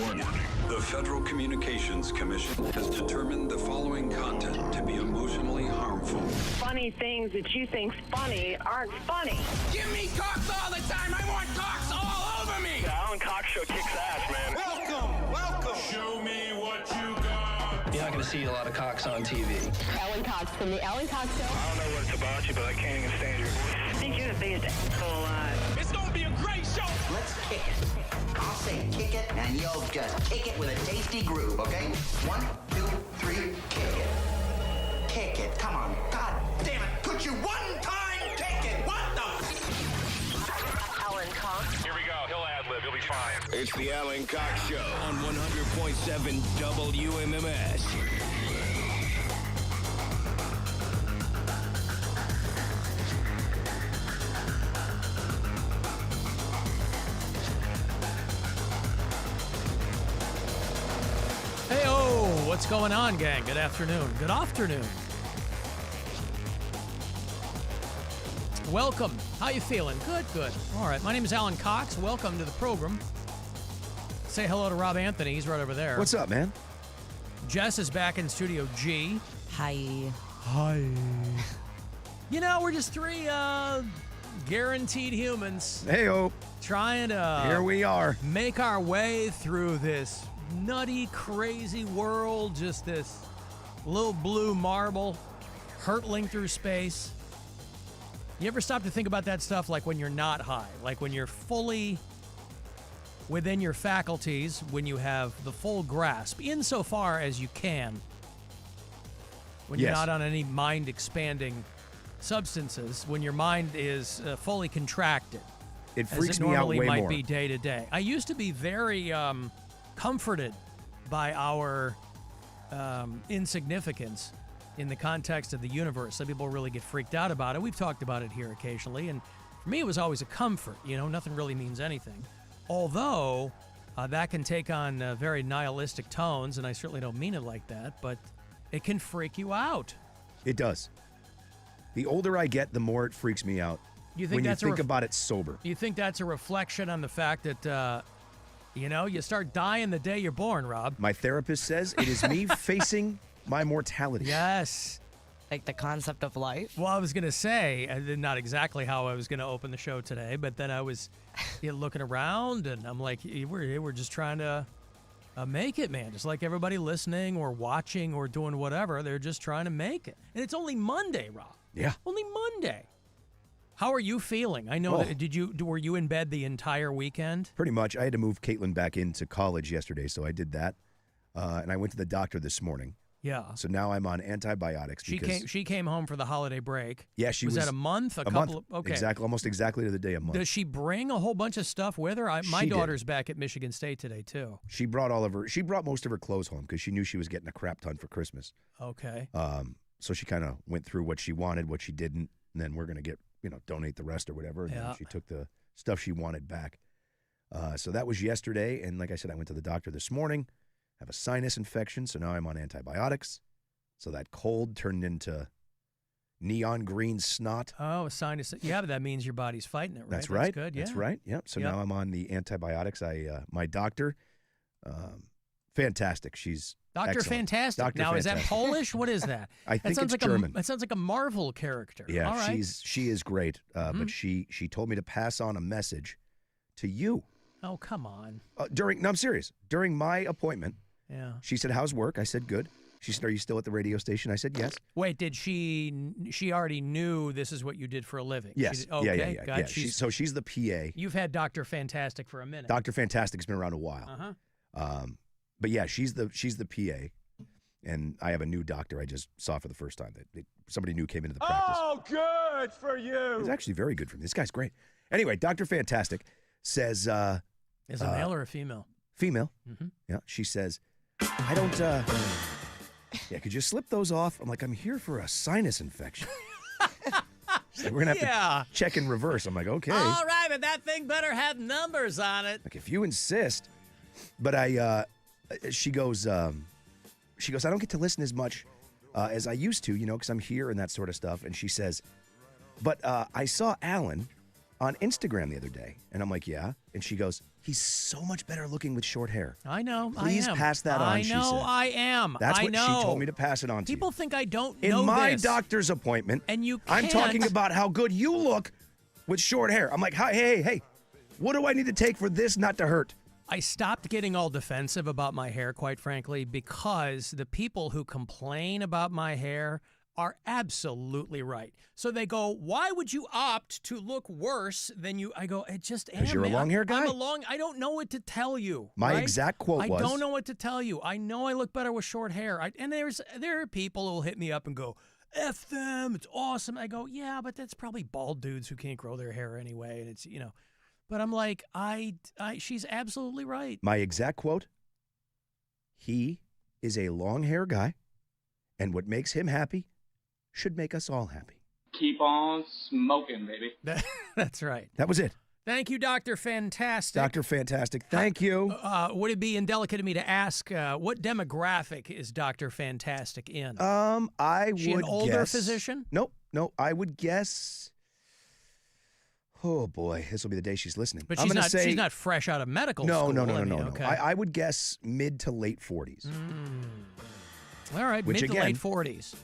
Warning. The Federal Communications Commission has determined the following content to be emotionally harmful. Funny things that you think's funny aren't funny. Give me cocks all the time. I want cocks all over me. The Alan Cox Show kicks ass, man. Welcome. Show me what you got. You're not going to see a lot of cocks on TV. Alan Cox from the Alan Cox Show. I don't know what it's about you, but I can't even stand your voice. I think you're the biggest asshole alive. It's going to be a great show. Let's kick it. I'll say kick it, and you'll just kick it with a tasty groove, okay? 1, 2, 3, kick it. Kick it. Come on. God damn it. Could you one time kick it? What the? Alan Cox. Here we go. He'll ad-lib. He'll be fine. It's the Alan Cox Show on 100.7 WMMS. Hey-oh, what's going on, gang? Good afternoon. Good afternoon. Welcome. How you feeling? Good, good. All right, my name is Alan Cox. Welcome to the program. Say hello to Rob Anthony. He's right over there. What's up, man? Jess is back in Studio G. Hi. Hi. You know, we're just three guaranteed humans Hey-oh, trying to here we are. make our way through this nutty, crazy world, just this little blue marble hurtling through space. You ever stop to think about that stuff like when you're not high, like when you're fully within your faculties, when you have the full grasp, insofar as you can, when you're Yes. not on any mind-expanding substances, when your mind is fully contracted, It as freaks it me out normally way might more. be day to day. I used to be very comforted by our insignificance in the context of the universe. Some people really get freaked out about it. We've talked about it here occasionally, and for me, it was always a comfort. You know, nothing really means anything. Although that can take on very nihilistic tones, and I certainly don't mean it like that, but it can freak you out. It does. The older I get, the more it freaks me out. You think when that's you think about it sober. You think that's a reflection on the fact that, you start dying the day you're born, Rob? My therapist says it is me facing my mortality. Yes. Like the concept of life. Well, I was going to say, not exactly how I was going to open the show today, but then I was looking around, and I'm like, we're just trying to make it, man. Just like everybody listening or watching or doing whatever, they're just trying to make it. And it's only Monday, Rob. Yeah. Only Monday. How are you feeling? I know were you in bed the entire weekend? Pretty much. I had to move Caitlin back into college yesterday, so I did that. And I went to the doctor this morning. Yeah. So now I'm on antibiotics. She came home for the holiday break. Yeah, she was. Was that a month? A month. Okay. Exactly. Almost exactly to the day a month. Does she bring a whole bunch of stuff with her? My She daughter's did. back at Michigan State today too. She brought most of her clothes home because she knew she was getting a crap ton for Christmas. Okay. So she kind of went through what she wanted, what she didn't, and then we're going to get, donate the rest or whatever. And Yeah. then she took the stuff she wanted back. So that was yesterday. And like I said, I went to the doctor this morning, have a sinus infection. So now I'm on antibiotics. So that cold turned into neon green snot. Oh, a sinus. Yeah, but that means your body's fighting it, right? That's right. Good. Yeah. That's right. Yep. So Yep. now I'm on the antibiotics. My doctor, fantastic. She's Dr. excellent. Fantastic. Dr. Now, is that Fantastic. Polish? What is that? I That think sounds it's like German. That sounds like a Marvel character. Yeah, All right. she is great. But she told me to pass on a message to you. Oh, come on. I'm serious. During my appointment, Yeah. she said, "How's work?" I said, "Good." She said, "Are you still at the radio station?" I said, "Yes." Wait, did she already knew this is what you did for a living? Yes. She did, okay. Yeah. God, She's the PA. You've had Dr. Fantastic for a minute. Dr. Fantastic's been around a while. Uh-huh. But yeah, she's the PA. And I have a new doctor I just saw for the first time. Somebody new came into the practice. Oh, good for you. It's actually very good for me. This guy's great. Anyway, Dr. Fantastic says... Is a male or a female? Female. Mm-hmm. Yeah. She says, I don't... yeah, could you slip those off? I'm like, I'm here for a sinus infection. She's like, we're going to have to check in reverse. I'm like, okay. All right, but that thing better have numbers on it. Like, if you insist. But she goes, I don't get to listen as much as I used to, because I'm here and that sort of stuff. And she says, but I saw Alan on Instagram the other day. And I'm like, yeah. And she goes, he's so much better looking with short hair. I know. Please I am. pass that on, she said. I am. That's I what know. she told me to pass it on to People you. think I don't In know my this. doctor's appointment, And you I'm can't. talking about how good you look with short hair. I'm like, hey, what do I need to take for this not to hurt? I stopped getting all defensive about my hair, quite frankly, because the people who complain about my hair are absolutely right. So they go, why would you opt to look worse than you? I go, it just am. Because you're a man. long hair guy? I don't know what to tell you. My right? exact quote was. I don't know what to tell you. I know I look better with short hair. And there are people who will hit me up and go, F them, it's awesome. I go, yeah, but that's probably bald dudes who can't grow their hair anyway. And it's, but I'm like, she's absolutely right. My exact quote, he is a long hair guy, and what makes him happy should make us all happy. Keep on smoking, baby. That's right. That was it. Thank you, Dr. Fantastic. Dr. Fantastic, thank you. Would it be indelicate of me to ask what demographic is Dr. Fantastic in? I She would an older guess, physician? Nope. I would guess. Oh boy, this will be the day she's listening. But I'm she's gonna not. say, She's not fresh out of medical no, school. No. Okay. I would guess mid to late 40s. All right, Which, mid to again, late 40s.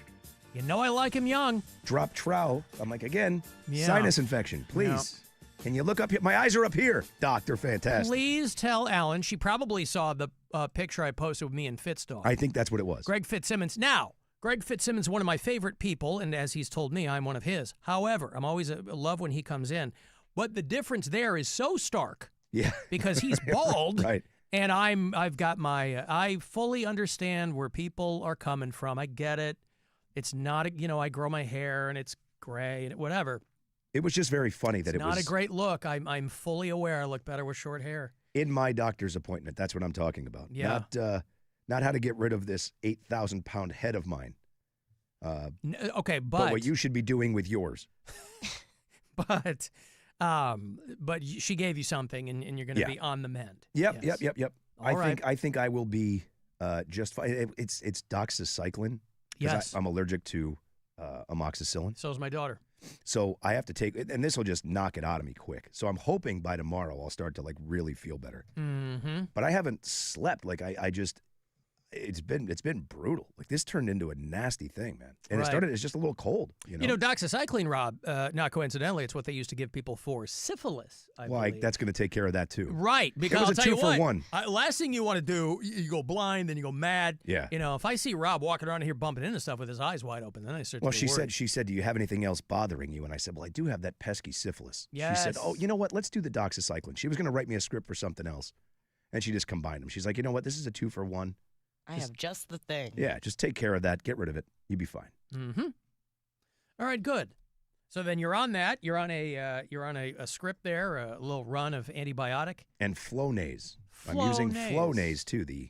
You know I like him young. Drop trowel. I'm like, again, Yeah. sinus infection. Please. Can you look up here? My eyes are up here, Dr. Fantastic. Please tell Alan. She probably saw the picture I posted with me and Fitzdog. I think that's what it was. Greg Fitzsimmons. Now, Greg Fitzsimmons is one of my favorite people, and as he's told me, I'm one of his. However, I'm always love when he comes in. But the difference there is so stark. Yeah. Because he's bald. Right. And I've got my, I fully understand where people are coming from. I get it. It's not, I grow my hair and it's gray and whatever. It was just very funny that It's it was not a great look. I'm fully aware I look better with short hair. in my doctor's appointment. That's what I'm talking about. Yeah. Not how to get rid of this 8,000-pound head of mine. Okay, but what you should be doing with yours. But she gave you something, and you're going to be on the mend. Yep. All right. I think I will be just fine. It's doxycycline. Yes. I'm allergic to amoxicillin. So is my daughter. So I have to take it, and this will just knock it out of me quick. So I'm hoping by tomorrow I'll start to really feel better. Mm-hmm. But I haven't slept. I just. It's been brutal. This turned into a nasty thing, man. And it's just a little cold. Doxycycline, Rob, not coincidentally, it's what they used to give people for syphilis, I believe. That's going to take care of that too. Right, because it was I'll a tell you what, 2-for-1. Last thing you want to do, you go blind, then you go mad. Yeah. If I see Rob walking around here bumping into stuff with his eyes wide open, then I start to get worried. she said, do you have anything else bothering you? And I said, well, I do have that pesky syphilis. Yes. She said, oh, you know what? Let's do the doxycycline. She was going to write me a script for something else, and she just combined them. She's like, you know what? This is a 2-for-1. I have just the thing. Yeah, just take care of that. Get rid of it. You'll be fine. Mm-hmm. All right, good. So then you're on that. You're on a script there, a little run of antibiotic. And Flonase. I'm using Flonase too, the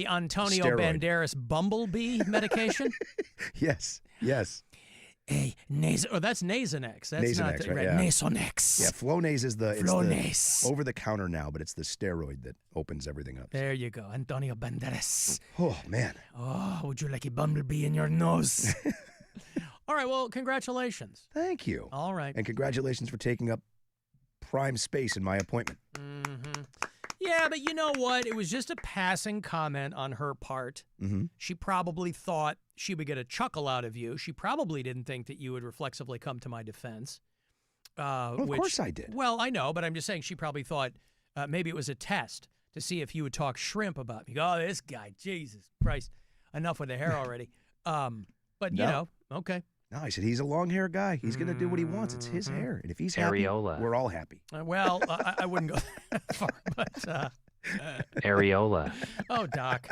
Antonio steroid. Banderas bumblebee medication. Yes. Hey, that's Nasonex. That's Nasonex, not right? Yeah. Nasonex. Yeah, Flonase is the Flonase. over the counter now, but it's the steroid that opens everything up. There you go, Antonio Banderas. Oh man. Oh, would you like a bumblebee in your nose? All right, well, congratulations. Thank you. All right. And congratulations for taking up prime space in my appointment. Mm-hmm. Yeah, but you know what? It was just a passing comment on her part. Mm-hmm. She probably thought she would get a chuckle out of you. She probably didn't think that you would reflexively come to my defense. Well, of course I did. Well, I know, but I'm just saying she probably thought maybe it was a test to see if you would talk shrimp about me. Oh, this guy, Jesus Christ. Enough with the hair already. But, okay. No, I said he's a long hair guy. He's going to do what he wants. It's his hair. And if he's happy, we're all happy. Well, I wouldn't go that far, but... Areola. Oh, Doc.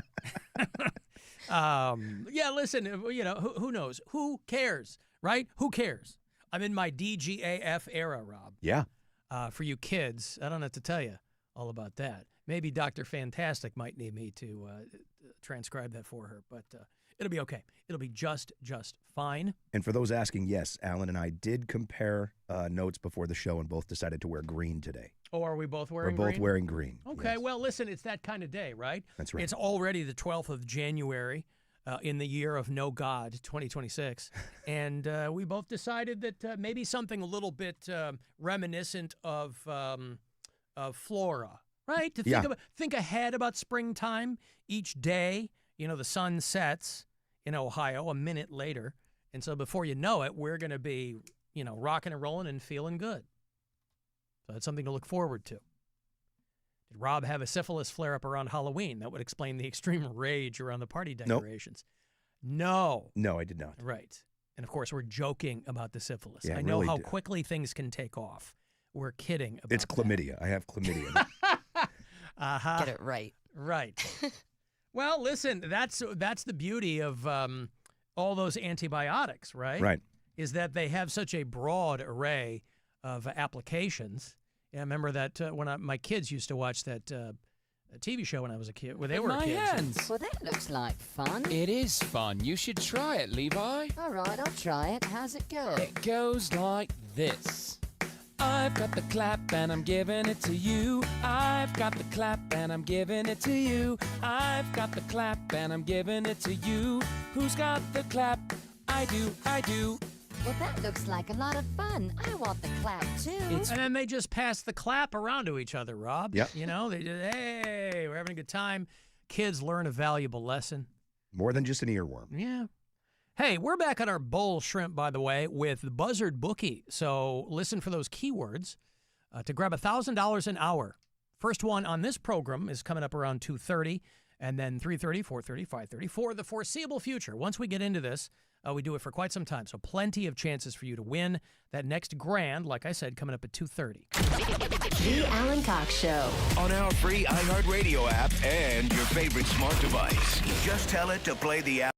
Yeah, listen, who knows? Who cares, right? Who cares? I'm in my DGAF era, Rob. Yeah. For you kids, I don't have to tell you all about that. Maybe Dr. Fantastic might need me to transcribe that for her, but it'll be okay. It'll be just fine. And for those asking, yes, Alan and I did compare notes before the show and both decided to wear green today. Oh, are we both wearing green? We're green? both wearing green. Okay, yes. Well, listen, it's that kind of day, right? That's right. It's already the 12th of January. in the year of no God, 2026. And we both decided that maybe something a little bit reminiscent of flora, right? To think ahead about springtime. Each day, the sun sets in Ohio a minute later. And so before you know it, we're going to be, rocking and rolling and feeling good. So that's something to look forward to. Did Rob have a syphilis flare-up around Halloween? That would explain the extreme rage around the party decorations. Nope. No, I did not. Right. And, of course, we're joking about the syphilis. Yeah, I know really how do. quickly things can take off. We're kidding about It's chlamydia. I have chlamydia. Get it right. Right. Well, listen, that's the beauty of all those antibiotics, right? Right. Is that they have such a broad array of applications. Yeah, I remember that when my kids used to watch that TV show when I was a kid, when they were kids. Hands. Well, that looks like fun. It is fun. You should try it, Levi. All right, I'll try it. How's it go? It goes like this. I've got the clap and I'm giving it to you. I've got the clap and I'm giving it to you. I've got the clap and I'm giving it to you. Who's got the clap? I do. Well, that looks like a lot of fun. I want the clap, too. And then they just pass the clap around to each other, Rob. Yep. They just, hey, we're having a good time. Kids learn a valuable lesson. More than just an earworm. Yeah. Hey, we're back on our bowl shrimp, by the way, with Buzzard Bookie. So listen for those keywords to grab $1,000 an hour. First one on this program is coming up around 2:30, and then 3:30, 4:30, 5:30 for the foreseeable future. Once we get into this, we do it for quite some time, so plenty of chances for you to win that next grand, like I said, coming up at 2:30. The Alan Cox Show. On our free iHeartRadio app and your favorite smart device. Just tell it to play the app.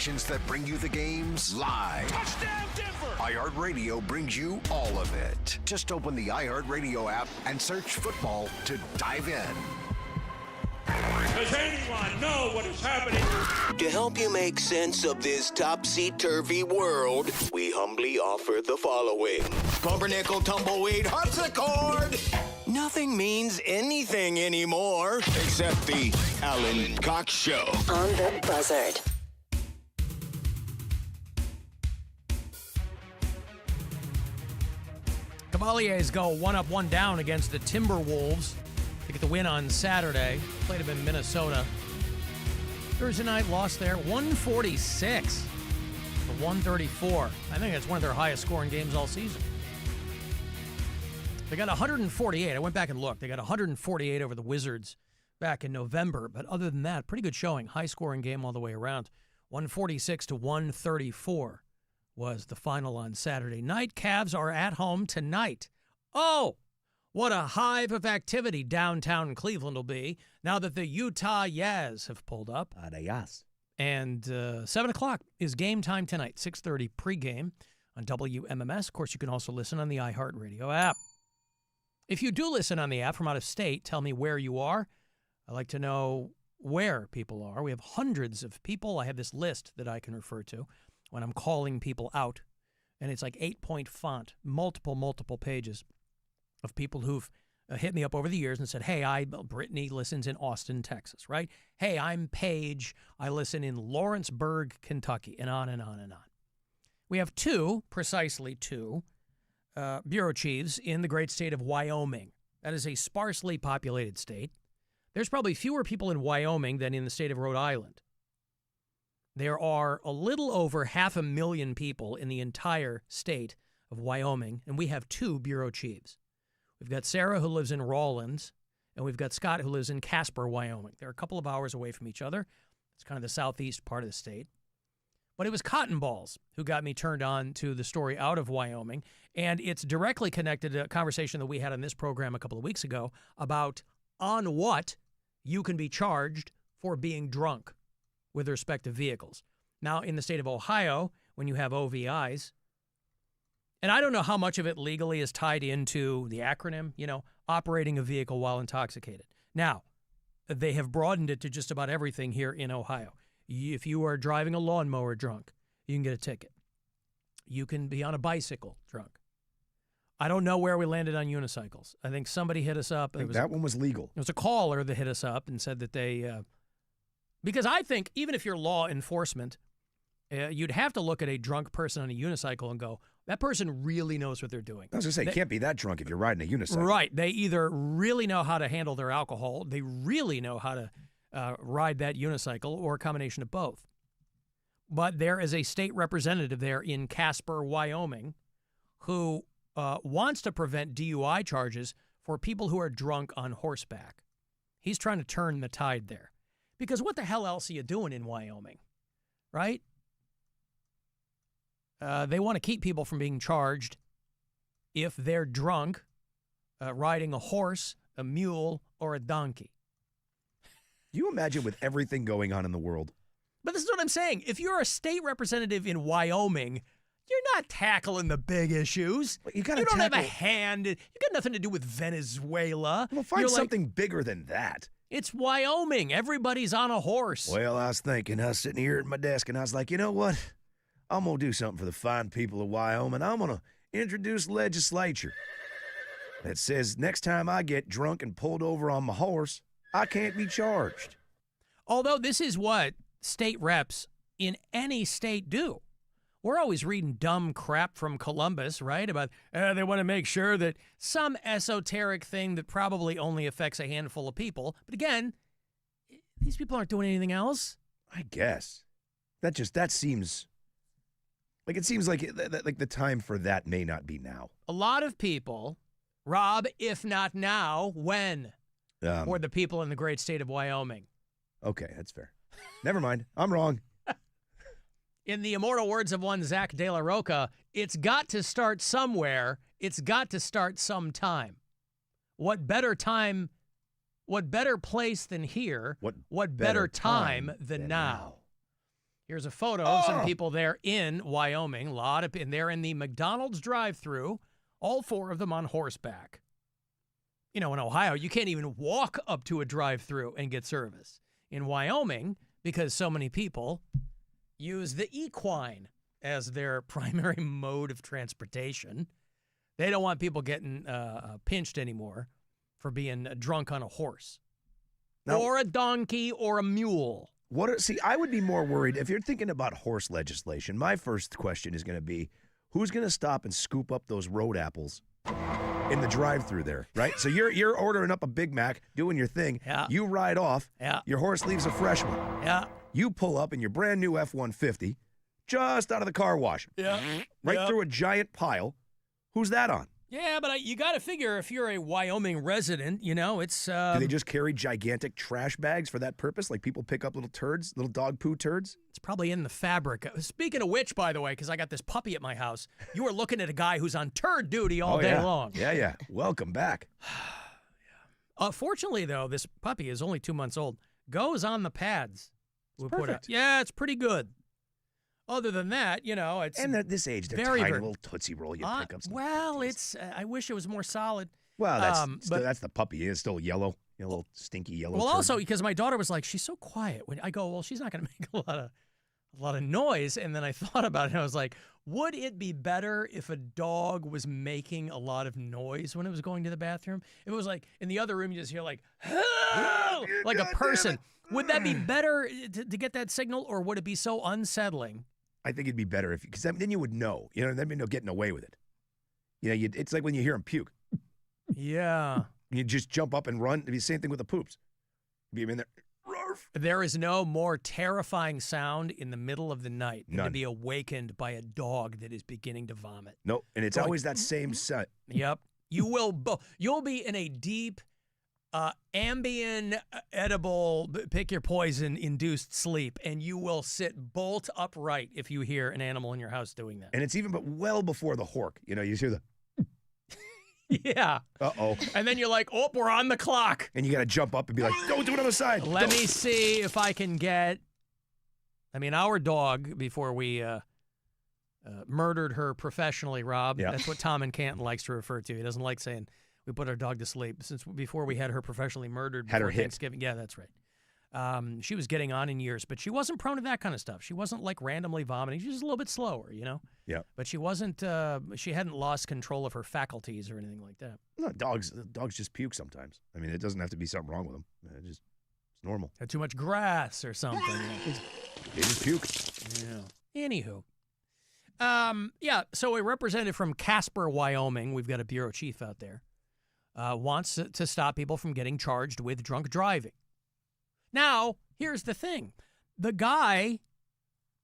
stations that bring you the games live. Touchdown, Denver! iHeartRadio brings you all of it. Just open the iHeartRadio app and search football to dive in. Does anyone know what is happening? To help you make sense of this topsy-turvy world, we humbly offer the following. Pumpernickel, tumbleweed, harpsichord! Nothing means anything anymore except the Alan Cox Show. On the buzzard. Cavaliers go 1-up, 1-down against the Timberwolves. They get the win on Saturday. Played them in Minnesota. Thursday night lost there 146 to 134. I think that's one of their highest scoring games all season. They got 148. I went back and looked. They got 148 over the Wizards back in November. But other than that, pretty good showing. High scoring game all the way around. 146 to 134 was the final on Saturday night. Cavs are at home tonight. Oh, what a hive of activity downtown Cleveland will be now that the Utah Jazz have pulled up. And 7 o'clock is game time tonight, 6:30 pregame on WMMS. Of course, you can also listen on the iHeartRadio app. If you do listen on the app from out of state, tell me where you are. I'd like to know where people are. We have hundreds of people. I have this list that I can refer to when I'm calling people out. And it's like 8-point font, multiple pages of people who've hit me up over the years and said, hey, Brittany listens in Austin, Texas, right? Hey, I'm Paige. I listen in Lawrenceburg, Kentucky, and on and on and on. We have precisely two, bureau chiefs in the great state of Wyoming. That is a sparsely populated state. There's probably fewer people in Wyoming than in the state of Rhode Island. There are a little over 500,000 people in the entire state of Wyoming, and we have two bureau chiefs. We've got Sarah, who lives in Rawlins, and we've got Scott, who lives in Casper, Wyoming. They're a couple of hours away from each other. It's kind of the southeast part of the state. But it was Cotton Balls who got me turned on to the story out of Wyoming, and it's directly connected to a conversation that we had on this program a couple of weeks ago about on what you can be charged for being drunk with respect to vehicles. Now, in the state of Ohio, when you have OVIs, and I don't know how much of it legally is tied into the acronym, operating a vehicle while intoxicated. Now, they have broadened it to just about everything here in Ohio. If you are driving a lawnmower drunk, you can get a ticket. You can be on a bicycle drunk. I don't know where we landed on unicycles. I think somebody hit us up. That one was legal. It was a caller that hit us up and said that they, because I think even if you're law enforcement, you'd have to look at a drunk person on a unicycle and go, that person really knows what they're doing. I was going to say, you can't be that drunk if you're riding a unicycle. Right. They either really know how to handle their alcohol, they really know how to ride that unicycle, or a combination of both. But there is a state representative there in Casper, Wyoming, who wants to prevent DUI charges for people who are drunk on horseback. He's trying to turn the tide there. Because what the hell else are you doing in Wyoming, right? They want to keep people from being charged if they're drunk riding a horse, a mule, or a donkey. You imagine with everything going on in the world. But this is what I'm saying. If you're a state representative in Wyoming, you're not tackling the big issues. You don't have a hand. You got nothing to do with Venezuela. Well, find something bigger than that. It's Wyoming. Everybody's on a horse. Well, I was sitting here at my desk, and I was like, you know what? I'm going to do something for the fine people of Wyoming. I'm going to introduce legislature that says next time I get drunk and pulled over on my horse, I can't be charged. Although this is what state reps in any state do. We're always reading dumb crap from Columbus, right? About they want to make sure that some esoteric thing that probably only affects a handful of people. But again, these people aren't doing anything else. I guess. That seems like the time for that may not be now. A lot of people, Rob, if not now, when? For the people in the great state of Wyoming. Okay, that's fair. Never mind. I'm wrong. In the immortal words of one Zach De La Roca, it's got to start somewhere. It's got to start sometime. What better place than here? What better time than now? Here's a photo of some people there in Wyoming. And they're in the McDonald's drive-thru, all 4 of them on horseback. In Ohio, you can't even walk up to a drive-thru and get service. In Wyoming, because so many people use the equine as their primary mode of transportation, they don't want people getting pinched anymore for being drunk on a horse. Now, or a donkey or a mule. I would be more worried if you're thinking about horse legislation. My first question is going to be, who's going to stop and scoop up those road apples in the drive-thru there, right? So you're ordering up a Big Mac, doing your thing. Yeah. You ride off. Yeah. Your horse leaves a fresh one. Yeah. You pull up in your brand new F-150, just out of the car wash. Yeah. Right through a giant pile. Who's that on? Yeah, but you got to figure if you're a Wyoming resident, it's... Do they just carry gigantic trash bags for that purpose? Like people pick up little turds, little dog poo turds? It's probably in the fabric. Speaking of which, by the way, because I got this puppy at my house, you are looking at a guy who's on turd duty all day long. Yeah. Welcome back. Fortunately, though, this puppy is only 2 months old. Goes on the pads. It's perfect. Yeah, it's pretty good. Other than that, it's... And at this age, they're tiny little Tootsie Roll you pick up. Well, I wish it was more solid. Well, that's the puppy. It's still yellow. A little stinky yellow Well, turd. also, because my daughter was like, she's so quiet. When I go, well, she's not going to make a lot of noise. And then I thought about it, and I was like, would it be better if a dog was making a lot of noise when it was going to the bathroom? If it was like, in the other room, you just hear like, like a person. Would that be better to get that signal, or would it be so unsettling? I think it'd be better because then you would know. There'd be no getting away with it. It's like when you hear him puke. Yeah. You just jump up and run. It'd be the same thing with the poops. Be in there. There is no more terrifying sound in the middle of the night than to None. be awakened by a dog that is beginning to vomit. No, and it's always that same set. Yep. You'll be in a deep, Ambien edible, pick your poison induced sleep, and you will sit bolt upright if you hear an animal in your house doing that. And it's even but well before the hork. You hear the yeah. Uh-oh. And then you're like, oh, we're on the clock. And you got to jump up and be like, don't do it on the side. Let me see if I can get, our dog, before we murdered her professionally, Rob. Yeah. That's what Tom in Canton likes to refer to. He doesn't like saying we put our dog to sleep. Before we had her professionally murdered before Thanksgiving. Yeah, that's right. She was getting on in years, but she wasn't prone to that kind of stuff. She wasn't like randomly vomiting. She was just a little bit slower, Yeah. But she wasn't. She hadn't lost control of her faculties or anything like that. No, dogs just puke sometimes. It doesn't have to be something wrong with them. It's normal. Had too much grass or something. They just puke. Yeah. Anywho. So a representative from Casper, Wyoming, we've got a bureau chief out there, wants to stop people from getting charged with drunk driving. Now, here's the thing. The guy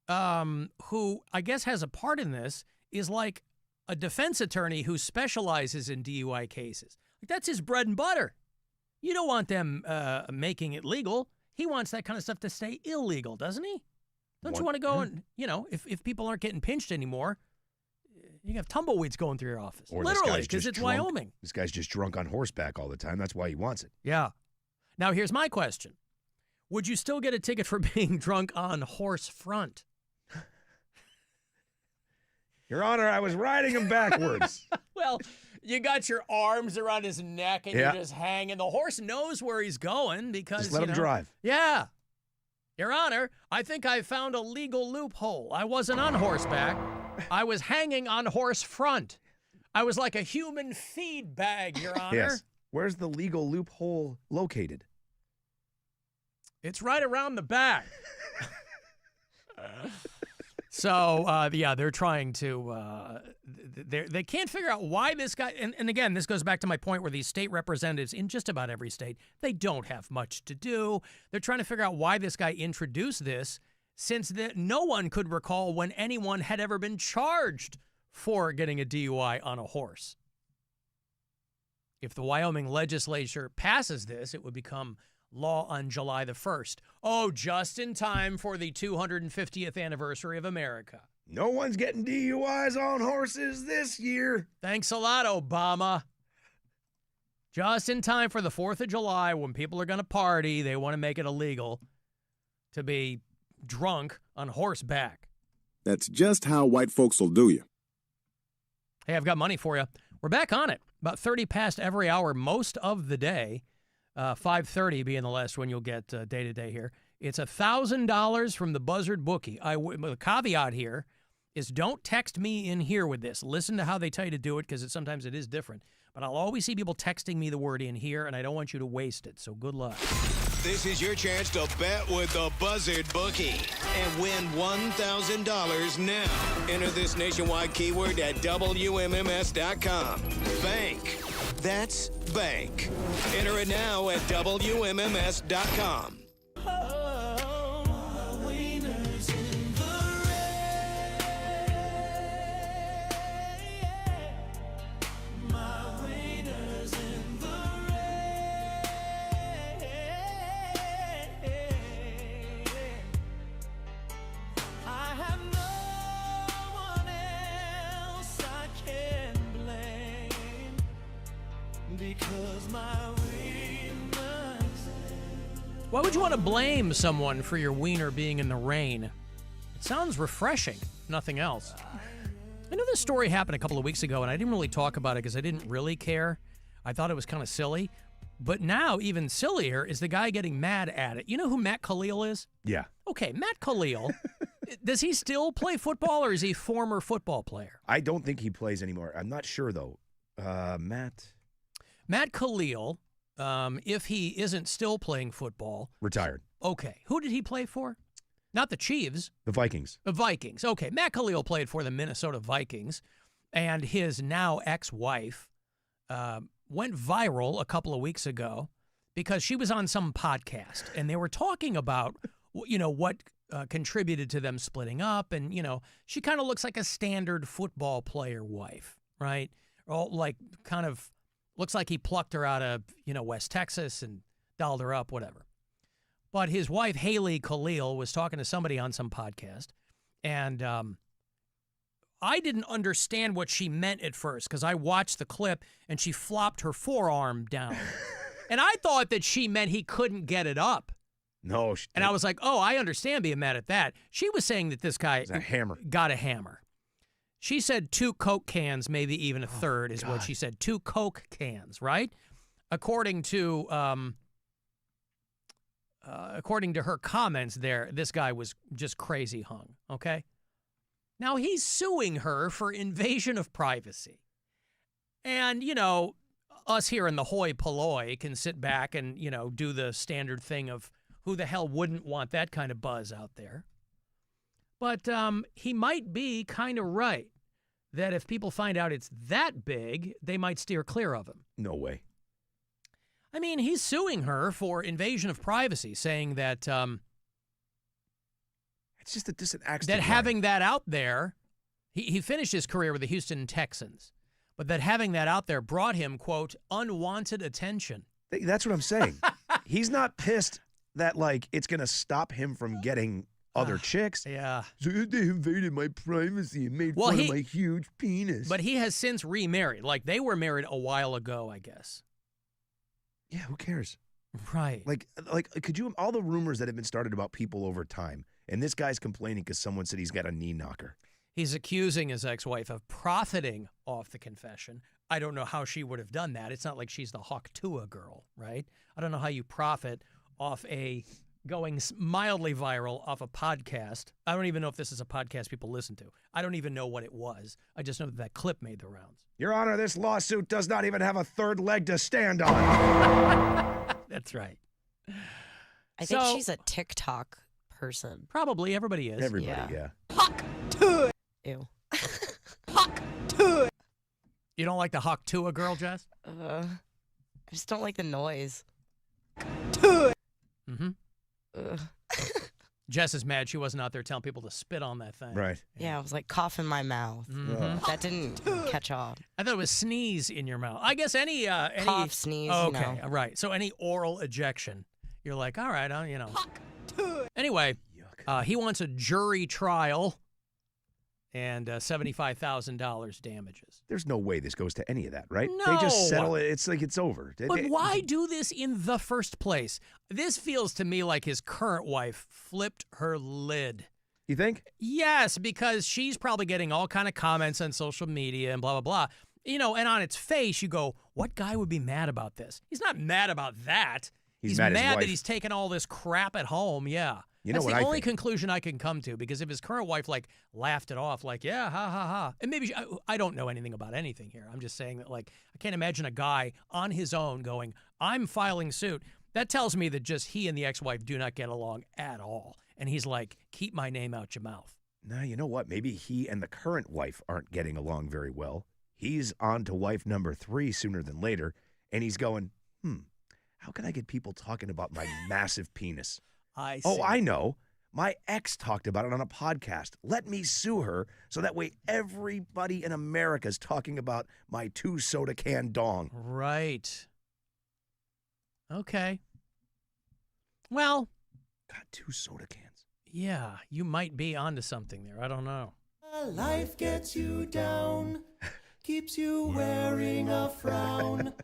who I guess has a part in this is like a defense attorney who specializes in DUI cases. Like, that's his bread and butter. You don't want them making it legal. He wants that kind of stuff to stay illegal, doesn't he? Don't you want to go and, if people aren't getting pinched anymore, you can have tumbleweeds going through your office. Or literally, because it's drunk. Wyoming. This guy's just drunk on horseback all the time. That's why he wants it. Yeah. Now, here's my question. Would you still get a ticket for being drunk on horse front? Your Honor, I was riding him backwards. Well, you got your arms around his neck and you're just hanging. The horse knows where he's going because, just let him drive. Yeah. Your Honor, I think I found a legal loophole. I wasn't on horseback. I was hanging on horse front. I was like a human feed bag, Your Honor. Yes. Where's the legal loophole located? It's right around the back. So, they're trying to, they can't figure out why this guy, and again, this goes back to my point where these state representatives in just about every state, they don't have much to do. They're trying to figure out why this guy introduced this, since no one could recall when anyone had ever been charged for getting a DUI on a horse. If the Wyoming legislature passes this, it would become law on July the 1st. Oh, just in time for the 250th anniversary of America. No one's getting DUIs on horses this year. Thanks a lot, Obama. Just in time for the 4th of July when people are going to party, they want to make it illegal to be drunk on horseback. That's just how white folks will do you. Hey, I've got money for you. We're back on it. About 30 past every hour most of the day. 5:30 being the last one you'll get day-to-day here. It's $1,000 from the Buzzard Bookie. The caveat here is don't text me in here with this. Listen to how they tell you to do it because sometimes it is different. But I'll always see people texting me the word in here, and I don't want you to waste it. So good luck. This is your chance to bet with the Buzzard Bookie and win $1,000 now. Enter this nationwide keyword at WMMS.com. Bank. That's bank. Enter it now at WMMS.com. Why would you want to blame someone for your wiener being in the rain? It sounds refreshing, nothing else. I know this story happened a couple of weeks ago, and I didn't really talk about it because I didn't really care. I thought it was kind of silly. But now, even sillier is the guy getting mad at it. You know who Matt Khalil is? Yeah. Okay, Matt Khalil. Does he still play football, or is he a former football player? I don't think he plays anymore. I'm not sure, though. Matt Khalil, if he isn't still playing football. Retired. Okay. Who did he play for? Not the Chiefs. The Vikings. The Vikings. Okay. Matt Khalil played for the Minnesota Vikings, and his now ex-wife went viral a couple of weeks ago because she was on some podcast, and they were talking about, what contributed to them splitting up, and, she kind of looks like a standard football player wife, right? Or kind of looks like he plucked her out of, West Texas and dolled her up, whatever. But his wife, Haley Khalil, was talking to somebody on some podcast, and I didn't understand what she meant at first because I watched the clip, and she flopped her forearm down. And I thought that she meant he couldn't get it up. No. And I was like, oh, I understand being mad at that. She was saying that this guy got a hammer. She said 2 Coke cans, maybe even a third is what she said. 2 Coke cans, right? According to her comments there, this guy was just crazy hung, okay? Now, he's suing her for invasion of privacy. And, us here in the hoi polloi can sit back and, do the standard thing of who the hell wouldn't want that kind of buzz out there. But he might be kind of right that if people find out it's that big, they might steer clear of him. No way. I mean, he's suing her for invasion of privacy, saying that it's just an accident. That having that out there, he finished his career with the Houston Texans, but that having that out there brought him, quote, unwanted attention. That's what I'm saying. He's not pissed that, it's going to stop him from getting other chicks. Yeah. So they invaded my privacy and made fun of my huge penis. But he has since remarried. They were married a while ago, I guess. Yeah, who cares? Right. Could you, all the rumors that have been started about people over time, and this guy's complaining because someone said he's got a knee knocker. He's accusing his ex-wife of profiting off the confession. I don't know how she would have done that. It's not like she's the Hawk Tua girl, right? I don't know how you profit off going mildly viral off a podcast. I don't even know if this is a podcast people listen to. I don't even know what it was. I just know that clip made the rounds. Your Honor, this lawsuit does not even have a third leg to stand on. That's right. I think she's a TikTok person. Probably. Everybody is. Everybody, yeah. Hawk Tua. Ew. Hawk Tua. You don't like the Hawk Tua girl, Jess? I just don't like the noise. Mm-hmm. Jess is mad she wasn't out there telling people to spit on that thing. Right. Yeah, I was cough in my mouth. Mm-hmm. That didn't catch on. I thought it was sneeze in your mouth. I guess any cough, sneeze. Okay, right. So any oral ejection, you're like, all right, Anyway, he wants a jury trial and $75,000 damages. There's no way this goes to any of that, right? No. They just settle it. It's like it's over. But why do this in the first place? This feels to me like his current wife flipped her lid You think? Yes, because she's probably getting all kind of comments on social media and blah, blah, blah. You know, and on its face, you go, what guy would be mad about this? He's not mad about that. He's mad that he's taking all this crap at home. Yeah. You know That's what the I only think. conclusion I can come to, because if his current wife, like, laughed it off, like, yeah, ha, ha, ha. And maybe I don't know anything about anything here. I'm just saying that, like, I can't imagine a guy on his own going, I'm filing suit. That tells me that just he and the ex-wife do not get along at all. And he's like, keep my name out your mouth. No, you know what? Maybe he and the current wife aren't getting along very well. He's on to wife number 3 sooner than later, and he's going, how can I get people talking about my massive penis? I see. Oh, I know. My ex talked about it on a podcast. Let me sue her so that way everybody in America is talking about my 2 soda can dong. Right. Okay. Well. God, 2 soda cans. Yeah, you might be onto something there. I don't know. Life gets you down, keeps you wearing a frown,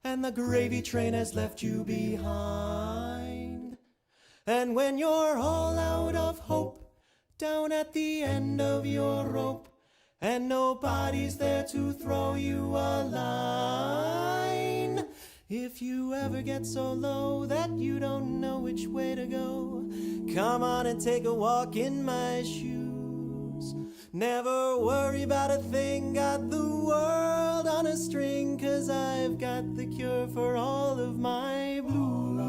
and the gravy train has left you behind. And when you're all out of hope, down at the end of your rope, and nobody's there to throw you a line, if you ever get so low that you don't know which way to go, come on and take a walk in my shoes. Never worry about a thing, got the world on a string, 'cause I've got the cure for all of my blues.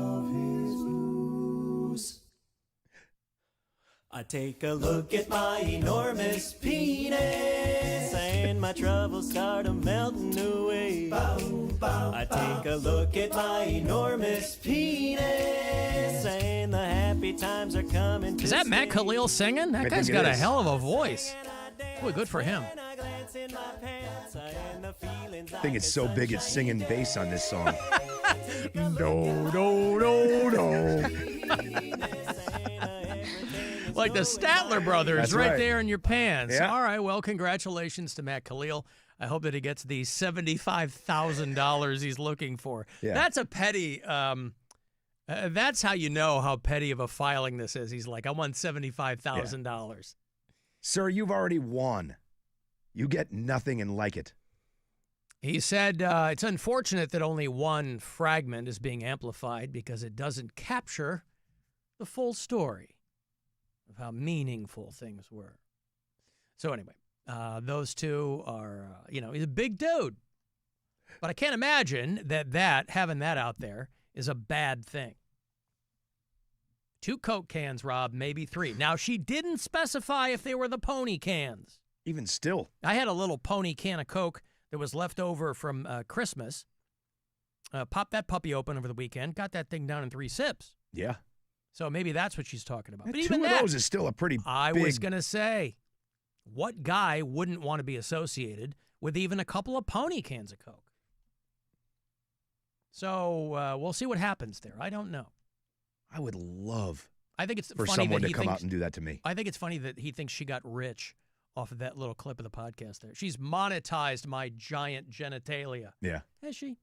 I take a look at my enormous penis, and my troubles start melting away. I take a look at my enormous penis, and the happy times are coming. Is that Matt Khalil singing? That guy's got a hell of a voice. Boy, good for him. I think it's so big it's singing bass on this song. No. Like the Statler brothers. That's right right there in your pants. Yeah. All right, well, congratulations to Matt Khalil. I hope that he gets the $75,000 he's looking for. Yeah. That's a petty, that's how you know how petty of a filing this is. He's like, I want $75,000. Sir, you've already won. You get nothing and like it. He said it's unfortunate that only one fragment is being amplified because it doesn't capture the full story of how meaningful things were. So anyway, those two are, he's a big dude. But I can't imagine that having that out there is a bad thing. 2 Coke cans, Rob, maybe 3. Now, she didn't specify if they were the pony cans. Even still. I had a little pony can of Coke that was left over from Christmas. Popped that puppy open over the weekend. Got that thing down in 3 sips. Yeah. So maybe that's what she's talking about. But 2 even of that, those is still a pretty I big... was going to say, what guy wouldn't want to be associated with even a couple of pony cans of Coke? So we'll see what happens there. I don't know. I would love I think it's for funny someone that to he come thinks, out and do that to me. I think it's funny that he thinks she got rich off of that little clip of the podcast there. She's monetized my giant genitalia. Yeah. Has she?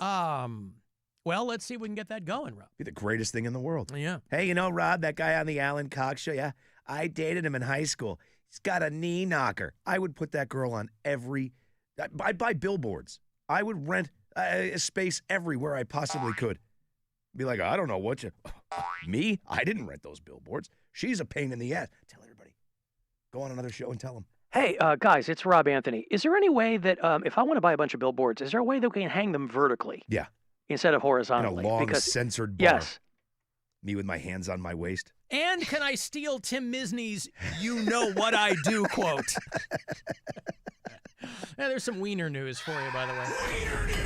Well, let's see if we can get that going, Rob. Be the greatest thing in the world. Yeah. Hey, Rob, that guy on the Alan Cox Show, yeah, I dated him in high school. He's got a knee knocker. I would put that girl on I'd buy billboards. I would rent a space everywhere I possibly could. Be like, I don't know what me? I didn't rent those billboards. She's a pain in the ass. Tell everybody. Go on another show and tell them. Hey, guys, it's Rob Anthony. Is there any way that if I want to buy a bunch of billboards, is there a way that we can hang them vertically? Yeah. Instead of horizontally? In a long censored bar. Yes. Me with my hands on my waist. And can I steal Tim Misny's "You know what I do" quote? Yeah, there's some wiener news for you, by the way. Wiener news.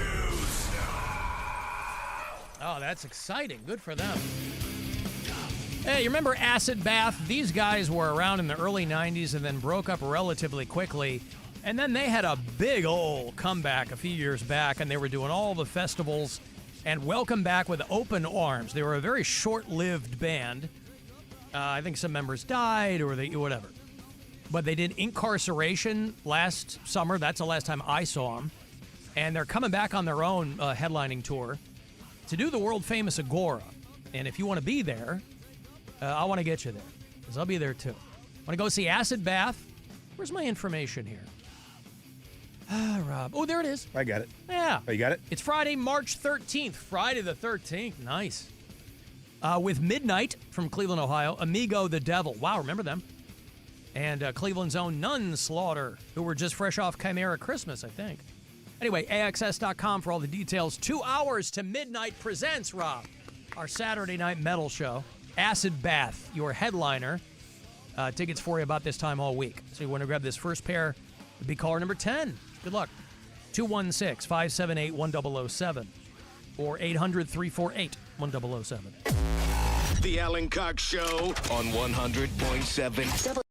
Oh, that's exciting. Good for them. Hey, you remember Acid Bath? These guys were around in the early 90s and then broke up relatively quickly. And then they had a big old comeback a few years back, and they were doing all the festivals and welcome back with open arms. They were a very short-lived band. I think some members died or whatever. But they did Incarceration last summer. That's the last time I saw them. And they're coming back on their own headlining tour to do the world-famous Agora. And if you want to be there, I want to get you there. because I'll be there too. Want to go see Acid Bath? Where's my information here? Rob. Oh, there it is. I got it. Yeah. Oh, you got it? It's Friday, March 13th. Friday the 13th. Nice. With Midnight from Cleveland, Ohio. Amigo the Devil. Wow, remember them? And Cleveland's own Nun Slaughter, who were just fresh off Chimera Christmas, I think. Anyway, AXS.com for all the details. 2 hours to midnight presents, Rob, our Saturday night metal show. Acid Bath, your headliner. Tickets for you about this time all week. So you want to grab this first pair, it'd be caller number 10. Good luck. 216-578-1007 or 800-348-1007. The Alan Cox Show on 100.7.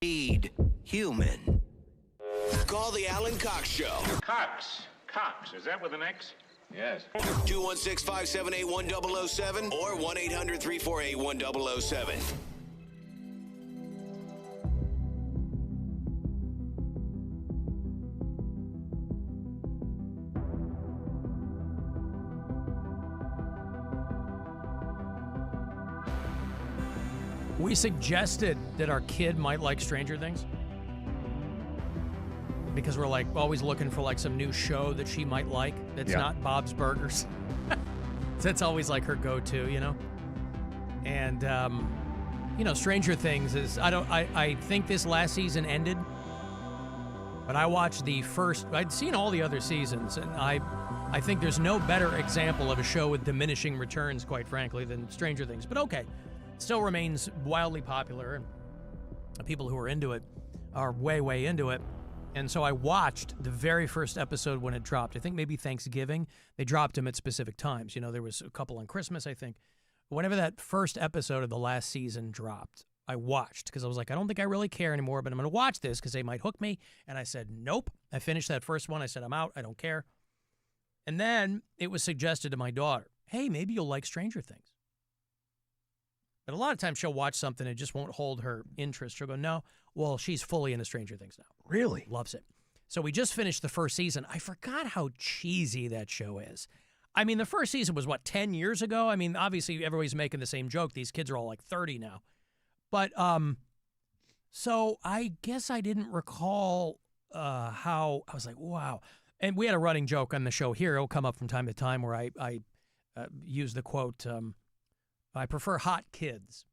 Need human. Call the Alan Cox Show. Cox. Cox. Is that with an X? Yes. 216-578-1007 or 1-800-348-1007. We suggested that our kid might like Stranger Things because we're like always looking for like some new show that she might like that's not Bob's Burgers. That's always like her go-to, you know. And you know, Stranger Things is I think this last season ended, but I watched the first. I'd seen all the other seasons, and I think there's no better example of a show with diminishing returns, quite frankly, than Stranger Things. But okay. Still remains wildly popular, and people who are into it are way into it. And so I watched the very first episode when it dropped. I think maybe Thanksgiving. They dropped them at specific times. You know, there was a couple on Christmas, I think. Whenever that first episode of the last season dropped, I watched because I was like, I don't think I really care anymore, but I'm going to watch this because they might hook me. And I said, nope. I finished that first one. I said, I'm out. I don't care. And then it was suggested to my daughter, hey, maybe you'll like Stranger Things. But a lot of times she'll watch something and it just won't hold her interest. She'll go, no. Well, she's fully into Stranger Things now. Really? Loves it. So we just finished the first season. I forgot how cheesy that show is. I mean, the first season was, 10 years ago? I mean, obviously everybody's making the same joke. These kids are all like 30 now. But, so I guess I didn't recall how, I was like, wow. And we had a running joke on the show here. It'll come up from time to time where I use the quote, I prefer hot kids,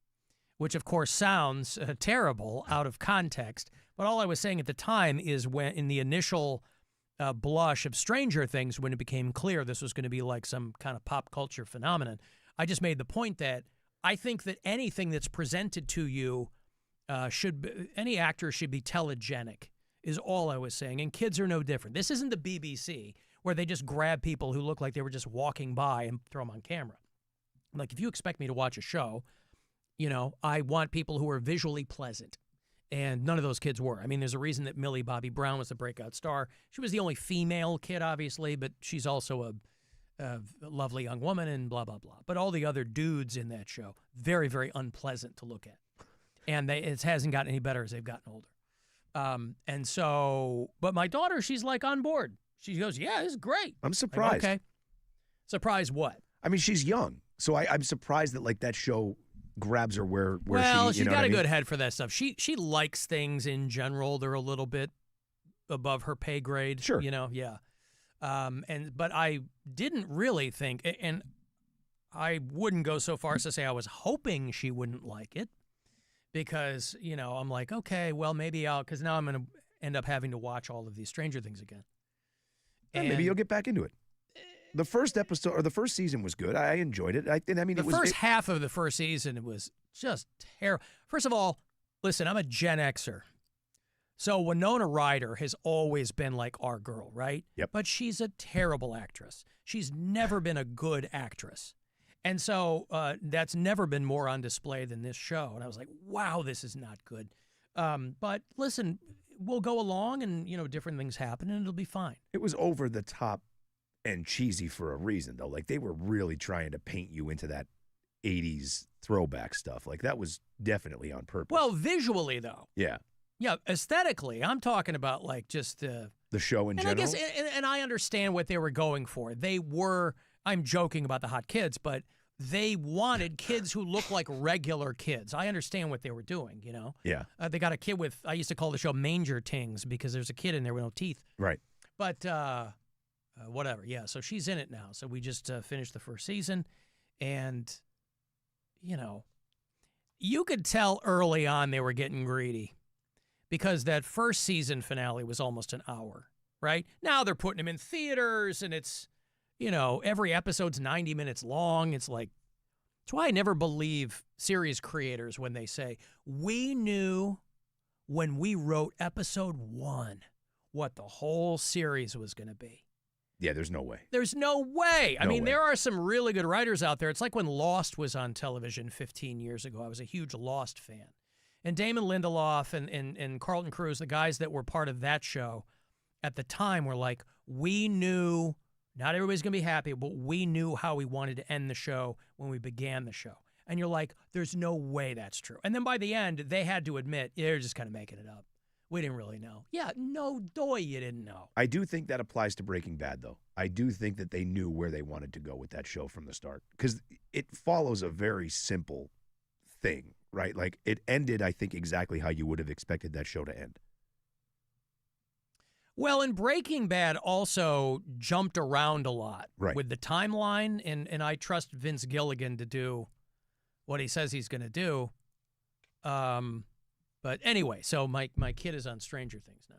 which of course sounds terrible out of context. But all I was saying at the time is when in the initial blush of Stranger Things, when it became clear this was going to be like some kind of pop culture phenomenon, I just made the point that I think that anything that's presented to you any actor should be telegenic is all I was saying. And kids are no different. This isn't the BBC where they just grab people who look like they were just walking by and throw them on camera. Like, if you expect me to watch a show, you know, I want people who are visually pleasant. And none of those kids were. I mean, there's a reason that Millie Bobby Brown was the breakout star. She was the only female kid, obviously, but she's also a lovely young woman and blah, blah, blah. But all the other dudes in that show, very, very unpleasant to look at. And it hasn't gotten any better as they've gotten older. And so, but my daughter, she's like on board. She goes, yeah, this is great. I'm surprised. Like, okay. Surprised what? I mean, she's young. So I'm surprised that like that show grabs her where well, she's got a good head for that stuff. She likes things in general. They're a little bit above her pay grade. Sure. You know, yeah. But I didn't really think, and I wouldn't go so far as to say I was hoping she wouldn't like it because, you know, I'm like, okay, well, maybe because now I'm going to end up having to watch all of these Stranger Things again. And maybe you'll get back into it. The first episode or the first season was good. I enjoyed it. The first half of the first season was just terrible. First of all, listen, I'm a Gen Xer. So Winona Ryder has always been like our girl, right? Yep. But she's a terrible actress. She's never been a good actress. And so that's never been more on display than this show. And I was like, wow, this is not good. But listen, we'll go along and, you know, different things happen and it'll be fine. It was over the top and cheesy for a reason, though. Like, they were really trying to paint you into that 80s throwback stuff. Like, that was definitely on purpose. Well, visually, though. Yeah. Yeah, aesthetically, I'm talking about, like, just the show in general. I guess, and I understand what they were going for. I'm joking about the hot kids, but they wanted kids who look like regular kids. I understand what they were doing, you know? Yeah. They got a kid with, I used to call the show Manger Tings because there's a kid in there with no teeth. Right. But, whatever. Yeah, so she's in it now. So we just finished the first season. And, you know, you could tell early on they were getting greedy because that first season finale was almost an hour, right? Now they're putting them in theaters and it's, you know, every episode's 90 minutes long. It's like, that's why I never believe series creators when they say, we knew when we wrote episode 1 what the whole series was going to be. Yeah, there's no way. There's no way. I mean, there are some really good writers out there. It's like when Lost was on television 15 years ago. I was a huge Lost fan. And Damon Lindelof and Carlton Cruise, the guys that were part of that show at the time, were like, we knew not everybody's going to be happy, but we knew how we wanted to end the show when we began the show. And you're like, there's no way that's true. And then by the end, they had to admit, they're just kind of making it up. We didn't really know. Yeah, no doy, you didn't know. I do think that applies to Breaking Bad, though. I do think that they knew where they wanted to go with that show from the start. Because it follows a very simple thing, right? Like, it ended, I think, exactly how you would have expected that show to end. Well, and Breaking Bad also jumped around a lot right. with the timeline, and I trust Vince Gilligan to do what he says he's going to do. But anyway, so my kid is on Stranger Things now.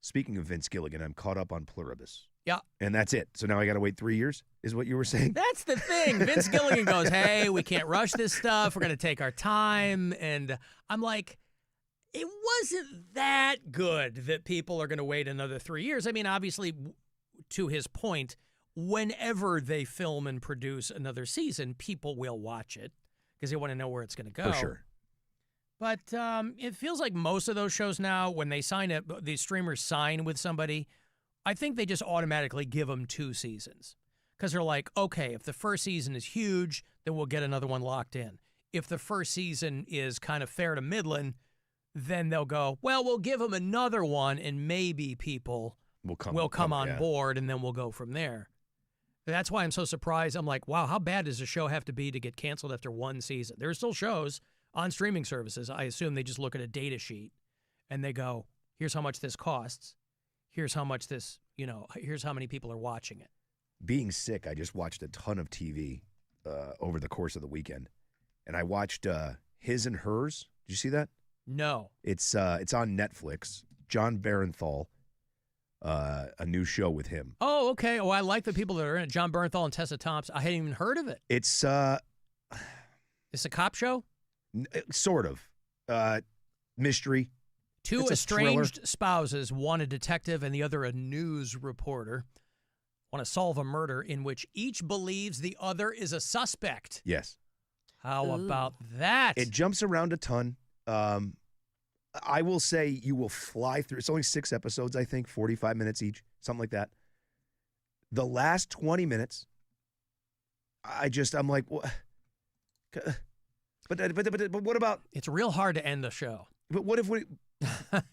Speaking of Vince Gilligan, I'm caught up on Pluribus. Yeah. And that's it. So now I got to wait 3 years, is what you were saying? That's the thing. Vince Gilligan goes, hey, we can't rush this stuff. We're going to take our time. And I'm like, it wasn't that good that people are going to wait another 3 years. I mean, obviously, to his point, whenever they film and produce another season, people will watch it because they want to know where it's going to go. For sure. But it feels like most of those shows now, when they sign it, these streamers sign with somebody, I think they just automatically give them 2 seasons. Because they're like, okay, if the first season is huge, then we'll get another one locked in. If the first season is kind of fair to middling, then they'll go, well, we'll give them another one, and maybe people will come on board, and then we'll go from there. That's why I'm so surprised. I'm like, wow, how bad does a show have to be to get canceled after 1 season? There are still shows on streaming services. I assume they just look at a data sheet, and they go, here's how much this costs. Here's how much this, here's how many people are watching it. Being sick, I just watched a ton of TV over the course of the weekend. And I watched His and Hers. Did you see that? No. It's on Netflix. John Barenthal, a new show with him. Oh, okay. Oh, I like the people that are in it. John Barenthal and Tessa Thompson. I hadn't even heard of it. It's it's a cop show? Sort of. Mystery. Two estranged spouses, one a detective and the other a news reporter, want to solve a murder in which each believes the other is a suspect. Yes. How about that? It jumps around a ton. I will say you will fly through. It's only 6 episodes, I think, 45 minutes each, something like that. The last 20 minutes, I'm like, what? But what about? It's real hard to end the show. But what if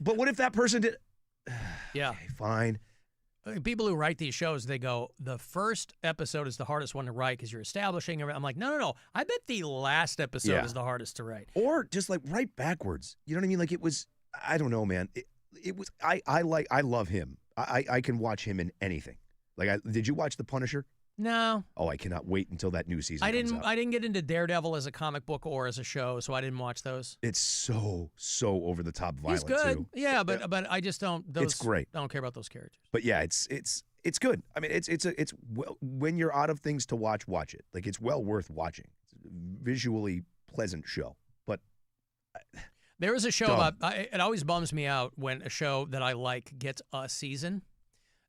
but what if that person did? Yeah. Okay, fine. People who write these shows, they go, the first episode is the hardest one to write because you're establishing. I'm like, no. I bet the last episode is the hardest to write. Or just like write backwards. You know what I mean? Like it was, I don't know, man. It was, I love him. I can watch him in anything. Like, did you watch The Punisher? No. Oh, I cannot wait until that new season comes out. I didn't get into Daredevil as a comic book or as a show, so I didn't watch those. It's so over the top violent. He's good. Too. Yeah, but I just don't. It's great. I don't care about those characters. But yeah, it's good. I mean, it's when you're out of things to watch it. Like it's well worth watching. It's a visually pleasant show. But there is a show about. It always bums me out when a show that I like gets a season.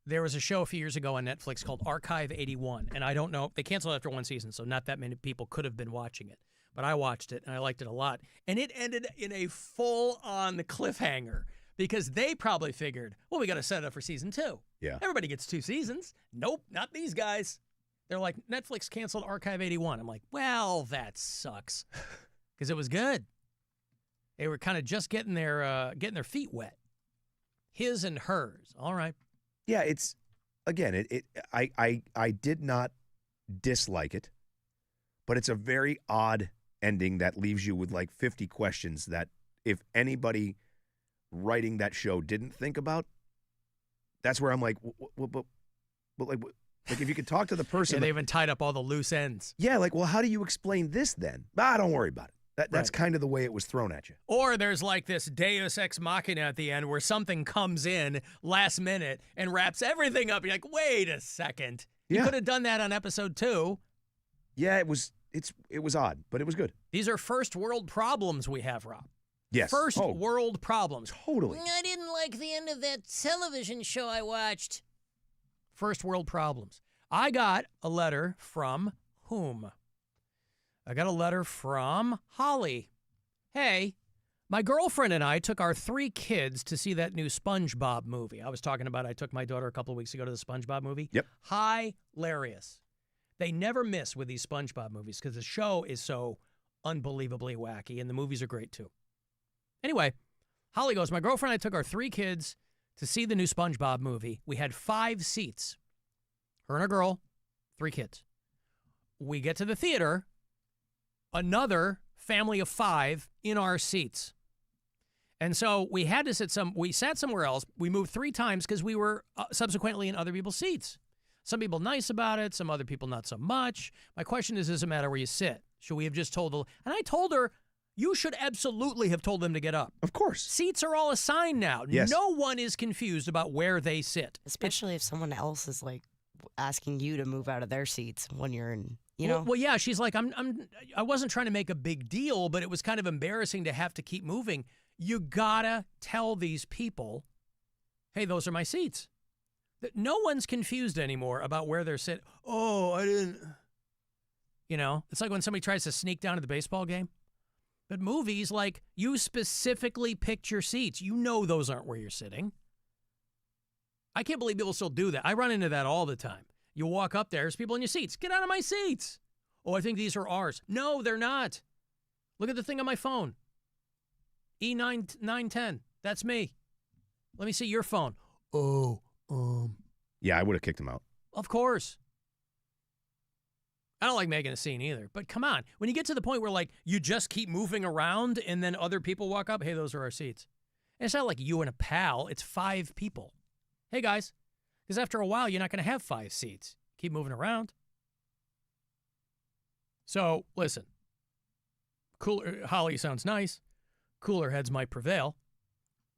There was a show a few years ago on Netflix called Archive 81, and I don't know. They canceled after 1 season, so not that many people could have been watching it. But I watched it, and I liked it a lot. And it ended in a full-on cliffhanger because they probably figured, well, we got to set it up for season 2. Yeah. Everybody gets 2 seasons. Nope, not these guys. They're like, Netflix canceled Archive 81. I'm like, well, that sucks because it was good. They were kind of just getting their feet wet. His and Hers. All right. Yeah, it's again. I did not dislike it, but it's a very odd ending that leaves you with like 50 questions that if anybody writing that show didn't think about, that's where I'm like, but like if you could talk to the person, and they even tied up all the loose ends. Yeah, like, well, how do you explain this then? Don't worry about it. That's kind of the way it was thrown at you. Or there's like this Deus Ex Machina at the end where something comes in last minute and wraps everything up. You're like, wait a second. You could have done that on episode 2. Yeah, it was odd, but it was good. These are first world problems we have, Rob. Yes. First world problems. Totally. I didn't like the end of that television show I watched. First world problems. I got a letter from whom? I got a letter from Holly. Hey, My girlfriend and I took our 3 kids to see that new SpongeBob movie. I was talking about I took my daughter a couple of weeks ago to the SpongeBob movie. Yep. Hilarious. They never miss with these SpongeBob movies because the show is so unbelievably wacky, and the movies are great too. Anyway, Holly goes, my girlfriend and I took our 3 kids to see the new SpongeBob movie. We had 5 seats. Her and a girl, 3 kids. We get to the theater, another family of 5 in our seats. And so we had to we sat somewhere else. We moved 3 times because we were subsequently in other people's seats. Some people nice about it, some other people not so much. My question is, does it matter where you sit? Should we have just told her? And I told her, you should absolutely have told them to get up. Of course. Seats are all assigned now. Yes. No one is confused about where they sit. Especially if someone else is like asking you to move out of their seats when you're in, you know? Well, yeah, she's like, I wasn't trying to make a big deal, but it was kind of embarrassing to have to keep moving. You gotta tell these people, hey, those are my seats. No one's confused anymore about where they're sitting. Oh, I didn't. You know, it's like when somebody tries to sneak down to the baseball game. But movies, like, you specifically picked your seats. You know those aren't where you're sitting. I can't believe people still do that. I run into that all the time. You walk up there, there's people in your seats. Get out of my seats. Oh, I think these are ours. No, they're not. Look at the thing on my phone. E910. That's me. Let me see your phone. Oh, Yeah, I would have kicked him out. Of course. I don't like making a scene either. But come on. When you get to the point where, like, you just keep moving around and then other people walk up, hey, those are our seats. And it's not like you and a pal. It's 5 people. Hey, guys. Because after a while, you're not going to have 5 seats. Keep moving around. So, listen. Cooler Holly sounds nice. Cooler heads might prevail.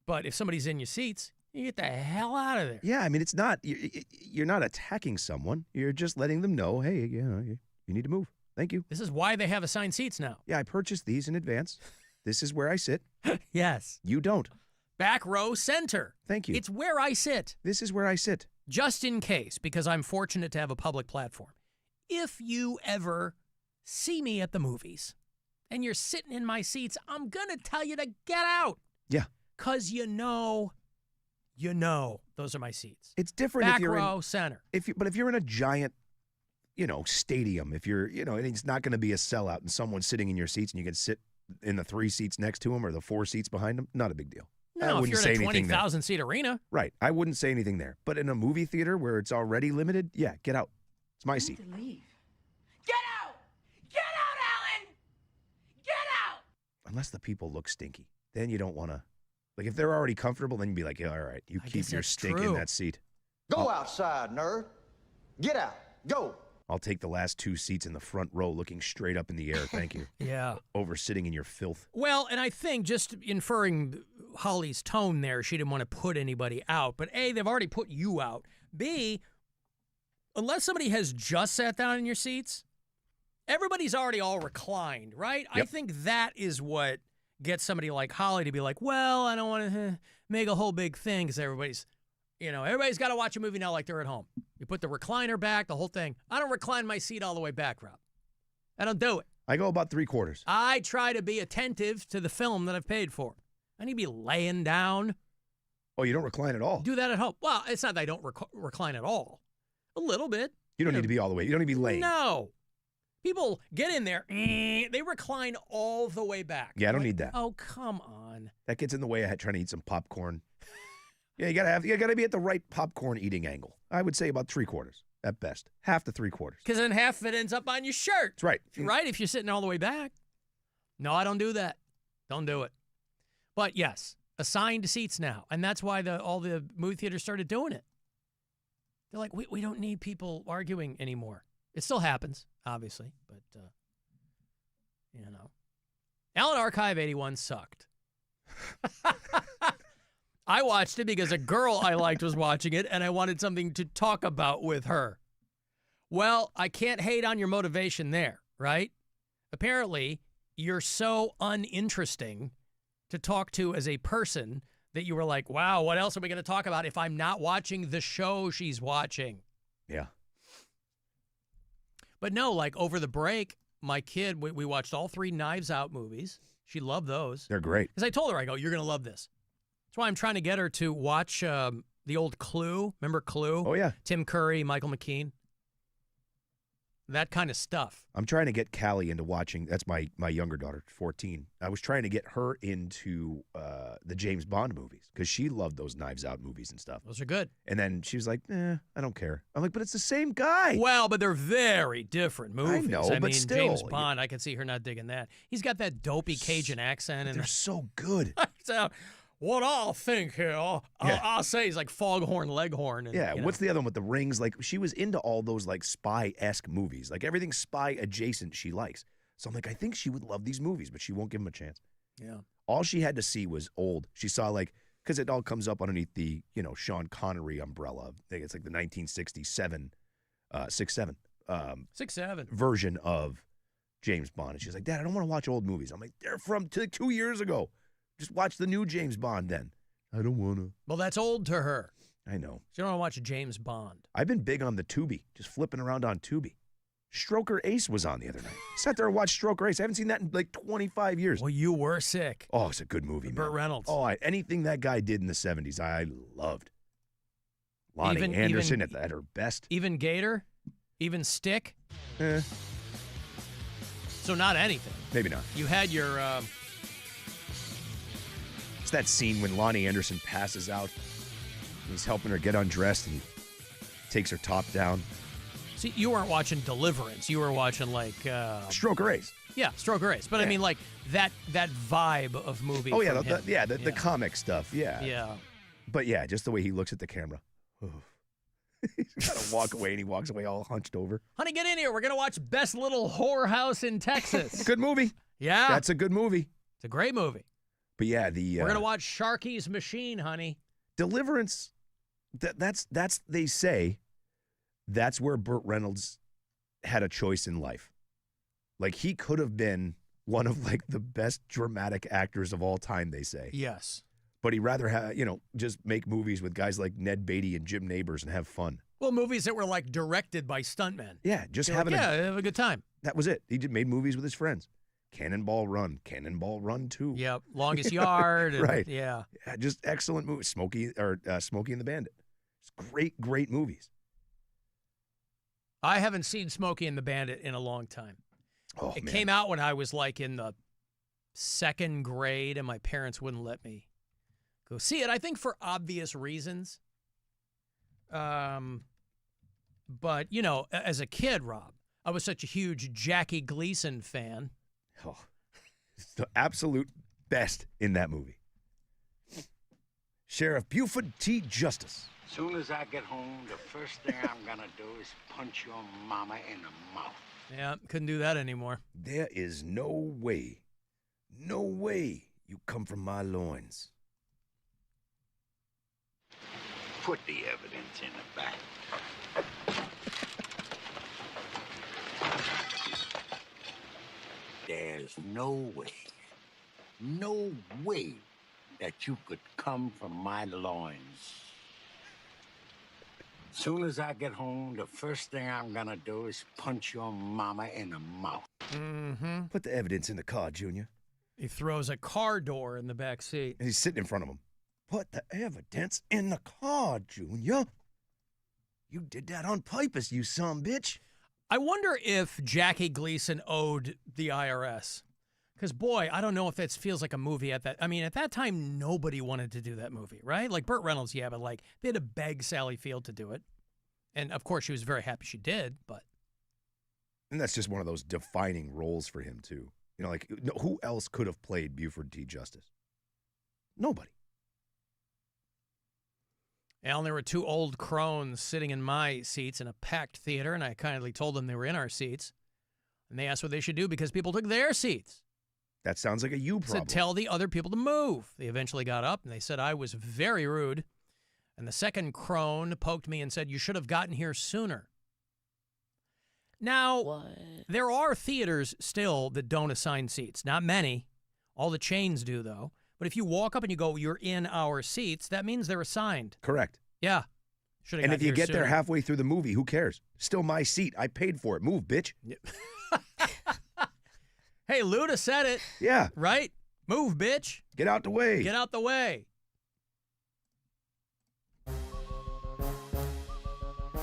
But if somebody's in your seats, you get the hell out of there. Yeah, I mean, it's not, you're not attacking someone. You're just letting them know, hey, you know, you need to move. Thank you. This is why they have assigned seats now. Yeah, I purchased these in advance. This is where I sit. Yes. You don't. Back row center. Thank you. It's where I sit. This is where I sit. Just in case, because I'm fortunate to have a public platform. If you ever see me at the movies and you're sitting in my seats, I'm going to tell you to get out. Yeah. Because you know those are my seats. It's different Back if you're row in, center. But if you're in a giant, stadium, if you're, and it's not going to be a sellout and someone's sitting in your seats and you can sit in the 3 seats next to them or the 4 seats behind them, not a big deal. No, if you're in a 20,000 seat arena. Right. I wouldn't say anything there. But in a movie theater where it's already limited, yeah, get out. It's my seat. Leave. Get out! Get out, Alan! Get out! Unless the people look stinky. Then you don't want to. Like, if they're already comfortable, then you'd be like, yeah, all right, you keep your stink in that seat. Go outside, nerd. Get out. Go. I'll take the last 2 seats in the front row looking straight up in the air. Thank you. Yeah. Over sitting in your filth. Well, and I think just inferring Holly's tone there, she didn't want to put anybody out. But A, they've already put you out. B, unless somebody has just sat down in your seats, everybody's already all reclined, right? Yep. I think that is what gets somebody like Holly to be like, well, I don't want to make a whole big thing because everybody's got to watch a movie now like they're at home. You put the recliner back, the whole thing. I don't recline my seat all the way back, Rob. I don't do it. I go about 3/4. I try to be attentive to the film that I've paid for. I need to be laying down. Oh, you don't recline at all? Do that at home. Well, it's not that I don't recline at all. A little bit. You don't need to be all the way. You don't need to be laying. No. People get in there. They recline all the way back. Yeah, I don't need that. Oh, come on. That gets in the way of trying to eat some popcorn. Yeah, you gotta be at the right popcorn eating angle. I would say about 3/4 at best, half to 3/4. Because then half of it ends up on your shirt. That's right. Right, if you're sitting all the way back. No, I don't do that. Don't do it. But yes, assigned seats now, and that's why all the movie theaters started doing it. They're like, we don't need people arguing anymore. It still happens, obviously, but Alan Archive 81 sucked. I watched it because a girl I liked was watching it, and I wanted something to talk about with her. Well, I can't hate on your motivation there, right? Apparently, you're so uninteresting to talk to as a person that you were like, wow, what else are we going to talk about if I'm not watching the show she's watching? Yeah. But no, like over the break, my kid, we watched all 3 Knives Out movies. She loved those. They're great. Because I told her, I go, you're going to love this. That's why I'm trying to get her to watch the old Clue. Remember Clue? Oh, yeah. Tim Curry, Michael McKean. That kind of stuff. I'm trying to get Callie into watching. That's my younger daughter, 14. I was trying to get her into the James Bond movies because she loved those Knives Out movies and stuff. Those are good. And then she was like, I don't care. I'm like, but it's the same guy. Well, but they're very different movies. I know, I but mean, still. James Bond, I can see her not digging that. He's got that dopey Cajun accent. And they're so good. So, what I'll think here, I'll say he's like Foghorn Leghorn. And, Yeah, you know. what's the other one with the rings? Like, she was into all those, like, spy-esque movies. Like, everything spy-adjacent she likes. So I'm like, I think she would love these movies, but she won't give them a chance. Yeah. All she had to see was old. She saw, like, because it all comes up underneath the, Sean Connery umbrella. I think it's like the 1967, 6-7. 6-7. Version of James Bond. And she's like, Dad, I don't want to watch old movies. I'm like, they're from 2 years ago. Just watch the new James Bond then. I don't want to. Well, that's old to her. I know. She don't want to watch James Bond. I've been big on the Tubi, just flipping around on Tubi. Stroker Ace was on the other night. Sat there and watched Stroker Ace. I haven't seen that in like 25 years. Well, you were sick. Oh, it's a good movie, man. Burt Reynolds. Oh, anything that guy did in the 70s, I loved. Lonnie Anderson at her best. Even Gator? Even Stick? So not anything. Maybe not. You had your... It's that scene when Lonnie Anderson passes out. He's helping her get undressed, and he takes her top down. See, you weren't watching Deliverance. You were watching, like... Stroker Ace. Yeah, Stroker Ace. But I mean, like, that vibe of movie. Oh, yeah, from him. the comic stuff, yeah. Yeah. But, yeah, just the way he looks at the camera. He's got to walk away, and he walks away all hunched over. Honey, get in here. We're going to watch Best Little Whorehouse in Texas. Good movie. Yeah. That's a good movie. It's a great movie. But, yeah, We're going to watch Sharky's Machine, honey. Deliverance, that's they say that's where Burt Reynolds had a choice in life. Like, he could have been one of, like, the best dramatic actors of all time, they say. Yes. But he'd rather have, just make movies with guys like Ned Beatty and Jim Nabors and have fun. Well, movies that were, like, directed by stuntmen. Yeah, just You're having have a good time. That was it. He made movies with his friends. Cannonball Run, Cannonball Run 2. Yep, Longest Yard. And, right. Yeah. Just excellent movies. Smokey and the Bandit. It's great movies. I haven't seen Smokey and the Bandit in a long time. Oh, it man. came out when I was like in the 2nd grade, and my parents wouldn't let me go see it. I think for obvious reasons. But as a kid, Rob, I was such a huge Jackie Gleason fan. Oh, it's the absolute best in that movie. Sheriff Buford T. Justice. Soon as I get home, the first thing I'm gonna do is punch your mama in the mouth. Yeah, couldn't do that anymore. There is no way you come from my loins. Put the evidence in the back. There's no way that you could come from my loins. Soon as I get home, the first thing I'm gonna do is punch your mama in the mouth. Mm-hmm. Put the evidence in the car, Junior. He throws a car door in the back seat. And he's sitting in front of him. Put the evidence in the car, Junior. You did that on purpose, you son bitch. I wonder if Jackie Gleason owed the IRS. Because, boy, I don't know if that feels like a movie at that. I mean, at that time, nobody wanted to do that movie, right? Like Burt Reynolds, yeah, but like they had to beg Sally Field to do it. And, of course, she was very happy she did, but. And that's just one of those defining roles for him, too. Like, who else could have played Buford T. Justice? Nobody. Alan, there were 2 old crones sitting in my seats in a packed theater, and I kindly told them they were in our seats. And they asked what they should do because people took their seats. That sounds like a you problem. Said, tell the other people to move. They eventually got up, and they said I was very rude. And the second crone poked me and said, you should have gotten here sooner. Now, there are theaters still that don't assign seats. Not many. All the chains do, though. But if you walk up and you go, you're in our seats, that means they're assigned. Correct. Yeah. And if you get there halfway through the movie, who cares? Still my seat. I paid for it. Move, bitch. Hey, Luda said it. Yeah. Right? Move, bitch. Get out the way. Get out the way.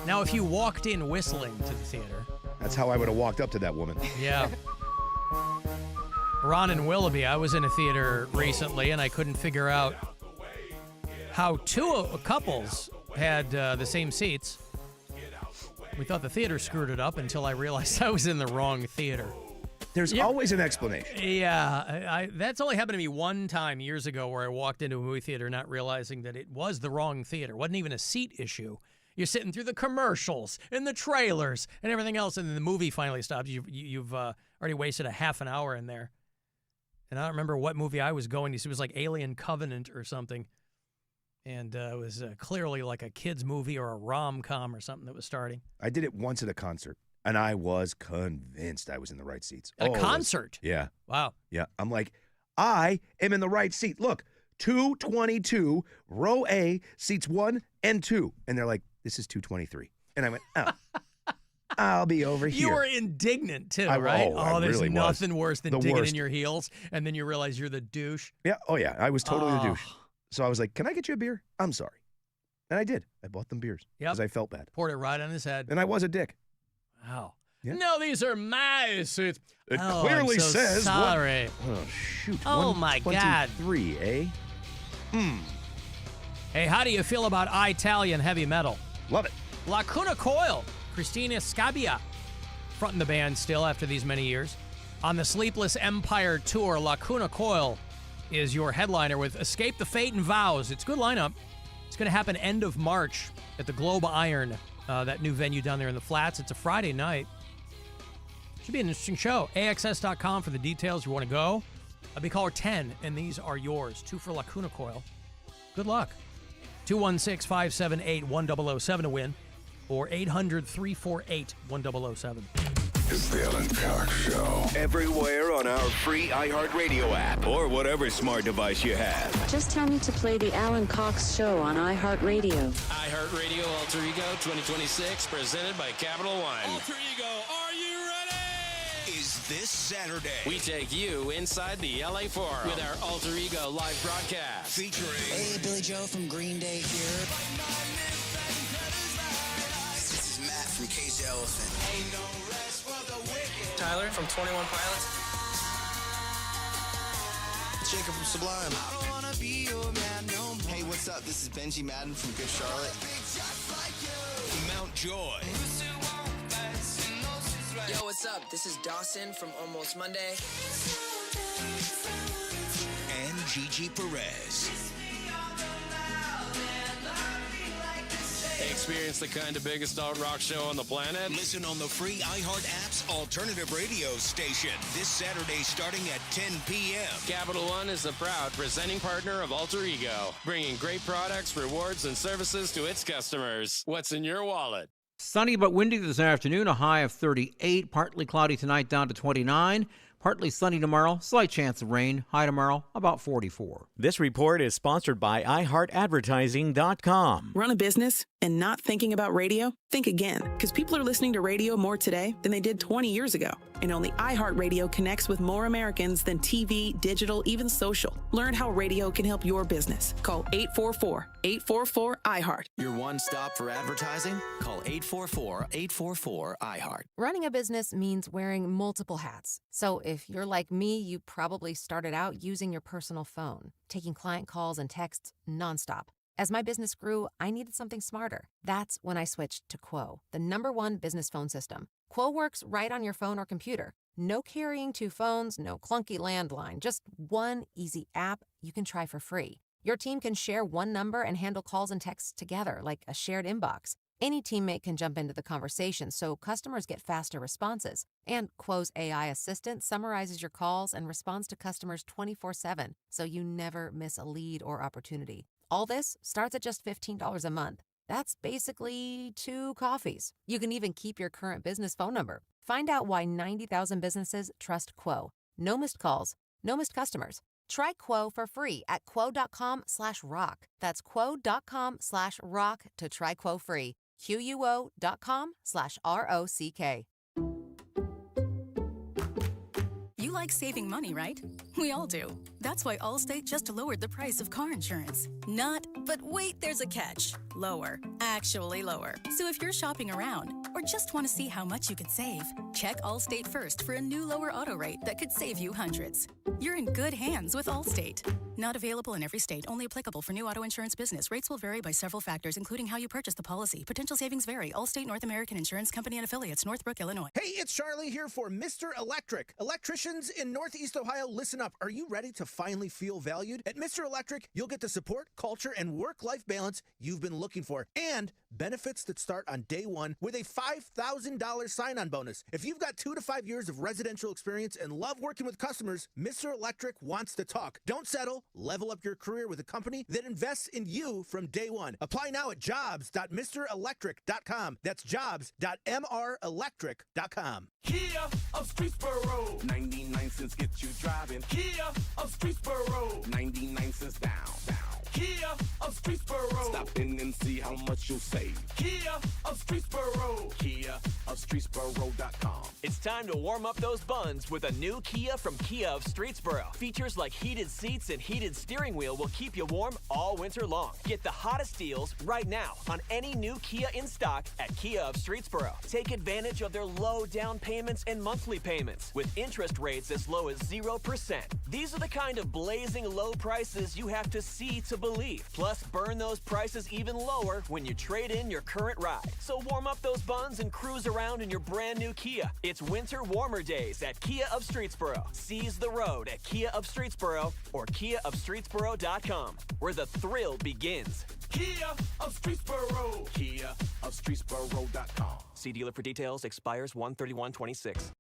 Now, if you walked in whistling to the theater. That's how I would have walked up to that woman. Yeah. Ron and Willoughby, I was in a theater recently, and I couldn't figure out how two couples had the same seats. We thought the theater screwed it up until I realized I was in the wrong theater. There's always an explanation. Yeah, that's only happened to me one time years ago where I walked into a movie theater not realizing that it was the wrong theater. It wasn't even a seat issue. You're sitting through the commercials and the trailers and everything else, and then the movie finally stops. You've already wasted a half an hour in there. And I don't remember what movie I was going to. It was like Alien Covenant or something. And it was clearly like a kid's movie or a rom-com or something that was starting. I did it once at a concert, and I was convinced I was in the right seats. At a concert? Yeah. Wow. Yeah. I'm like, I am in the right seat. Look, 222, row A, seats 1 and 2. And they're like, this is 223. And I went, oh, I'll be over here. You were indignant, too, right? I there's really nothing worse than digging worst. in your heels, and then you realize you're the douche. Yeah. Oh, yeah. I was totally the douche. So I was like, can I get you a beer? I'm sorry. And I did. I bought them beers because I felt bad. Poured it right on his head. And I was a dick. Wow. Yeah. No, these are my suits. It Oh, clearly I'm so says. sorry. Oh, shoot. Oh, my God. 123, eh? Hey, how do you feel about Italian heavy metal? Love it. Lacuna Coil, Christina Scabbia, fronting the band still after these many years. On the Sleepless Empire tour, Lacuna Coil is your headliner with Escape the Fate and Vows. It's a good lineup. It's going to happen end of March at the Globe Iron, that new venue down there in the Flats. It's a Friday night. Should be an interesting show. AXS.com for the details. You want to go? I'll be caller 10, and these are yours. 2 for Lacuna Coil. Good luck. 216-578-1007 to win, or 800-348-1007. It's the Alan Cox Show. Everywhere on our free iHeartRadio app or whatever smart device you have. Just tell me to play the Alan Cox Show on iHeartRadio. iHeartRadio Alter Ego 2026, presented by Capital One. Alter Ego, are you ready? Is this Saturday. We take you inside the LA Forum with our Alter Ego live broadcast. Featuring... Hey, Billy Joe from Green Day here. This is Matt from Cage the Elephant. Ain't no rest for the wicked. Tyler from 21 Pilots. Jacob from Sublime. I don't wanna be your man no more. Hey, what's up? This is Benji Madden from Good Charlotte. Mount Joy. Yo, what's up? This is Dawson from Almost Monday. And Gigi Perez. Experience the kind of biggest alt rock show on the planet. Listen on the free iHeart app's alternative radio station this Saturday starting at 10 p.m. Capital One is the proud presenting partner of Alter Ego, bringing great products, rewards, and services to its customers. What's in your wallet? Sunny but windy this afternoon, a high of 38. Partly cloudy tonight, down to 29. Partly sunny tomorrow, slight chance of rain. High tomorrow, about 44. This report is sponsored by iHeartAdvertising.com. Run a business and not thinking about radio? Think again, because people are listening to radio more today than they did 20 years ago. And only iHeartRadio connects with more Americans than TV, digital, even social. Learn how radio can help your business. Call 844-844-iHeart. Your one stop for advertising? Call 844-844-iHeart. Running a business means wearing multiple hats. So if you're like me, you probably started out using your personal phone, taking client calls and texts nonstop. As my business grew, I needed something smarter. That's when I switched to Quo, the #1 business phone system. Quo works right on your phone or computer. No carrying 2 phones, no clunky landline, just one easy app you can try for free. Your team can share one number and handle calls and texts together like a shared inbox. Any teammate can jump into the conversation, so customers get faster responses. And Quo's AI assistant summarizes your calls and responds to customers 24/7, so you never miss a lead or opportunity. All this starts at just $15 a month. That's basically 2 coffees. You can even keep your current business phone number. Find out why 90,000 businesses trust Quo. No missed calls, no missed customers. Try Quo for free at quo.com/rock. That's quo.com/rock to try Quo free. QUO.com/ROCK. You like saving money, right? We all do. That's why Allstate just lowered the price of car insurance. Not, but wait, there's a catch. Lower. Actually lower. So if you're shopping around or just want to see how much you could save, check Allstate first for a new lower auto rate that could save you hundreds. You're in good hands with Allstate. Not available in every state. Only applicable for new auto insurance business. Rates will vary by several factors, including how you purchase the policy. Potential savings vary. Allstate North American Insurance Company and affiliates, Northbrook, Illinois. Hey, it's Charlie here for Mr. Electric. Electricians in Northeast Ohio, listen up. Are you ready to finally feel valued? At Mr. Electric, you'll get the support, culture, and work-life balance you've been looking for, and benefits that start on day one with a $5,000 sign-on bonus. If you've got 2 to 5 years of residential experience and love working with customers, Mr. Electric wants to talk. Don't settle. Level up your career with a company that invests in you from day one. Apply now at jobs.mrelectric.com. That's jobs.mrelectric.com. Kia of Streetsboro. 99 cents get you driving. Kia of Streetsboro. 99 cents down. Kia of Streetsboro. Stop in and see how much you'll save. Kia of Streetsboro. Kia of Streetsboro.com. It's time to warm up those buns with a new Kia from Kia of Streetsboro. Features like heated seats and heated steering wheel will keep you warm all winter long. Get the hottest deals right now on any new Kia in stock at Kia of Streetsboro. Take advantage of their low down payments and monthly payments with interest rates as low as 0%. These are the kind of blazing low prices you have to see to believe. Plus, burn those prices even lower when you trade in your current ride. So warm up those buns and cruise around in your brand new Kia. It's winter warmer days at Kia of Streetsboro. Seize the road at Kia of Streetsboro or KiaofStreetsboro.com, where the thrill begins. Kia of Streetsboro. Kia of Streetsboro.com. See dealer for details. Expires 1/31/26.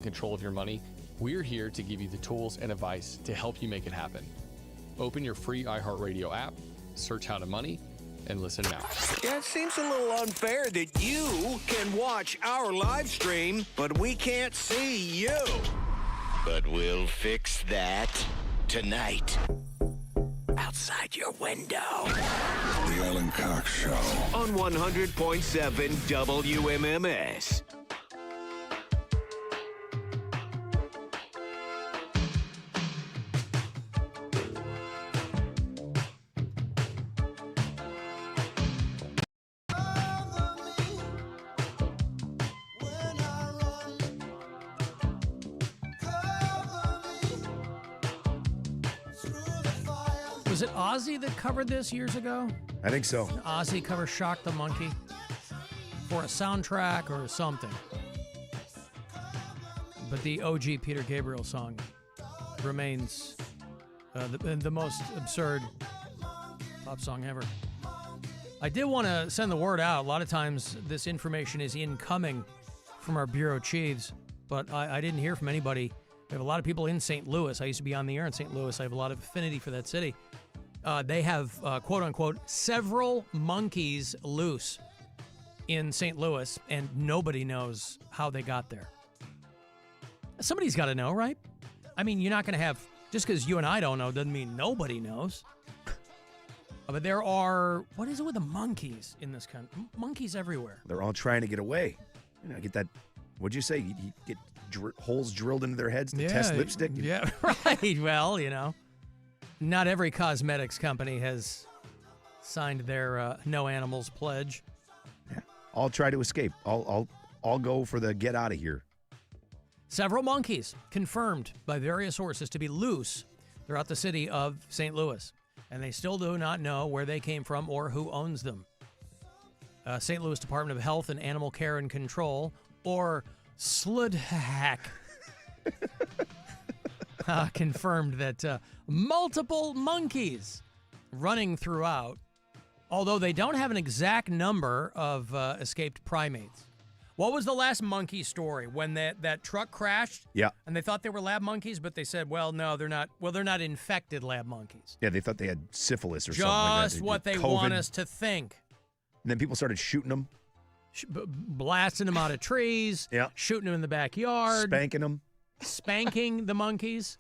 control of your money, we're here to give you the tools and advice to help you make it happen. Open your free iHeartRadio app, search How to Money, and listen now. Yeah, it seems a little unfair that you can watch our live stream, but we can't see you. But we'll fix that tonight. Outside your window. The Alan Cox Show. On 100.7 WMMS. Was it Ozzy that covered this years ago? I think so. Ozzy cover Shock the Monkey for a soundtrack or something. But the OG Peter Gabriel song remains the most absurd pop song ever. I did want to send the word out. A lot of times this information is incoming from our bureau chiefs, but I didn't hear from anybody. We have a lot of people in St. Louis. I used to be on the air in St. Louis. I have a lot of affinity for that city. They have, quote-unquote, several monkeys loose in St. Louis, and nobody knows how they got there. Somebody's got to know, right? I mean, you're not going to have, just because you and I don't know doesn't mean nobody knows. But there are, what is it with the monkeys in this country? Monkeys everywhere. They're all trying to get away. You know, get that, what'd you say? You get holes drilled into their heads to test lipstick? Yeah, right. Well, you know. Not every cosmetics company has signed their no animals pledge. Yeah. I'll try to escape. I'll go for the get out of here. Several monkeys confirmed by various sources to be loose throughout the city of St. Louis, and they still do not know where they came from or who owns them. St. Louis Department of Health and Animal Care and Control, or SLDHAC, confirmed that multiple monkeys running throughout, although they don't have an exact number of escaped primates. What was the last monkey story? When that truck crashed? Yeah. And they thought they were lab monkeys, but they said, well, no, they're not. Well, they're not infected lab monkeys. Yeah, they thought they had syphilis or something like that. Just what they want us to think. And then people started shooting them. Blasting them out of trees. Yeah. Shooting them in the backyard. Spanking them. Spanking the monkeys.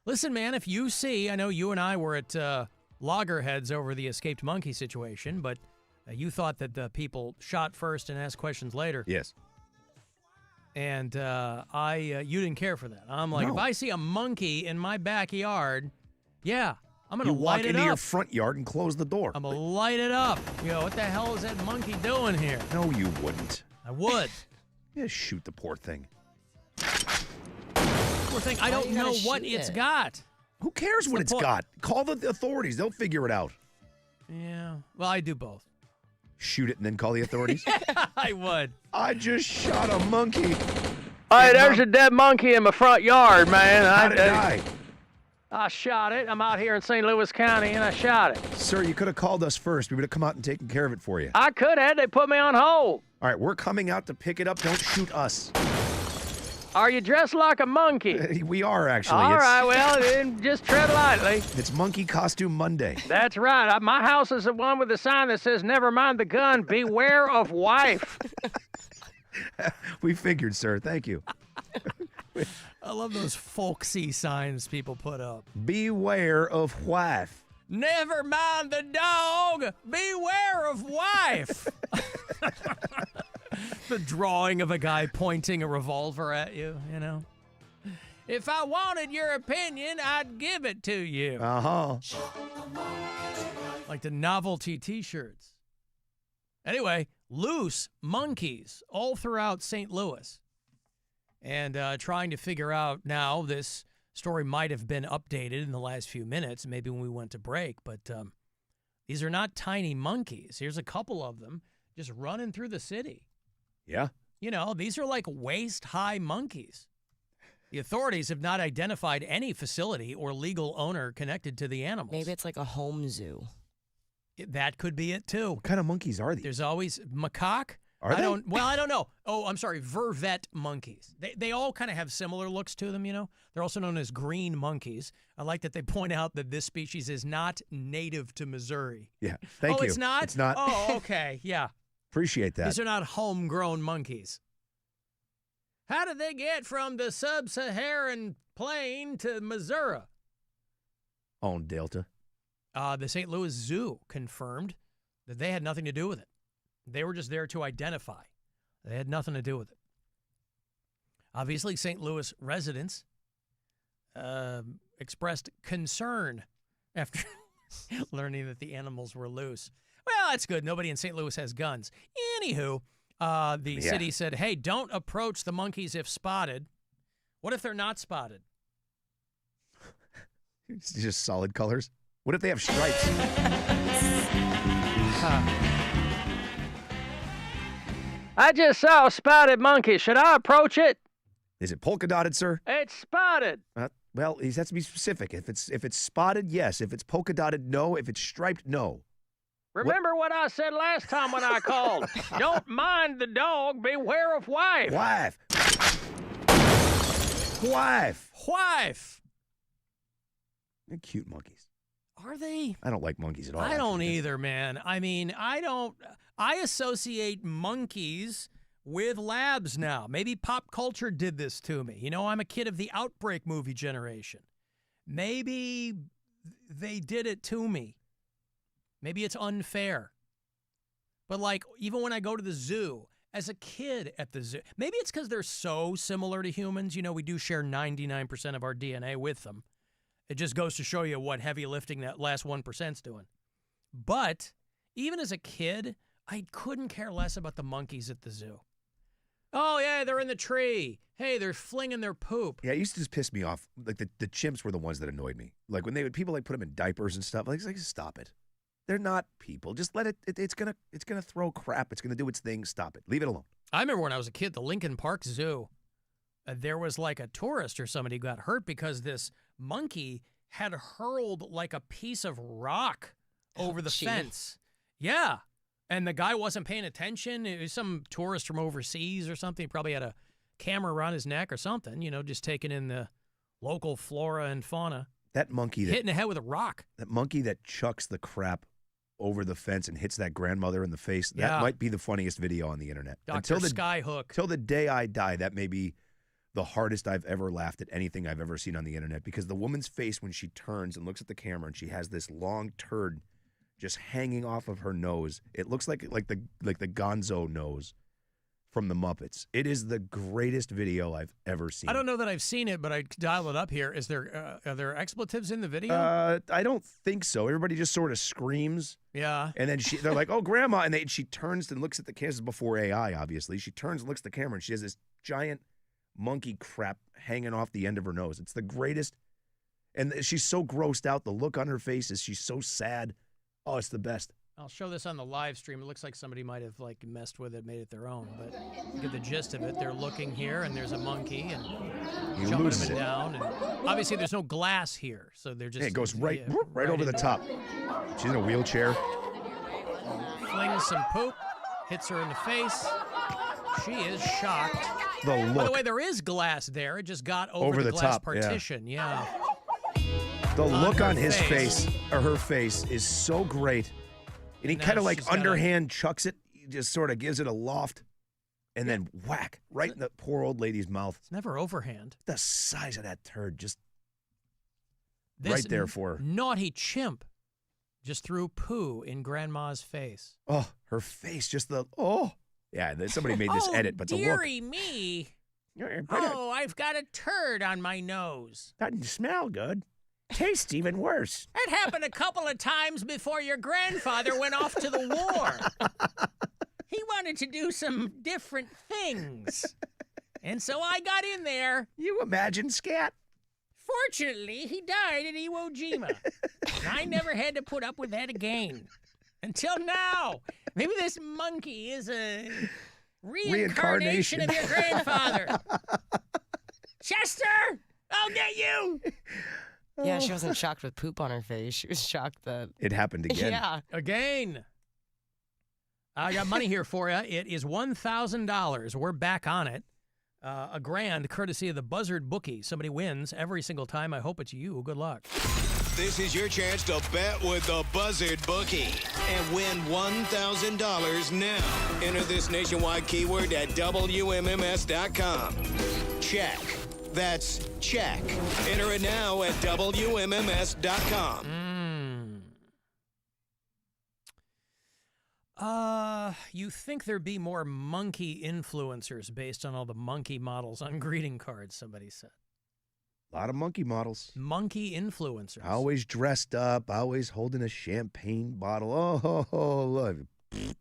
Listen, man, if you see, I know you and I were at loggerheads over the escaped monkey situation, but you thought that the people shot first and asked questions later. Yes. And you didn't care for that. I'm like, No. if I see a monkey in my backyard, yeah, I'm going to light it up. You walk into your front yard and close the door. I'm going to light it up. You know, what the hell is that monkey doing here? No, you wouldn't. I would. Yeah, shoot the poor thing. Poor thing. I don't know what it's got. Who cares what it's got? Call the authorities. They'll figure it out. Yeah. Well, I do both. Shoot it and then call the authorities? I would. I just shot a monkey. Hey, there's a dead monkey in my front yard, man. How did it die? I shot it. I'm out here in St. Louis County, and I shot it. Sir, you could have called us first. We would have come out and taken care of it for you. I could have. They put me on hold. All right, we're coming out to pick it up. Don't shoot us. Are you dressed like a monkey? We are, actually. All right, well, then just tread lightly. It's Monkey Costume Monday. That's right. My house is the one with the sign that says, never mind the gun, beware of wife. We figured, sir. Thank you. I love those folksy signs people put up. Beware of wife. Never mind the dog, beware of wife. The drawing of a guy pointing a revolver at you, you know. If I wanted your opinion, I'd give it to you. Uh-huh. Like the novelty T-shirts. Anyway, loose monkeys all throughout St. Louis. And trying to figure out now, this story might have been updated in the last few minutes, maybe when we went to break, but these are not tiny monkeys. Here's a couple of them just running through the city. Yeah. You know, these are like waist-high monkeys. The authorities have not identified any facility or legal owner connected to the animals. Maybe it's like a home zoo. That could be it, too. What kind of monkeys are these? There's always macaque. Are they? I don't know. Oh, I'm sorry, vervet monkeys. They all kind of have similar looks to them, you know? They're also known as green monkeys. I like that they point out that this species is not native to Missouri. Yeah, thank you. Oh, it's not? It's not. Oh, okay, yeah. Appreciate that. These are not homegrown monkeys. How did they get from the sub-Saharan plain to Missouri? On Delta. The St. Louis Zoo confirmed that they had nothing to do with it. They were just there to identify. They had nothing to do with it. Obviously, St. Louis residents expressed concern after learning that the animals were loose. Well, that's good. Nobody in St. Louis has guns. Anywho, the city said, hey, don't approach the monkeys if spotted. What if they're not spotted? It's just solid colors. What if they have stripes? I just saw a spotted monkey. Should I approach it? Is it polka dotted, sir? It's spotted. Well, he has to be specific. If it's spotted, yes. If it's polka dotted, no. If it's striped, no. Remember what I said last time when I called. Don't mind the dog. Beware of wife. Wife. Wife. Wife. They're cute monkeys. Are they? I don't like monkeys at all. I don't either, man. I mean, I associate monkeys with labs now. Maybe pop culture did this to me. You know, I'm a kid of the Outbreak movie generation. Maybe they did it to me. Maybe it's unfair. But like, even when I go to the zoo, as a kid at the zoo, maybe it's because they're so similar to humans. You know, we do share 99% of our DNA with them. It just goes to show you what heavy lifting that last 1%'s doing. But even as a kid, I couldn't care less about the monkeys at the zoo. Oh, yeah, they're in the tree. Hey, they're flinging their poop. Yeah, it used to just piss me off. Like the chimps were the ones that annoyed me. Like when people like put them in diapers and stuff. Like stop it. They're not people. Just let it. It's gonna throw crap. It's gonna do its thing. Stop it. Leave it alone. I remember when I was a kid, the Lincoln Park Zoo. There was like a tourist or somebody who got hurt because this monkey had hurled like a piece of rock over the fence. Yeah. And the guy wasn't paying attention. It was some tourist from overseas or something. He probably had a camera around his neck or something, you know, just taking in the local flora and fauna. That monkey that hitting the head with a rock. That monkey that chucks the crap over the fence and hits that grandmother in the face. Yeah. That might be the funniest video on the internet. Dr. Skyhook. Till the day I die, that may be the hardest I've ever laughed at anything I've ever seen on the internet, because the woman's face when she turns and looks at the camera and she has this long turd just hanging off of her nose. It looks like the Gonzo nose from the Muppets. It is the greatest video I've ever seen. I don't know that I've seen it, but I dial it up here. Is there are there expletives in the video? I don't think so. Everybody just sort of screams. Yeah. And then they're like, "Oh, grandma!" And she turns and looks at the camera. This is before AI, obviously. She turns and looks at the camera, and she has this giant monkey crap hanging off the end of her nose. It's the greatest. And she's so grossed out. The look on her face is she's so sad. Oh, it's the best. I'll show this on the live stream. It looks like somebody might have like messed with it, made it their own, but you get the gist of it. They're looking here, and there's a monkey, and jumping up and down, and obviously there's no glass here, so they're just. Yeah, it goes right over the top. She's in a wheelchair. Flings some poop, hits her in the face. She is shocked. The look. By the way, there is glass there. It just got over the glass top, partition. Yeah. The look on his face, or her face, is so great. And he kind of like underhand chucks it. He just sort of gives it a loft. And then whack, right in the poor old lady's mouth. It's never overhand. The size of that turd, just this right there for her. Naughty chimp just threw poo in Grandma's face. Oh, her face, just the, oh. Yeah, somebody made this edit, but the look. Dearie me. Oh, I've got a turd on my nose. Doesn't smell good. Tastes even worse. That happened a couple of times before your grandfather went off to the war. He wanted to do some different things. And so I got in there. You imagine, Scat? Fortunately, he died at Iwo Jima. And I never had to put up with that again. Until now. Maybe this monkey is a reincarnation of your grandfather. Chester, I'll get you. Yeah, she wasn't shocked with poop on her face. She was shocked that it happened again. Yeah. Again. I got money here for you. It is $1,000. We're back on it. A grand courtesy of the Buzzard Bookie. Somebody wins every single time. I hope it's you. Good luck. This is your chance to bet with the Buzzard Bookie and win $1,000 now. Enter this nationwide keyword at WMMS.com. Check. That's check. Enter it now at WMMS.com. You think there'd be more monkey influencers based on all the monkey models on greeting cards, somebody said. A lot of monkey models. Monkey influencers. Always dressed up, always holding a champagne bottle. Oh, look.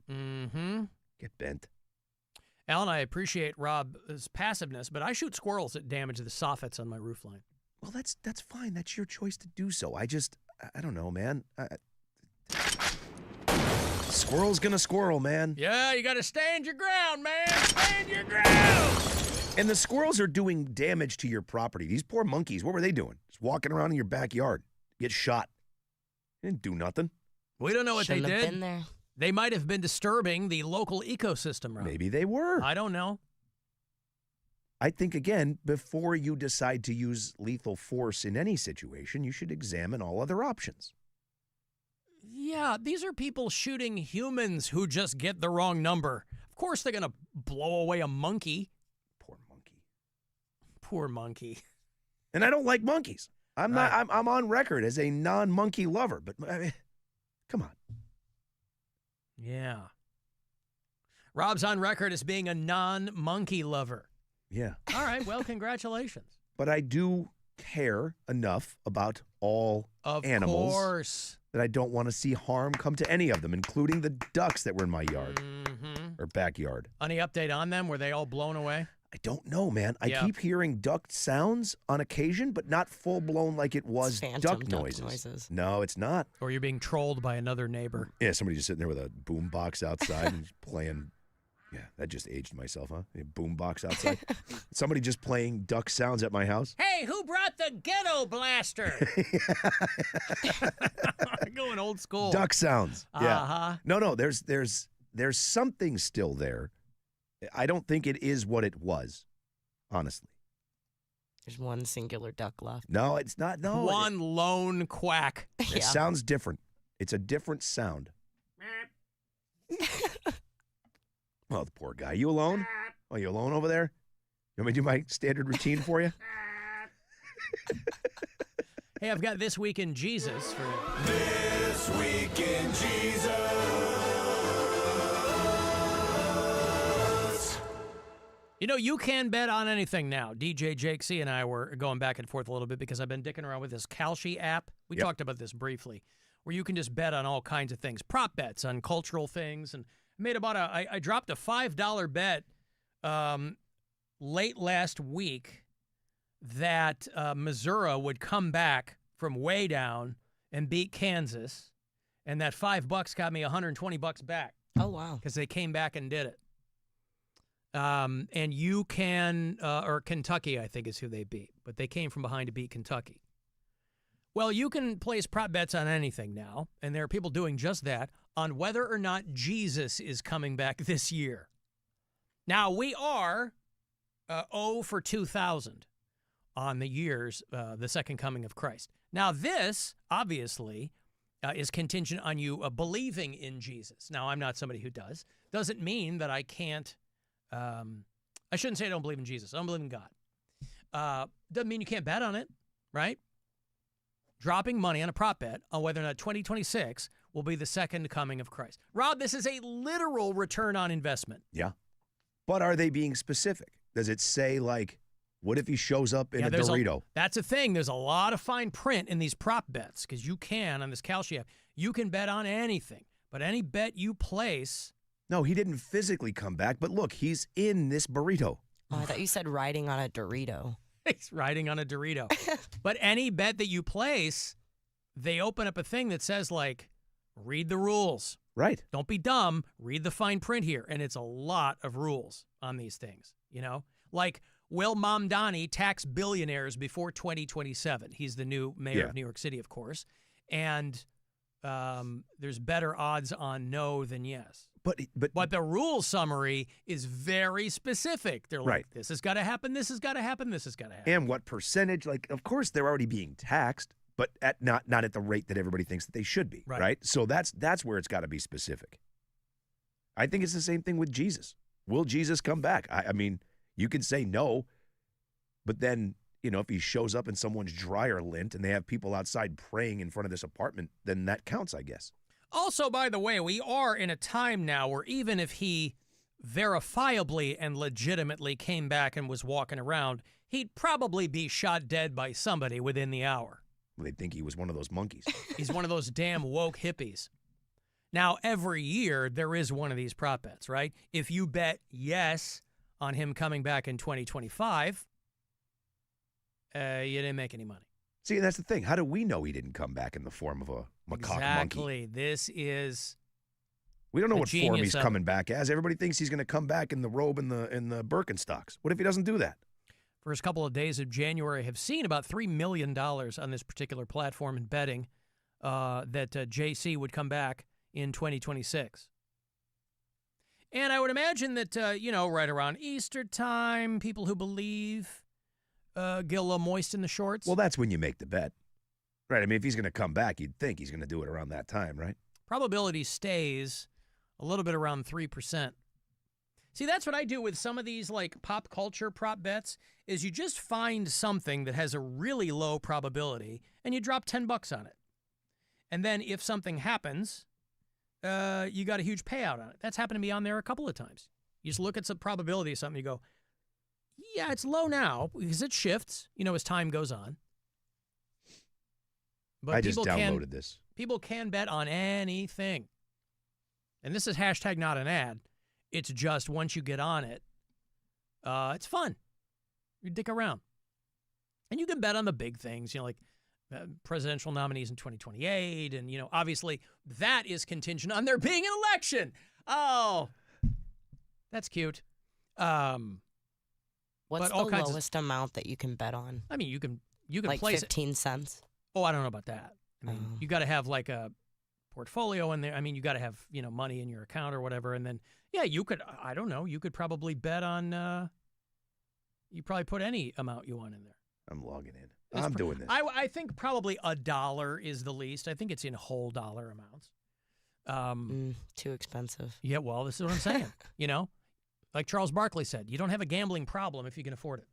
Mm-hmm. Get bent. Alan, I appreciate Rob's passiveness, but I shoot squirrels that damage the soffits on my roofline. Well, that's fine. That's your choice to do so. I don't know, man. Squirrel's gonna squirrel, man. Yeah, you got to stand your ground, man. Stand your ground. And the squirrels are doing damage to your property. These poor monkeys, what were they doing? Just walking around in your backyard. Get shot. They didn't do nothing. We don't know what Shouldn't they have did. been there. They might have been disturbing the local ecosystem, Rob. Maybe they were. I don't know. I think, again, before you decide to use lethal force in any situation, you should examine all other options. Yeah, these are people shooting humans who just get the wrong number. Of course they're going to blow away a monkey. Poor monkey. Poor monkey. And I don't like monkeys. I'm on record as a non-monkey lover, but I mean, come on. Yeah. Rob's on record as being a non-monkey lover. Yeah. All right, well, congratulations. But I do care enough about all animals. Of course. That I don't want to see harm come to any of them, including the ducks that were in my yard or backyard. Any update on them? Were they all blown away? I don't know, man. I keep hearing duck sounds on occasion, but not full-blown like it was duck noises. No, it's not. Or you're being trolled by another neighbor. Yeah, somebody just sitting there with a boom box outside and playing. Yeah, that just aged myself, huh? A boom box outside. Somebody just playing duck sounds at my house. Hey, who brought the ghetto blaster? Going old school. Duck sounds. Yeah. Uh-huh. No, there's something still there. I don't think it is what it was, honestly. There's one singular duck left. No, it's not. No. One lone quack. It sounds different. It's a different sound. Oh, the poor guy. You alone? Oh, you alone over there? You want me to do my standard routine for you? Hey, I've got This Week in Jesus for you. This Week in Jesus. You know, you can bet on anything now. DJ Jake C and I were going back and forth a little bit because I've been dicking around with this Kalshi app. We talked about this briefly, where you can just bet on all kinds of things, prop bets on cultural things, and made about I dropped a $5 bet late last week that Missouri would come back from way down and beat Kansas, and that $5 got me $120 back. Oh, wow. Because they came back and did it. And you can, or Kentucky, I think is who they beat, but they came from behind to beat Kentucky. Well, you can place prop bets on anything now, and there are people doing just that, on whether or not Jesus is coming back this year. Now, we are 0 for 2,000 on the years, the second coming of Christ. Now, this, obviously, is contingent on you believing in Jesus. Now, I'm not somebody who does. Doesn't mean that I can't, I shouldn't say I don't believe in Jesus. I don't believe in God. Doesn't mean you can't bet on it, right? Dropping money on a prop bet on whether or not 2026 will be the second coming of Christ. Rob, this is a literal return on investment. Yeah. But are they being specific? Does it say, like, what if he shows up in a Dorito? That's a thing. There's a lot of fine print in these prop bets because you can, on this Kalshi app, you can bet on anything. But any bet you place. No, he didn't physically come back, but look, he's in this burrito. Oh, I thought you said riding on a Dorito. He's riding on a Dorito. But any bet that you place, they open up a thing that says, like, read the rules. Right. Don't be dumb. Read the fine print here. And it's a lot of rules on these things, you know? Like, will Mamdani tax billionaires before 2027? He's the new mayor of New York City, of course. And there's better odds on no than yes. But the rule summary is very specific. They're like, Right. this has got to happen, this has got to happen, this has got to happen. And what percentage? Like, of course, they're already being taxed, but at not at the rate that everybody thinks that they should be. Right. So that's where it's got to be specific. I think it's the same thing with Jesus. Will Jesus come back? I mean, you can say no, but then, if he shows up in someone's dryer lint and they have people outside praying in front of this apartment, then that counts, I guess. Also, by the way, we are in a time now where even if he verifiably and legitimately came back and was walking around, he'd probably be shot dead by somebody within the hour. Well, they'd think he was one of those monkeys. He's one of those damn woke hippies. Now, every year, there is one of these prop bets, right? If you bet yes on him coming back in 2025, you didn't make any money. See, that's the thing. How do we know he didn't come back in the form of a macaque monkey? Exactly. This is We don't know the what form genius he's of coming back as. Everybody thinks he's going to come back in the robe and the Birkenstocks. What if he doesn't do that? First couple of days of January have seen about $3 million on this particular platform in betting that JC would come back in 2026. And I would imagine that, right around Easter time, people who believe get a little moist in the shorts. Well, that's when you make the bet. Right. I mean, if he's going to come back, you'd think he's going to do it around that time, right? Probability stays a little bit around 3%. See, that's what I do with some of these like pop culture prop bets is you just find something that has a really low probability and you drop $10 on it. And then if something happens, you got a huge payout on it. That's happened to me on there a couple of times. You just look at some probability of something, you go, yeah, it's low now because it shifts, as time goes on. But I just downloaded this. People can bet on anything. And this is hashtag not an ad. It's just once you get on it, it's fun. You dick around. And you can bet on the big things, like presidential nominees in 2028. And, obviously that is contingent on there being an election. Oh, that's cute. What's the lowest amount that you can bet on? I mean, you can like place 15 cents. Oh, I don't know about that. I mean, you got to have like a portfolio in there. I mean, you got to have, money in your account or whatever. And then, yeah, you could, I don't know, you could probably bet on, you probably put any amount you want in there. I'm logging in. I'm doing this. I think probably $1 is the least. I think it's in whole dollar amounts. Too expensive. Yeah, well, this is what I'm saying. Like Charles Barkley said, you don't have a gambling problem if you can afford it.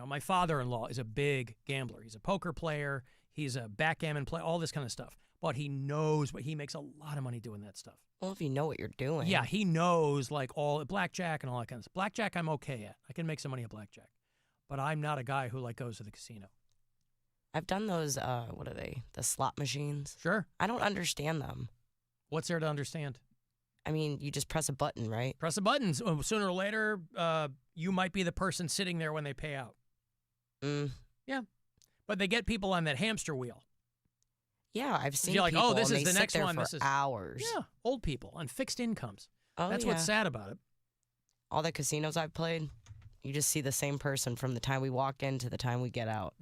My father-in-law is a big gambler. He's a poker player. He's a backgammon player, all this kind of stuff. But he knows he makes a lot of money doing that stuff. Well, if you know what you're doing. Yeah, he knows like all blackjack and all that kind of stuff. Blackjack, I'm okay at. I can make some money at blackjack. But I'm not a guy who goes to the casino. I've done those, what are they? The slot machines. Sure. I don't understand them. What's there to understand? I mean, you just press a button, right? Press a button. Sooner or later, you might be the person sitting there when they pay out. Yeah. But they get people on that hamster wheel. Yeah, I've seen you're like, people, oh, this and is they the next sit there one. for This is hours. Yeah, old people on fixed incomes. Oh, That's what's sad about it. All the casinos I've played, you just see the same person from the time we walk in to the time we get out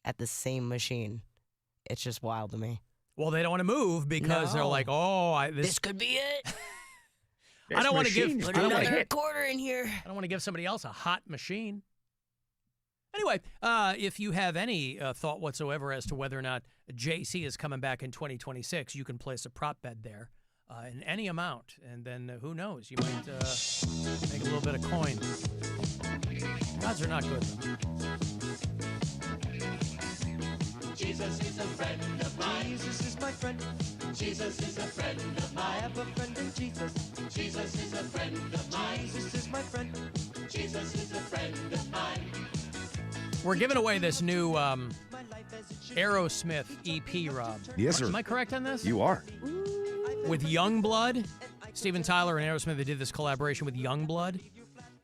at the same machine. It's just wild to me. Well, they don't want to move because they're like, oh, this could be it. I don't want to give put another quarter in here. I don't want to give somebody else a hot machine. Anyway, if you have any thought whatsoever as to whether or not JC is coming back in 2026, you can place a prop bet there in any amount. And then who knows? You might make a little bit of coin. Odds are not good, though. Jesus is a friend of mine. Jesus is my friend. Jesus is a friend of mine. I have a friend in Jesus. Jesus is a friend of mine. Jesus is my friend. Jesus is a friend of mine. We're giving away this new Aerosmith EP, Rob. Yes, sir. Am I correct on this? You are. With Youngblood, Steven Tyler and Aerosmith, they did this collaboration with Youngblood,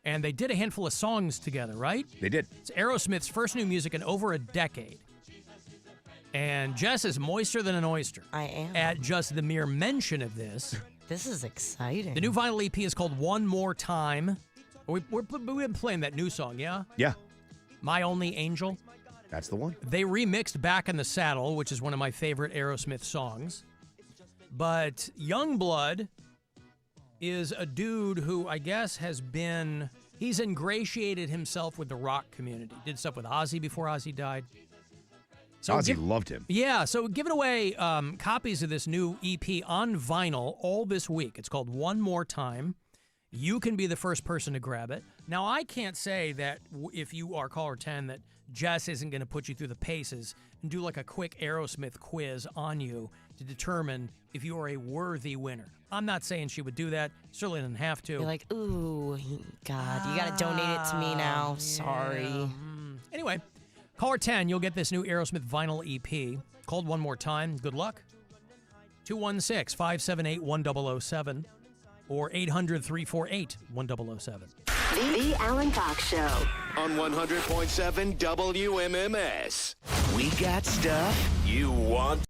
and they did a handful of songs together, right? They did. It's Aerosmith's first new music in over a decade. And Jess is moister than an oyster. I am. At just the mere mention of this. This is exciting. The new vinyl EP is called One More Time. We've been playing that new song, yeah? Yeah. My Only Angel. That's the one. They remixed Back in the Saddle, which is one of my favorite Aerosmith songs. But Youngblood is a dude who I guess he's ingratiated himself with the rock community. Did stuff with Ozzy before Ozzy died. Ozzy loved him. Yeah, so giving away copies of this new EP on vinyl all this week. It's called One More Time. You can be the first person to grab it. Now, I can't say that if you are caller 10 that Jess isn't going to put you through the paces and do like a quick Aerosmith quiz on you to determine if you are a worthy winner. I'm not saying she would do that. Certainly doesn't have to. You're like, ooh, God, you got to donate it to me now. Sorry. Anyway, caller 10, you'll get this new Aerosmith vinyl EP called One More Time. Good luck. 216-578-1007 or 800-348-1007. The Alan Cox Show. On 100.7 WMMS. We got stuff you want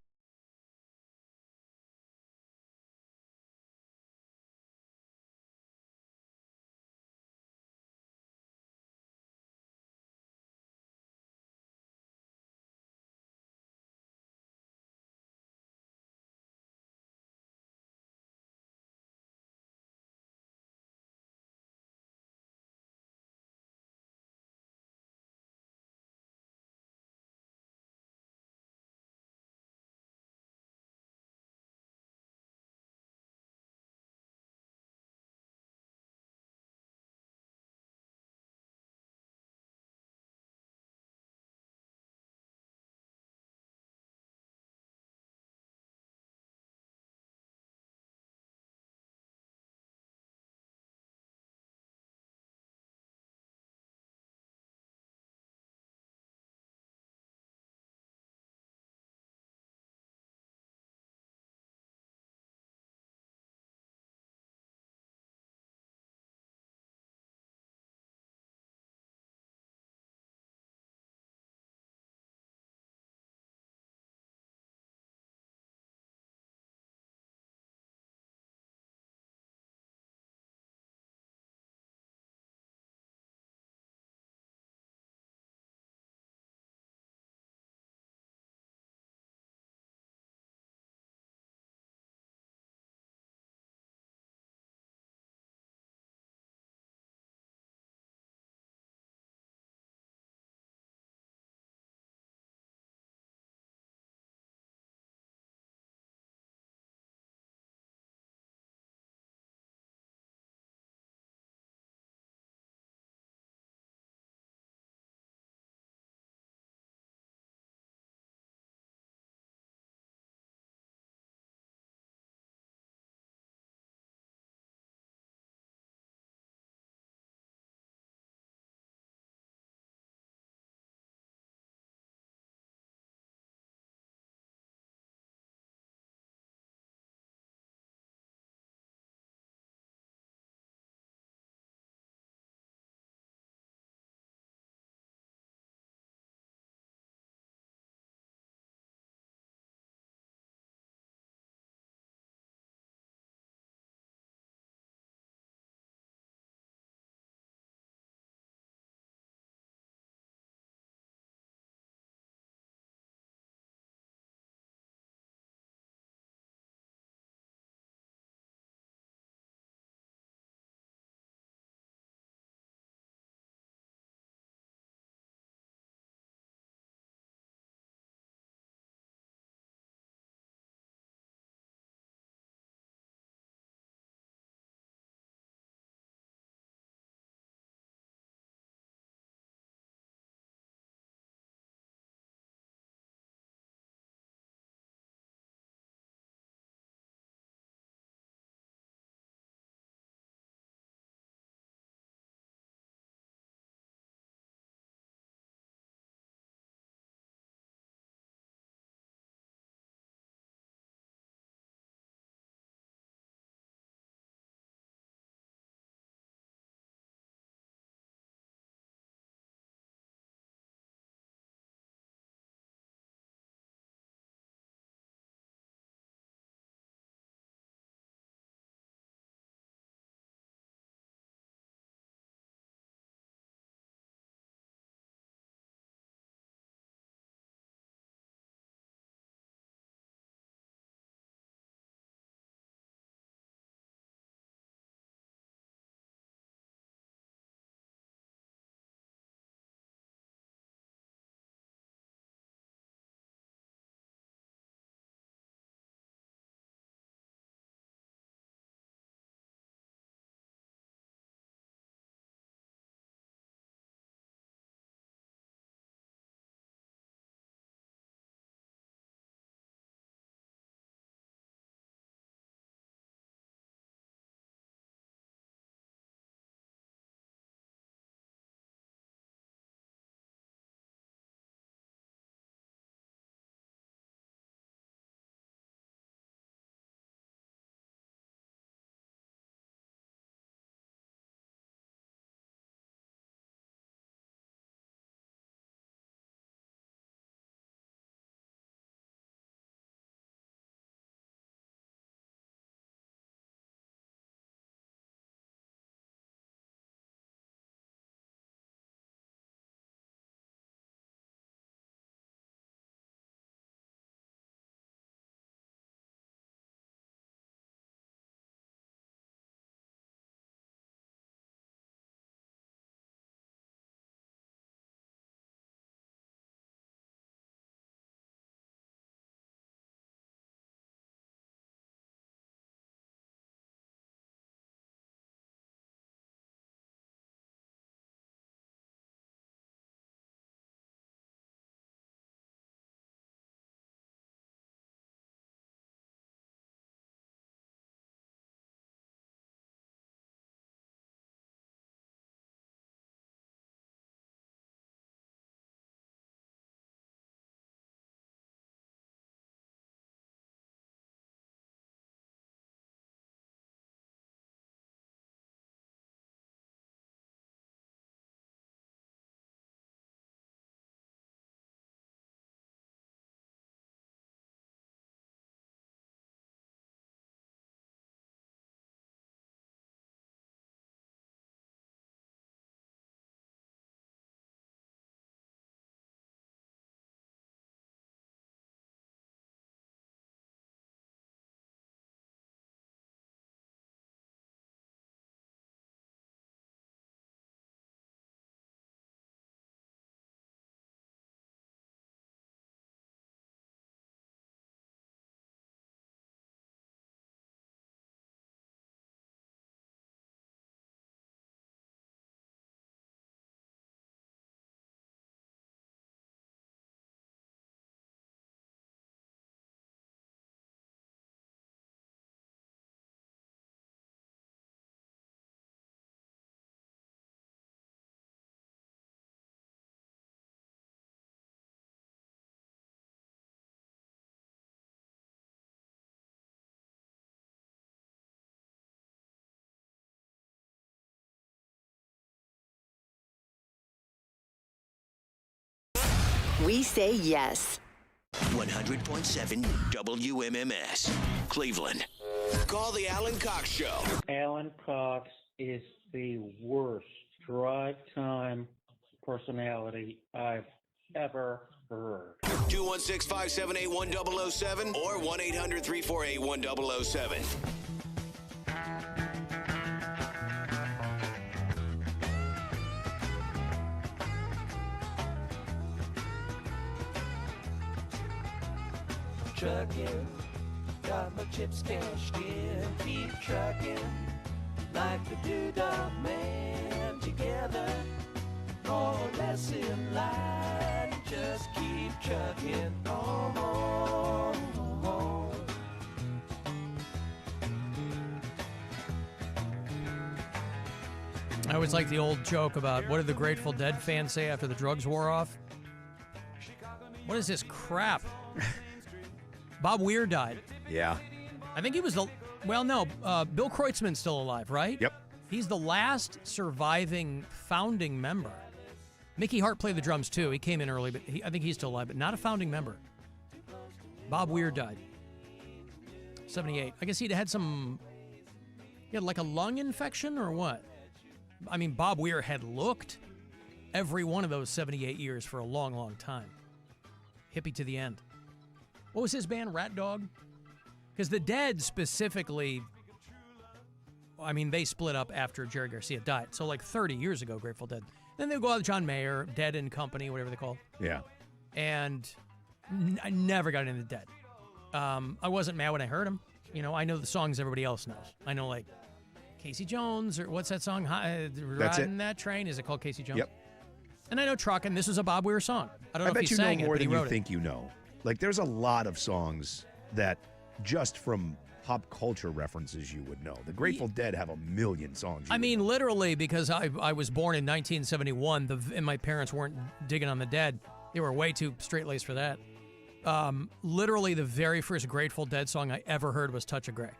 We say yes. 100.7 WMMS, Cleveland. Call the Alan Cox Show. Alan Cox is the worst drive time personality I've ever heard. 216-578-1007 or 1-800-348-1007. Trucking, got my chips cashed in, keep trucking, like the Doodah Man, together, more or less in line, just keep trucking on. I always like the old joke about what did the Grateful Dead fans say after the drugs wore off? What is this crap? Bob Weir died. Yeah. I think he was the... Well, no. Bill Kreutzmann's still alive, right? Yep. He's the last surviving founding member. Mickey Hart played the drums, too. He came in early, but I think he's still alive, but not a founding member. Bob Weir died. 78. I guess he'd had some... He had like a lung infection or what? I mean, Bob Weir had looked every one of those 78 years for a long, long time. Hippie to the end. What was his band, Rat Dog? Because the Dead specifically, I mean, they split up after Jerry Garcia died. So like 30 years ago, Grateful Dead. Then they go out with John Mayer, Dead and Company, whatever they call it. Yeah. And I never got into Dead. I wasn't mad when I heard them. You know, I know the songs everybody else knows. I know like Casey Jones, or what's that song? Riding That Train. Is it called Casey Jones? Yep. And I know Truckin'. This was a Bob Weir song. I don't know if he bet you sang know it, more but he than you wrote it. think you know. Like, there's a lot of songs that just from pop culture references you would know. The Grateful Dead have a million songs. I mean, literally, because I was born in 1971, and my parents weren't digging on the Dead. They were way too straight-laced for that. Literally, the very first Grateful Dead song I ever heard was Touch of Grey.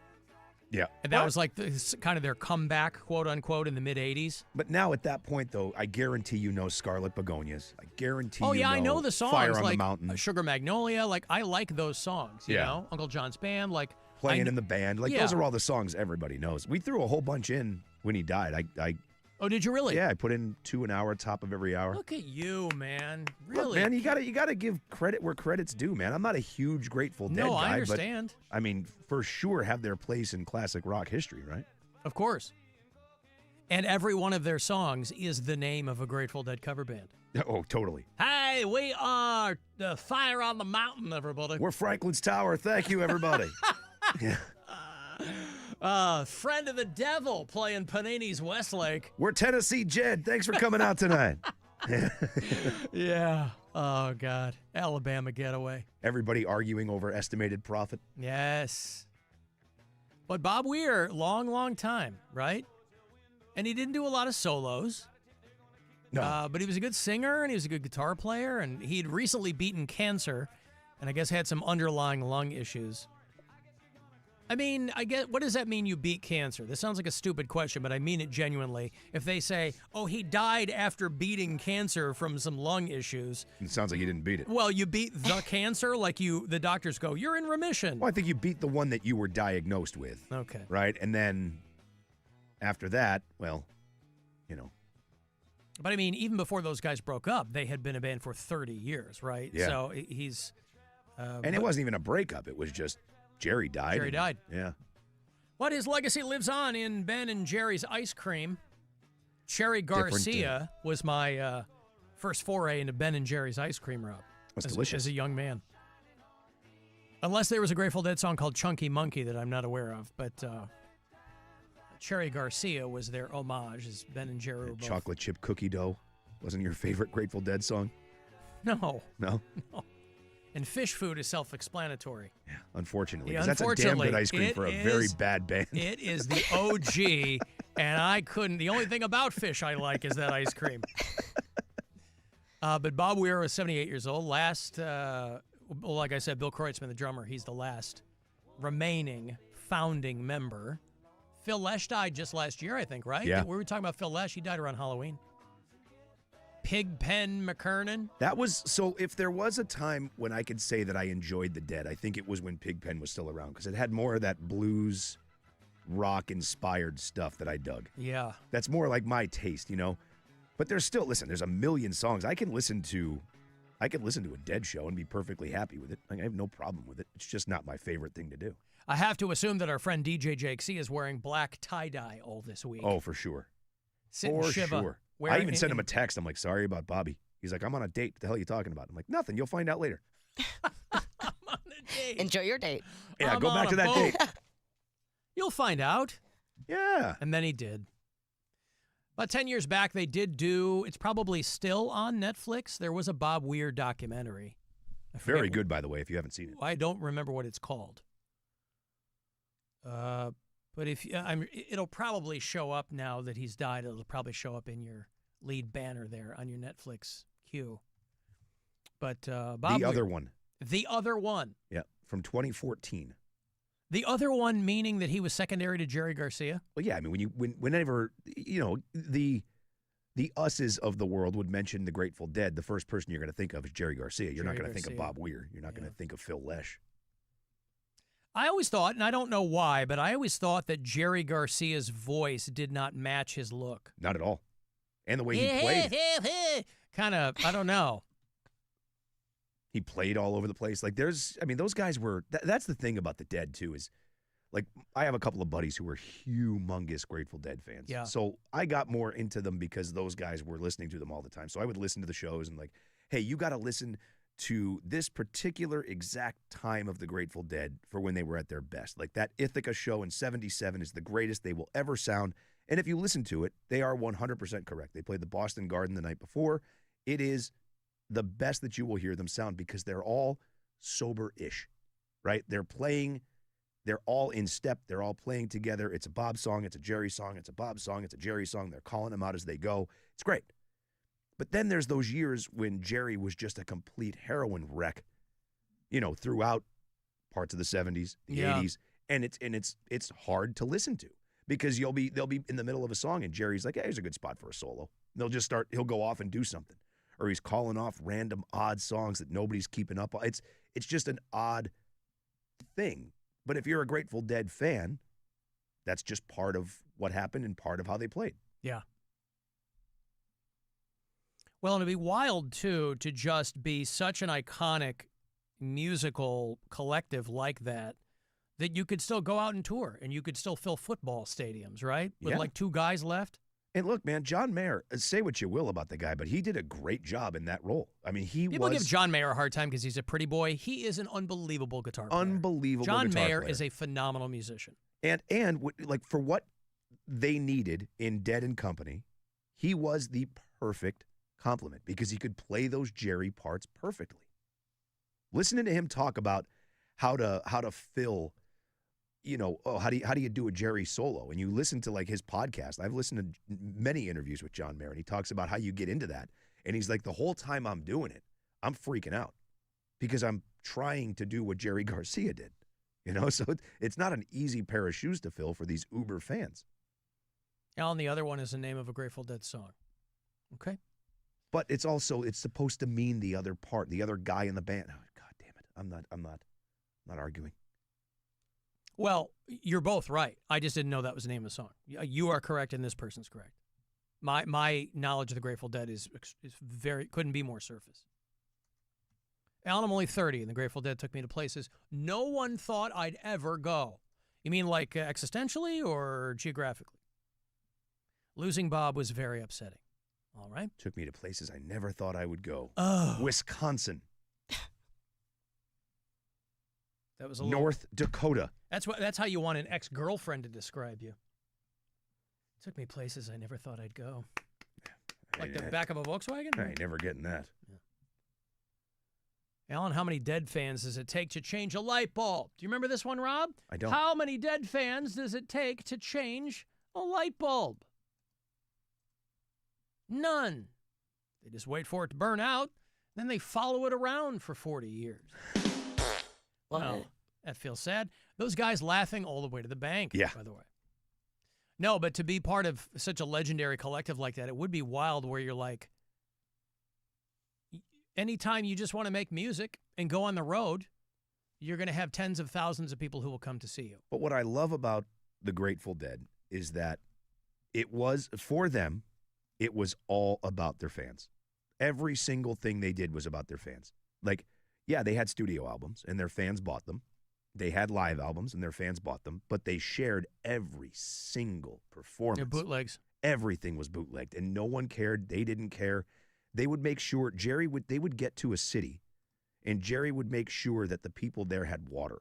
Yeah. And that was like kind of their comeback, quote unquote, in the mid-'80s. But now at that point, though, I guarantee you know Scarlet Begonias. I guarantee I know the songs. Fire on like the Mountain. Sugar Magnolia. Like, I like those songs, you know? Uncle John's Band. Like, Playing in the Band. Like, those are all the songs everybody knows. We threw a whole bunch in when he died. Oh, did you really? Yeah, I put in 2 an hour, top of every hour. Look at you, man. Really? Look, man, you gotta give credit where credit's due, man. I'm not a huge Grateful Dead guy. No, I understand. But, I mean, for sure have their place in classic rock history, right? Of course. And every one of their songs is the name of a Grateful Dead cover band. Oh, totally. Hey, we are the Fire on the Mountain, everybody. We're Franklin's Tower. Thank you, everybody. Yeah. Friend of the Devil playing Panini's Westlake. We're Tennessee Jed. Thanks for coming out tonight. Yeah. Oh, God. Alabama Getaway. Everybody arguing over estimated profit. Yes. But Bob Weir, long time, right? And he didn't do a lot of solos. No. But he was a good singer, and he was a good guitar player, and he'd recently beaten cancer, and I guess had some underlying lung issues. I mean, what does that mean, you beat cancer? This sounds like a stupid question, but I mean it genuinely. If they say, oh, he died after beating cancer from some lung issues. It sounds like you didn't beat it. Well, you beat the cancer, like the doctors go, you're in remission. Well, I think you beat the one that you were diagnosed with. Okay. Right? And then after that, well, you know. But I mean, even before those guys broke up, they had been a band for 30 years, right? Yeah. So he's... and it wasn't even a breakup. It was just... Jerry died. Jerry died. Yeah. But his legacy lives on in Ben and Jerry's ice cream. Cherry Garcia was my first foray into Ben and Jerry's ice cream route. That's delicious. As a young man. Unless there was a Grateful Dead song called Chunky Monkey that I'm not aware of. But Cherry Garcia was their homage as Ben and Jerry were both. Chocolate chip cookie dough wasn't your favorite Grateful Dead song? No. No? No. And fish food is self-explanatory. Yeah, unfortunately. Yeah, 'cause that's a damn good ice cream for a very bad band. It is the OG, and I couldn't. The only thing about fish I like is that ice cream. But Bob Weir was 78 years old. Last, like I said, Bill Kreutzmann, the drummer, he's the last remaining founding member. Phil Lesh died just last year, I think, right? Yeah. We were talking about Phil Lesh. He died around Halloween. Pigpen McKernan. That was, so if there was a time when I could say that I enjoyed the Dead, I think it was when Pigpen was still around, because it had more of that blues, rock-inspired stuff that I dug. Yeah. That's more like my taste, you know? But there's still, listen, there's a million songs. I can listen to a Dead show and be perfectly happy with it. Like, I have no problem with it. It's just not my favorite thing to do. I have to assume that our friend DJ Jake C is wearing black tie-dye all this week. Oh, for sure. Sitting For Shiva, sure. wearing I even sent him a text. I'm like, sorry about Bobby. He's like, I'm on a date. What the hell are you talking about? I'm like, nothing. You'll find out later. Enjoy your date. Yeah, go back to that date. You'll find out. Yeah. And then he did. About 10 years back, they did do, it's probably still on Netflix. There was a Bob Weir documentary. Very good, by the way, if you haven't seen it. I don't remember what it's called. But if it'll probably show up now that he's died. It'll probably show up in your lead banner there on your Netflix queue. But Bob The Weir, other one. The other one. Yeah, from 2014. The other one meaning that he was secondary to Jerry Garcia? Well, yeah, I mean, whenever, you know, the us's of the world would mention the Grateful Dead, the first person you're going to think of is Jerry Garcia. You're not going to think of Bob Weir. You're not going to think of Phil Lesh. I always thought, and I don't know why, but I always thought that Jerry Garcia's voice did not match his look. Not at all. And the way he played. Kind of, I don't know. He played all over the place. Like, those guys were, that's the thing about the Dead, too, is, like, I have a couple of buddies who were humongous Grateful Dead fans. Yeah. So I got more into them because those guys were listening to them all the time. So I would listen to the shows and, like, hey, you got to listen to this particular exact time of the Grateful Dead for when they were at their best. Like, that Ithaca show in 77 is the greatest they will ever sound. And if you listen to it, they are 100% correct. They played the Boston Garden the night before. It is the best that you will hear them sound because they're all sober-ish, right? They're all in step. They're all playing together. It's a Bob song. It's a Jerry song. It's a Bob song. It's a Jerry song. They're calling them out as they go. It's great. But then there's those years when Jerry was just a complete heroin wreck, you know, throughout parts of the 70s, the 80s, and it's hard to listen to because they'll be in the middle of a song and Jerry's like, hey, here's a good spot for a solo. And he'll go off and do something. Or he's calling off random odd songs that nobody's keeping up on. It's just an odd thing. But if you're a Grateful Dead fan, that's just part of what happened and part of how they played. Yeah. Well, and it'd be wild, too, to just be such an iconic musical collective like that you could still go out and tour and you could still fill football stadiums, right? With like two guys left. And look, man, John Mayer, say what you will about the guy, but he did a great job in that role. I mean, People give John Mayer a hard time because he's a pretty boy. He is an unbelievable guitar player. Unbelievable John guitar Mayer player. is a phenomenal musician. And like for what they needed in Dead and Company, he was the perfect complement because he could play those Jerry parts perfectly. Listening to him talk about how to fill, you know, how do you do a Jerry solo? And you listen to like his podcast. I've listened to many interviews with John Mayer, and he talks about how you get into that. And he's like, the whole time I'm doing it, I'm freaking out because I'm trying to do what Jerry Garcia did. You know, so it's not an easy pair of shoes to fill for these uber fans. Alan, the other one is the name of a Grateful Dead song. Okay. But it's supposed to mean the other part, the other guy in the band. Oh, God damn it. I'm not arguing. Well, you're both right. I just didn't know that was the name of the song. You are correct, and this person's correct. My knowledge of the Grateful Dead is couldn't be more surface. Alan, I'm only 30, and the Grateful Dead took me to places no one thought I'd ever go. You mean like existentially or geographically? Losing Bob was very upsetting. All right. Took me to places I never thought I would go. Oh. Wisconsin. That was a North Dakota. That's how you want an ex-girlfriend to describe you. Took me places I never thought I'd go. Like the back of a Volkswagen? I ain't never getting that. Yeah. Alan, how many Dead fans does it take to change a light bulb? Do you remember this one, Rob? I don't. How many Dead fans does it take to change a light bulb? None. They just wait for it to burn out, then they follow it around for 40 years. Well, that feels sad. Those guys laughing all the way to the bank, by the way. No, but to be part of such a legendary collective like that, it would be wild where you're like, anytime you just want to make music and go on the road, you're going to have tens of thousands of people who will come to see you. But what I love about the Grateful Dead is that it was, for them, it was all about their fans. Every single thing they did was about their fans. Like, yeah, they had studio albums and their fans bought them. They had live albums and their fans bought them, but they shared every single performance. They're bootlegs. Everything was bootlegged, and no one cared. They didn't care. They would make sure, they would get to a city, and Jerry would make sure that the people there had water.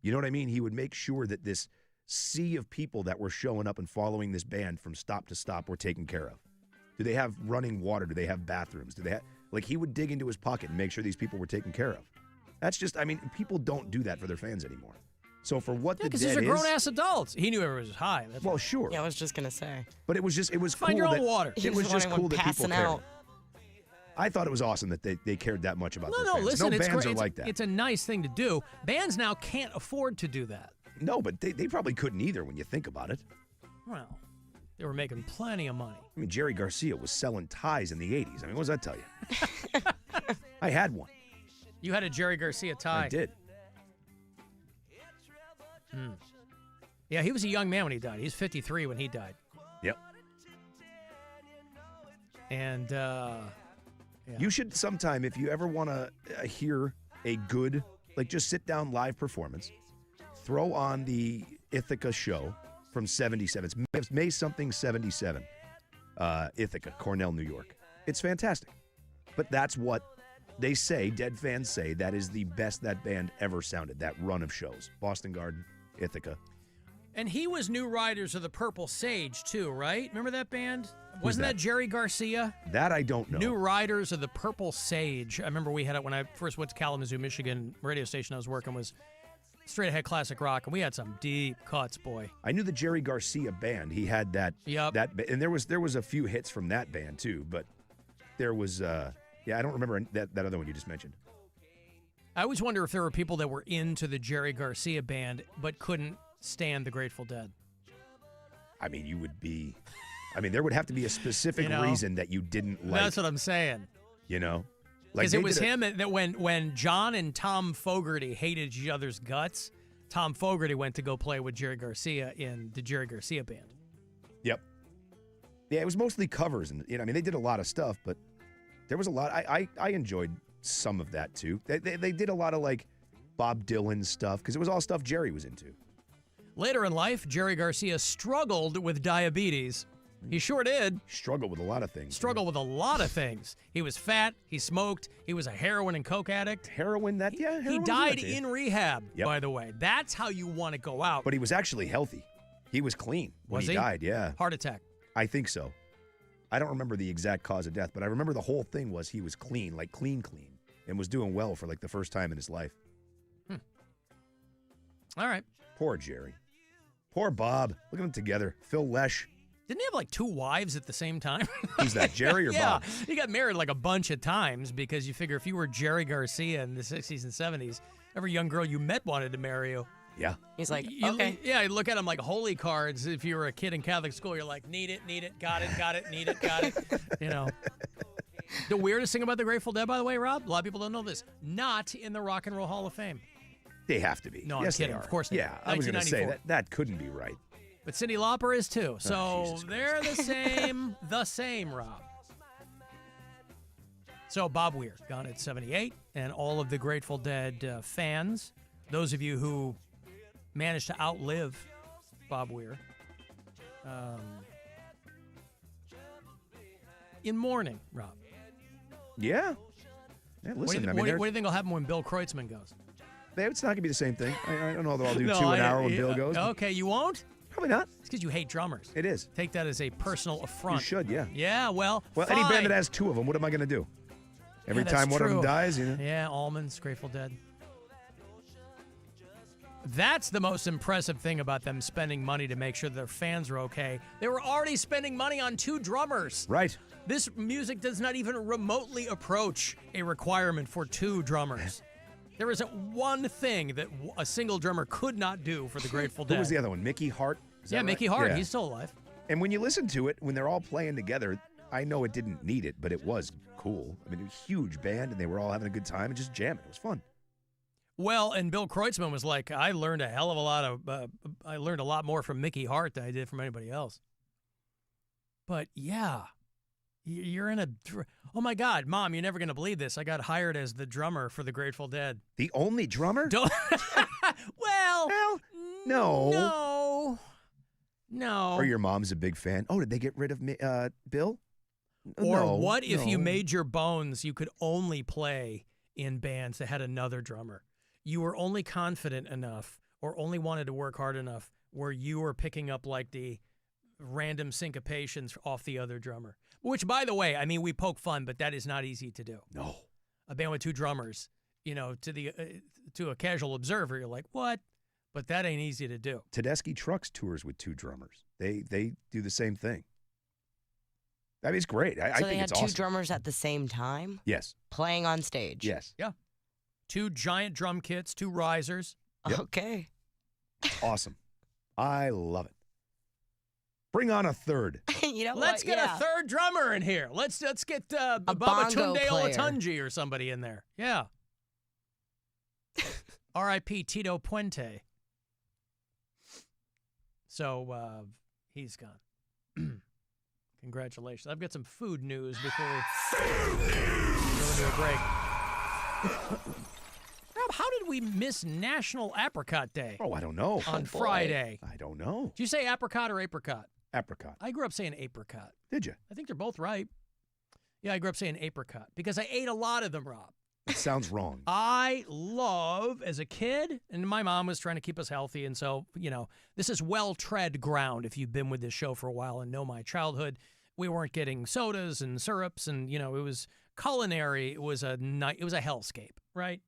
You know what I mean? He would make sure that this sea of people that were showing up and following this band from stop to stop were taken care of. Do they have running water? Do they have bathrooms? Do they have, like, he would dig into his pocket and make sure these people were taken care of. That's just, I mean, people don't do that for their fans anymore. So for what the Dead is... because these are grown-ass adults. He knew everyone was high. That's well, sure. Yeah, I was just going to say. But it was just, it was Find cool your own that, water. It was just cool that people cared. Out. I thought it was awesome that they cared that much about their fans. Listen, no it's bands great. are like that. It's a nice thing to do. Bands now can't afford to do that. No, but they probably couldn't either when you think about it. Well, they were making plenty of money. I mean, Jerry Garcia was selling ties in the 80s. I mean, what does that tell you? I had one. You had a Jerry Garcia tie? I did. Yeah, he was a young man when he died. He was 53 when he died. Yep. And yeah. You should sometime, if you ever want to hear a good, like, just sit down live performance, throw on the Ithaca show from 77. It's May something 77. Ithaca, Cornell, New York. It's fantastic. But that's what they say, Dead fans say, that is the best that band ever sounded, that run of shows. Boston Garden, Ithaca. And he was New Riders of the Purple Sage, too, right? Remember that band? Wasn't that Jerry Garcia? That I don't know. New Riders of the Purple Sage. I remember we had it when I first went to Kalamazoo, Michigan. Radio station I was working was straight ahead classic rock, and we had some deep cuts, boy. I knew the Jerry Garcia band. He had that. Yep. And there was a few hits from that band, too. But there was, I don't remember that other one you just mentioned. I always wonder if there were people that were into the Jerry Garcia band but couldn't stand the Grateful Dead. I mean, there would have to be a specific reason that you didn't like. That's what I'm saying. You know? Because it was him that when John and Tom Fogerty hated each other's guts, Tom Fogerty went to go play with Jerry Garcia in the Jerry Garcia band. Yep. Yeah, it was mostly covers. And they did a lot of stuff, but there was a lot. I enjoyed some of that, too. They did a lot of, like, Bob Dylan stuff, because it was all stuff Jerry was into. Later in life, Jerry Garcia struggled with diabetes. He sure did. Struggled with a lot of things. Struggled with a lot of things. He was fat. He smoked. He was a heroin and coke addict. Heroin, he died in rehab, by the way. That's how you want to go out. But he was actually healthy. He was clean when he died, yeah. Heart attack. I think so. I don't remember the exact cause of death, but I remember the whole thing was he was clean, like clean, and was doing well for like the first time in his life. All right. Poor Jerry. Poor Bob. Look at them together. Phil Lesh. Didn't he have like 2 wives at the same time? Who's that, Jerry or Bob? Yeah, he got married like a bunch of times because you figure if you were Jerry Garcia in the 60s and 70s, every young girl you met wanted to marry you. Yeah. He's like, okay. Yeah, you look at him like holy cards. If you were a kid in Catholic school, you're like, need it, got it, need it, got it. You know. The weirdest thing about the Grateful Dead, by the way, Rob, a lot of people don't know this, not in the Rock and Roll Hall of Fame. They have to be. No, yes, I'm kidding. They are. Of course they are. I was going to say that couldn't be right. But Cyndi Lauper is too. So they're the same, Rob. So Bob Weir, gone at 78, and all of the Grateful Dead fans, those of you who managed to outlive Bob Weir, in mourning, Rob. Yeah. Listen, what do you think will happen when Bill Kreutzmann goes? It's not going to be the same thing. I don't know that I'll do 2 an hour when Bill goes. Okay, you won't? Probably not. It's because you hate drummers. It is. Take that as a personal affront. You should, yeah. Yeah, well, any band that has 2 of them, what am I going to do? Every time one of them dies, you know? Yeah, Almonds, Grateful Dead. That's the most impressive thing about them spending money to make sure their fans are okay. They were already spending money on 2 drummers. Right. This music does not even remotely approach a requirement for 2 drummers. There isn't one thing that a single drummer could not do for the Grateful Dead. Who was the other one? Mickey Hart? Mickey Hart. Yeah. He's still alive. And when you listen to it, when they're all playing together, I know it didn't need it, but it was cool. I mean, it was a huge band, and they were all having a good time and just jamming. It was fun. Well, and Bill Kreutzmann was like, I learned a lot more from Mickey Hart than I did from anybody else. But yeah, you're in oh my God, Mom, you're never going to believe this. I got hired as the drummer for the Grateful Dead. The only drummer? Well, no. No. Or your mom's a big fan. Oh, did they get rid of Bill? Or what if you made your bones, you could only play in bands that had another drummer? You were only confident enough or only wanted to work hard enough where you were picking up like the random syncopations off the other drummer. Which, by the way, I mean, we poke fun, but that is not easy to do. No. A band with two drummers, to a casual observer, you're like, what? But that ain't easy to do. Tedeschi Trucks tours with two drummers. They do the same thing. I mean, it's great. I think it's awesome. So they had two drummers at the same time? Yes. Playing on stage? Yes. Yeah. Two giant drum kits, two risers. Yep. Okay. Awesome. I love it. Bring on a third. Let's get a third drummer in here. Let's get Babatunde Olatunji or somebody in there. Yeah. R.I.P. Tito Puente. So he's gone. Congratulations. I've got some food news before we go into a break. Rob, how did we miss National Apricot Day? Oh, I don't know. On Friday. I don't know. Did you say apricot or apricot? Apricot. I grew up saying apricot. Did you? I think they're both right. Yeah, I grew up saying apricot because I ate a lot of them, Rob. It sounds wrong. I love, as a kid, and my mom was trying to keep us healthy, and so, this is well-tread ground if you've been with this show for a while and know my childhood. We weren't getting sodas and syrups, and, it was culinary. It was a hellscape, right?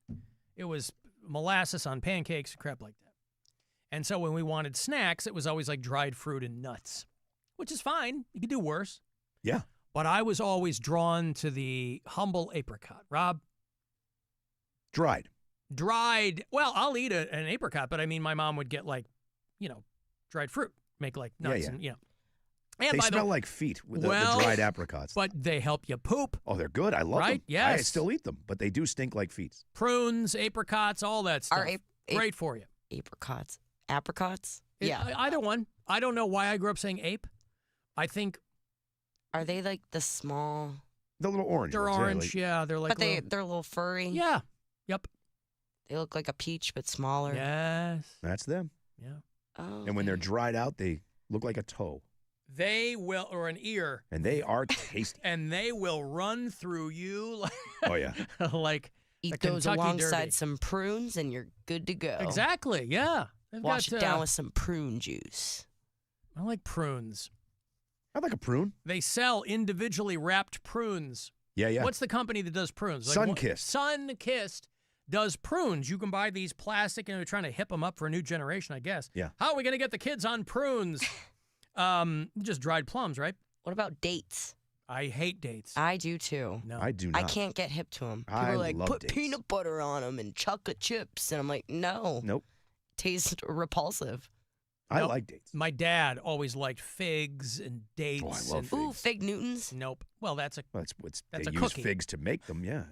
It was molasses on pancakes and crap like that. And so when we wanted snacks, it was always like dried fruit and nuts, which is fine. You could do worse. Yeah. But I was always drawn to the humble apricot. Rob? Dried. Well, I'll eat an apricot, but I mean, my mom would get dried fruit, make like nuts, yeah. And they smell like feet with the dried apricots. But they help you poop. Oh, they're good. I love them. Yes. I still eat them, but they do stink like feet. Prunes, apricots, all that stuff. Great for you. Apricots. Apricots? Yeah. Either one. I don't know why I grew up saying ape. I think. Are they like the small? The little orange. They're ones, orange, yeah. They're like. But they're a little furry. Yeah. Yep. They look like a peach, but smaller. Yes. That's them. Yeah. Oh. And when they're dried out, they look like a toe. They will, or an ear. And they are tasty. And they will run through you like. Oh, yeah. Like. Eat those alongside some prunes, and you're good to go. Exactly, yeah. Wash it down with some prune juice. I like prunes. I like a prune. They sell individually wrapped prunes. Yeah. What's the company that does prunes? Sunkist. Sunkist does prunes. You can buy these plastic, and they're trying to hip them up for a new generation, I guess. Yeah. How are we going to get the kids on prunes? Just dried plums, right? What about dates? I hate dates. I do too. No. I do not. I can't get hip to them. People I are like, love put dates. peanut butter on them and chocolate chips. And I'm like, no. Nope. Tastes repulsive. I like dates. My dad always liked figs and dates. Oh, I love figs. Ooh, fig Newtons? Nope. Well, that's a They a use cookie. figs to make them, yeah.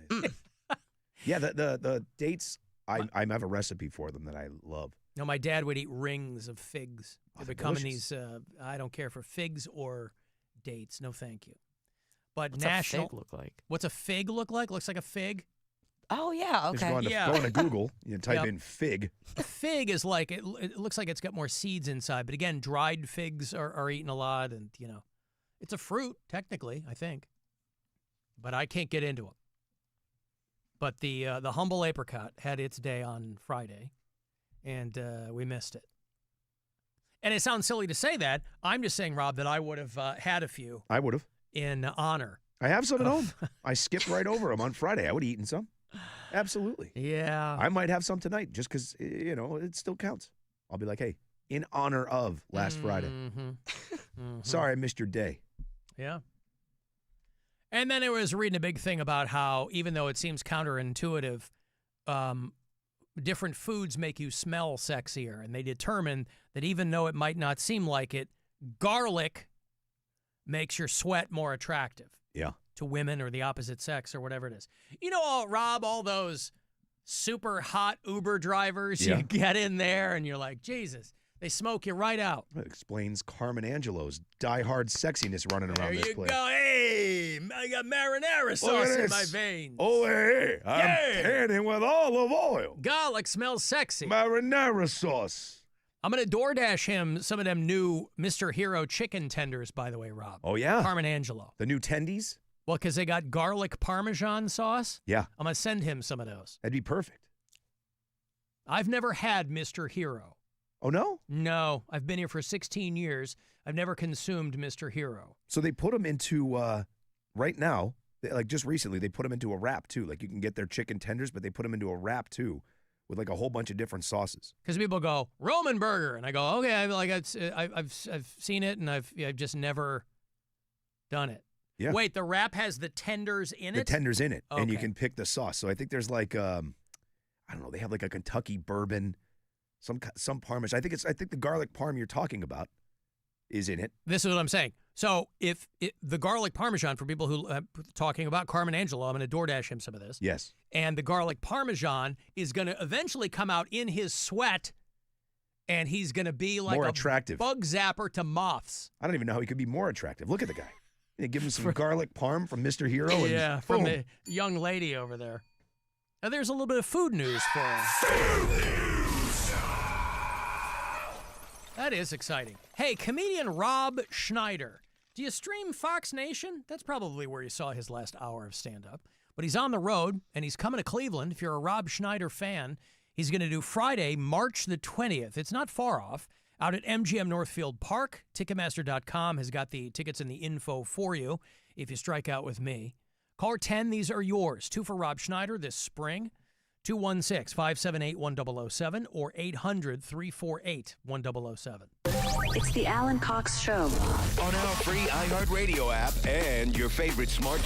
Yeah, the dates, I have a recipe for them that I love. No, my dad would eat rings of figs. Oh, They're they're becoming delicious. these, I don't care for figs or dates. No, thank you. But What's national. a fig look like? What's a fig look like? Looks like a fig. Oh, yeah, Just okay. go on to Google, you type Yep. in fig. A fig is like, it looks like it's got more seeds inside. But again, dried figs are eaten a lot. And, it's a fruit, technically, I think. But I can't get into them. But the humble apricot had its day on Friday. And we missed it. And it sounds silly to say that. I'm just saying, Rob, that I would have had a few. I would have. In honor. I have some at home. I skipped right over them on Friday. I would have eaten some. Absolutely. Yeah. I might have some tonight just because, it still counts. I'll be like, hey, in honor of last Friday. Mm-hmm. Sorry I missed your day. Yeah. And then it was reading a big thing about how, even though it seems counterintuitive, different foods make you smell sexier. And they determined that even though it might not seem like it, garlic makes your sweat more attractive. Yeah. To women or the opposite sex or whatever it is. You know, Rob, all those super hot Uber drivers, Yeah. you get in there and you're like, Jesus, they smoke you right out. That explains Carmen Angelo's diehard sexiness running There around this you place. go. Hey, I got marinara Look at sauce in this. my veins. Oh, hey, I'm panning with olive oil. Garlic smells sexy. Marinara sauce. I'm going to DoorDash him some of them new Mr. Hero chicken tenders, by the way, Rob. Oh, yeah? Carmen Angelo. The new tendies? Well, because they got garlic Parmesan sauce. Yeah. I'm going to send him some of those. That'd be perfect. I've never had Mr. Hero. Oh, no? No. I've been here for 16 years. I've never consumed Mr. Hero. So they put them into, right now, like just recently, they put them into a wrap, too. Like you can get their chicken tenders, but they put them into a wrap, too, with like a whole bunch of different sauces. Because people go, Roman burger. And I go, okay, I've seen it, and I've just never done it. Yeah. Wait, the wrap has the tenders in it? The tenders in it, and you Okay. can pick the sauce. So I think there's like, I don't know, they have like a Kentucky bourbon, some Parmesan. I think the garlic parm you're talking about is in it. This is what I'm saying. So if the garlic Parmesan, for people who talking about Carmen Angelo, I'm going to DoorDash him some of this. Yes. And the garlic Parmesan is going to eventually come out in his sweat, and he's going to be like More a attractive. bug zapper to moths. I don't even know how he could be more attractive. Look at the guy. Yeah, give him some garlic parm from Mr. Hero. And Yeah, from boom. the young lady over there. Now, there's a little bit of food news for us. That is exciting. Hey, comedian Rob Schneider. Do you stream Fox Nation? That's probably where you saw his last hour of stand-up. But he's on the road, and he's coming to Cleveland. If you're a Rob Schneider fan, he's going to do Friday, March the 20th. It's not far off. Out at MGM Northfield Park. Ticketmaster.com has got the tickets and the info for you if you strike out with me. Caller 10, these are yours. 2 for Rob Schneider this spring. 216-578-1007 or 800-348-1007. It's the Alan Cox Show. On our free iHeartRadio app and your favorite smart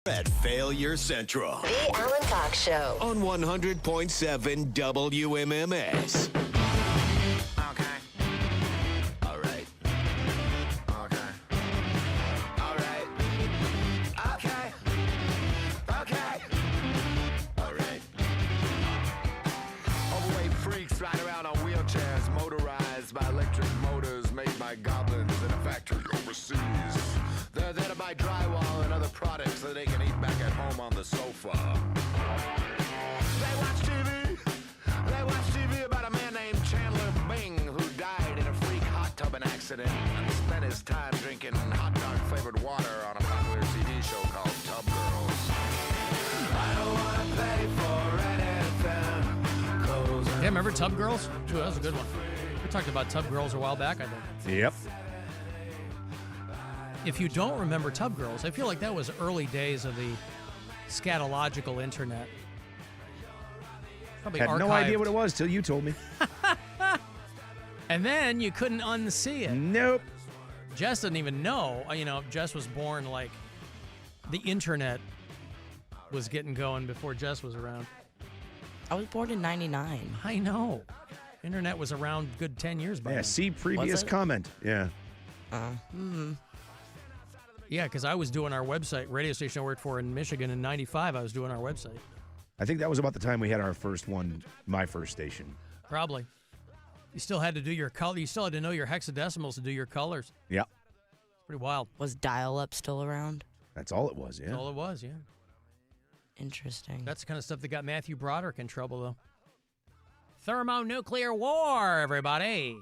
At Failure Central. The Alan Cox Show. On 100.7 WMMS. Okay. All right. Okay. All right. Okay. Okay. All right. Overweight freaks ride around on wheelchairs motorized by electric motors made by goblins in a factory overseas. They're there to buy drywall and other products so they can eat back at home on the sofa. They watch TV. They watch TV about a man named Chandler Bing who died in a freak hot tubbing accident and spent his time drinking hot dog flavored water on a popular TV show called Tub Girls. I don't want to pay for anything. Yeah, remember Tub Girls? Ooh, that was a good one. We talked about Tub Girls a while back, I think. Yep. If you don't remember Tub Girls, I feel like that was early days of the scatological internet. Probably Had no archived. idea what it was till you told me. And then you couldn't unsee it. Nope. Jess didn't even know. You know, Jess was born like the internet was getting going before Jess was around. I was born in 99. I know. Internet was around good 10 years by Yeah, then. see previous comment. Yeah. Yeah, because I was doing our website, radio station I worked for in Michigan in 95. I was doing our website. I think that was about the time we had our first one, my first station. Probably. You still had to do your color. You still had to know your hexadecimals to do your colors. Yeah. It's pretty wild. Was dial-up still around? That's all it was, yeah. That's all it was, yeah. Interesting. That's the kind of stuff that got Matthew Broderick in trouble, though. Thermonuclear war, everybody.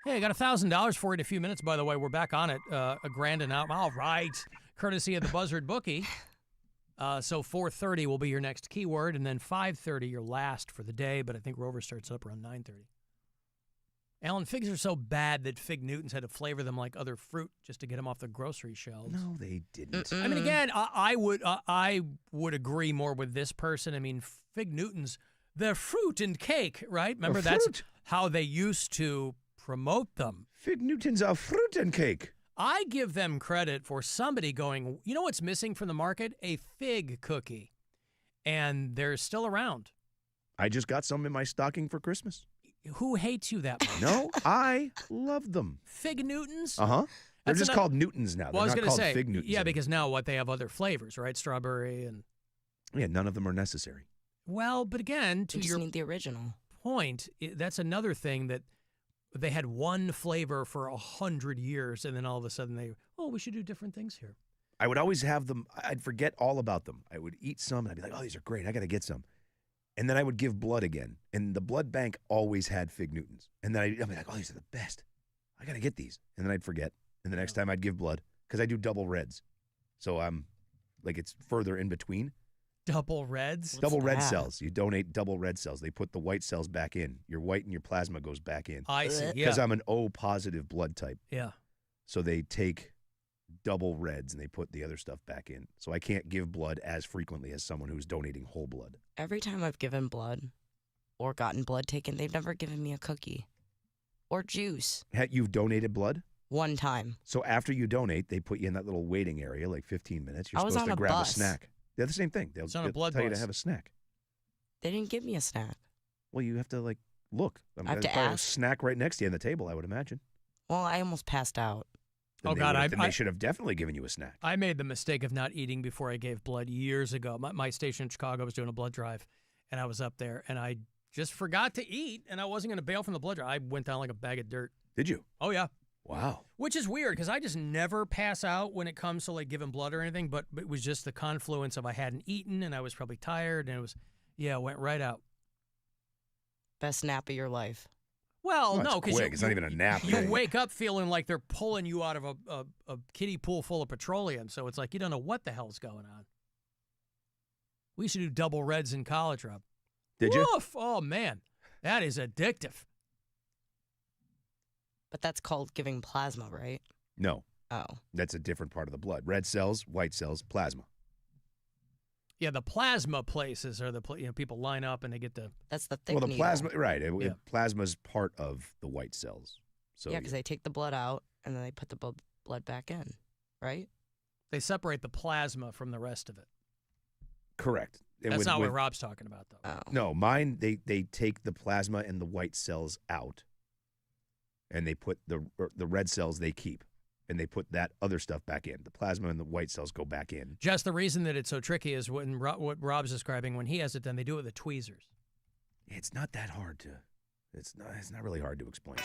Hey, I got $1,000 for it in a few minutes, by the way. We're back on it. $1,000 an hour. All right. Courtesy of the Buzzard Bookie. So 4:30 will be your next keyword, and then 5:30 your last for the day, but I think Rover starts up around 9:30. Alan, figs are so bad that Fig Newtons had to flavor them like other fruit just to get them off the grocery shelves. No, they didn't. I mean, again, I would agree more with this person. I mean, Fig Newtons, they're fruit and cake, right? Remember, that's how they used to promote them. Fig Newtons are fruit and cake. I give them credit for somebody going, you know what's missing from the market? A fig cookie. And they're still around. I just got some in my stocking for Christmas. Who hates you that much? No, I love them. Fig Newtons? Uh-huh. They're just called Newtons now. Well, They're I was not going to called say, Fig Newtons. yeah, because now what they have other flavors, right? Strawberry and... Yeah, none of them are necessary. Well, but again, to just your need the original point, that's another thing that they had one flavor for 100 years, and then all of a sudden we should do different things here. I would always have them. I'd forget all about them. I would eat some, and I'd be like, oh, these are great. I got to get some. And then I would give blood again. And the blood bank always had Fig Newtons. And then I'd be like, oh, these are the best. I got to get these. And then I'd forget. And the next time I'd give blood, because I do double reds. So I'm like, it's further in between. Double reds? Double red cells. You donate double red cells. They put the white cells back in. Your white and your plasma goes back in. I see, yeah. Because I'm an O positive blood type. Yeah. So they take double reds and they put the other stuff back in. So I can't give blood as frequently as someone who's donating whole blood. Every time I've given blood or gotten blood taken, they've never given me a cookie or juice. You've donated blood? One time. So after you donate, they put you in that little waiting area, like 15 minutes. You're I was supposed on to a grab bus. a snack. They're the same thing. They'll on a blood tell you to bus. have a snack. They didn't give me a snack. Well, you have to, look. I have to there's probably ask. a snack right next to you on the table, I would imagine. Well, I almost passed out. Then they should have definitely given you a snack. I made the mistake of not eating before I gave blood years ago. My station in Chicago was doing a blood drive, and I was up there, and I just forgot to eat, and I wasn't going to bail from the blood drive. I went down like a bag of dirt. Did you? Oh, yeah. Wow. Which is weird, because I just never pass out when it comes to, giving blood or anything, but it was just the confluence of I hadn't eaten, and I was probably tired, and it went right out. Best nap of your life. Well, Well, no, it's because quick. It's not even a nap. You wake up feeling like they're pulling you out of a kiddie pool full of petroleum. So it's like you don't know what the hell's going on. We used to do double reds in college, Rob. Did you? Woof! Oh, man. That is addictive. But that's called giving plasma, right? No. Oh. That's a different part of the blood. Red cells, white cells, plasma. Yeah, the plasma places are the people line up and they get the. That's the thick Well, the needle. plasma, right. Yeah. Plasma's part of the white cells. So Yeah, because they take the blood out and then they put the blood back in, right? They separate the plasma from the rest of it. Correct. And That's not what Rob's talking about, though. Oh. No, mine, they take the plasma and the white cells out, and they put the red cells they keep, and they put that other stuff back in. The plasma and the white cells go back in. Just the reason that it's so tricky is what Rob's describing. When he has it done, they do it with the tweezers. It's not that hard to. It's not really hard to explain.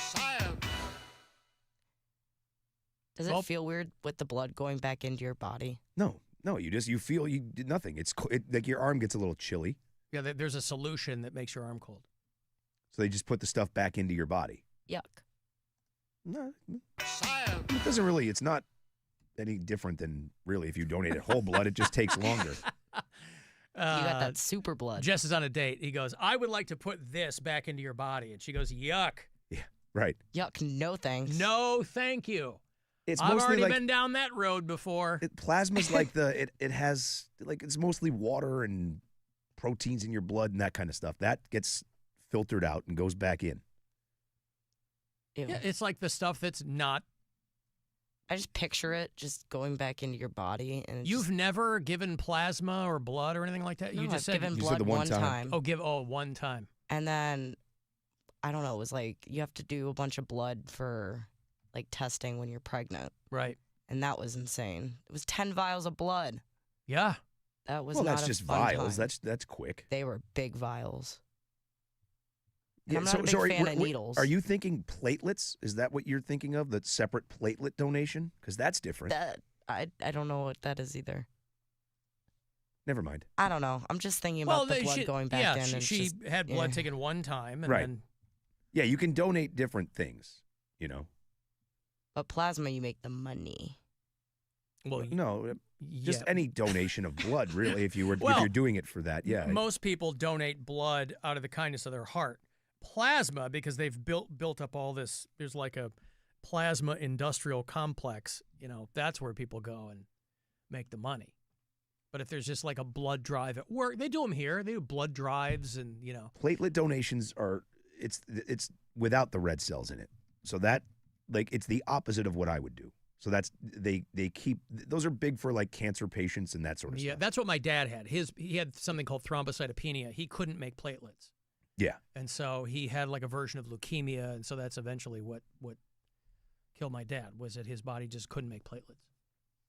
Does it feel weird with the blood going back into your body? No, you feel you did nothing. It's like your arm gets a little chilly. Yeah, there's a solution that makes your arm cold. So they just put the stuff back into your body. Yuck. No, it doesn't really. It's not any different than really if you donated whole blood. It just takes longer. You got that super blood. Jess is on a date. He goes, I would like to put this back into your body. And she goes, yuck. Yeah, right. Yuck, no thanks. No, thank you. I've already been down that road before. Plasma's like it has, like, it's mostly water and proteins in your blood and that kind of stuff. That gets filtered out and goes back in. Ew. Yeah, it's like the stuff that's not. I just picture it just going back into your body. And You've never given plasma or blood or anything like that? No, You just I've said given blood one time. One time. And then, I don't know, it was like you have to do a bunch of blood for like testing when you're pregnant. Right. And that was insane. It was 10 vials of blood. Yeah. That was well, not that's a just fun vials. time. That's quick. They were big vials. And Yeah, I'm not a big fan of needles. Are you thinking platelets? Is that what you're thinking of? The separate platelet donation? Because that's different. I don't know what that is either. Never mind. I don't know. I'm just thinking about the blood going back in. Yeah, and she just, had blood taken one time. And right. Then, yeah, you can donate different things, you know. But plasma, you make the money. Well, no, just yeah. any donation of blood, really. If you're doing it for that, yeah. Most people donate blood out of the kindness of their heart. Plasma, because they've built up all this. There's like a plasma industrial complex. You know, that's where people go and make the money. But if there's just like a blood drive at work, they do them here. They do blood drives, and you know, platelet donations are it's without the red cells in it. So that it's the opposite of what I would do. So that's they keep those are big for like cancer patients and that sort of stuff. Yeah, that's what my dad had. He had something called thrombocytopenia. He couldn't make platelets. Yeah. And so he had like a version of leukemia, and so that's eventually what killed my dad, was that his body just couldn't make platelets.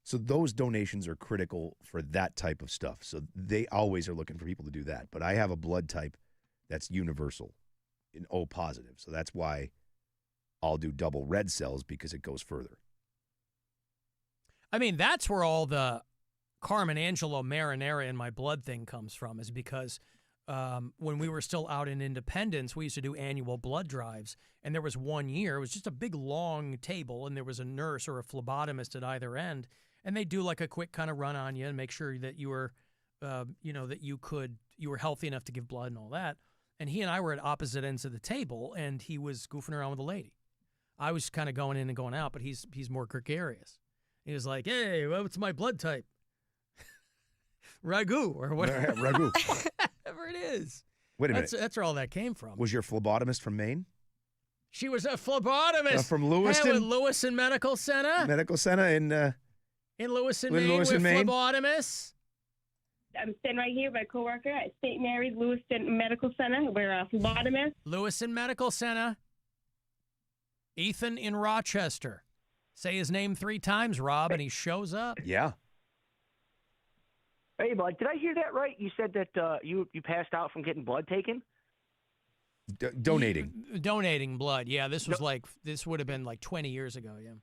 So those donations are critical for that type of stuff. So they always are looking for people to do that. But I have a blood type that's universal in O positive. So that's why I'll do double red cells, because it goes further. I mean, that's where all the Carmen Angelo marinara in my blood thing comes from, is because when we were still out in Independence, we used to do annual blood drives. And there was one year, it was just a big long table, and there was a nurse or a phlebotomist at either end. And they do like a quick kind of run on you and make sure that you were, that you were healthy enough to give blood and all that. And he and I were at opposite ends of the table, and he was goofing around with a lady. I was kind of going in and going out, but he's more gregarious. He was like, "Hey, what's my blood type?" Ragu or whatever. Ragu. Whatever it is. Wait a minute. That's where all that came from. Was your phlebotomist from Maine? She was a phlebotomist from Lewiston. With Lewiston Medical Center. Medical Center in Lewiston, in Maine. Lewiston, with Maine. phlebotomists. I'm sitting right here with my coworker at St. Mary's Lewiston Medical Center. We're a phlebotomist. Lewiston Medical Center. Ethan in Rochester. Say his name 3 times, Rob, and he shows up. Yeah. Hey, bud, did I hear that right? You said that you passed out from getting blood taken? Donating. Donating blood. Yeah, this would have been like 20 years ago, yeah.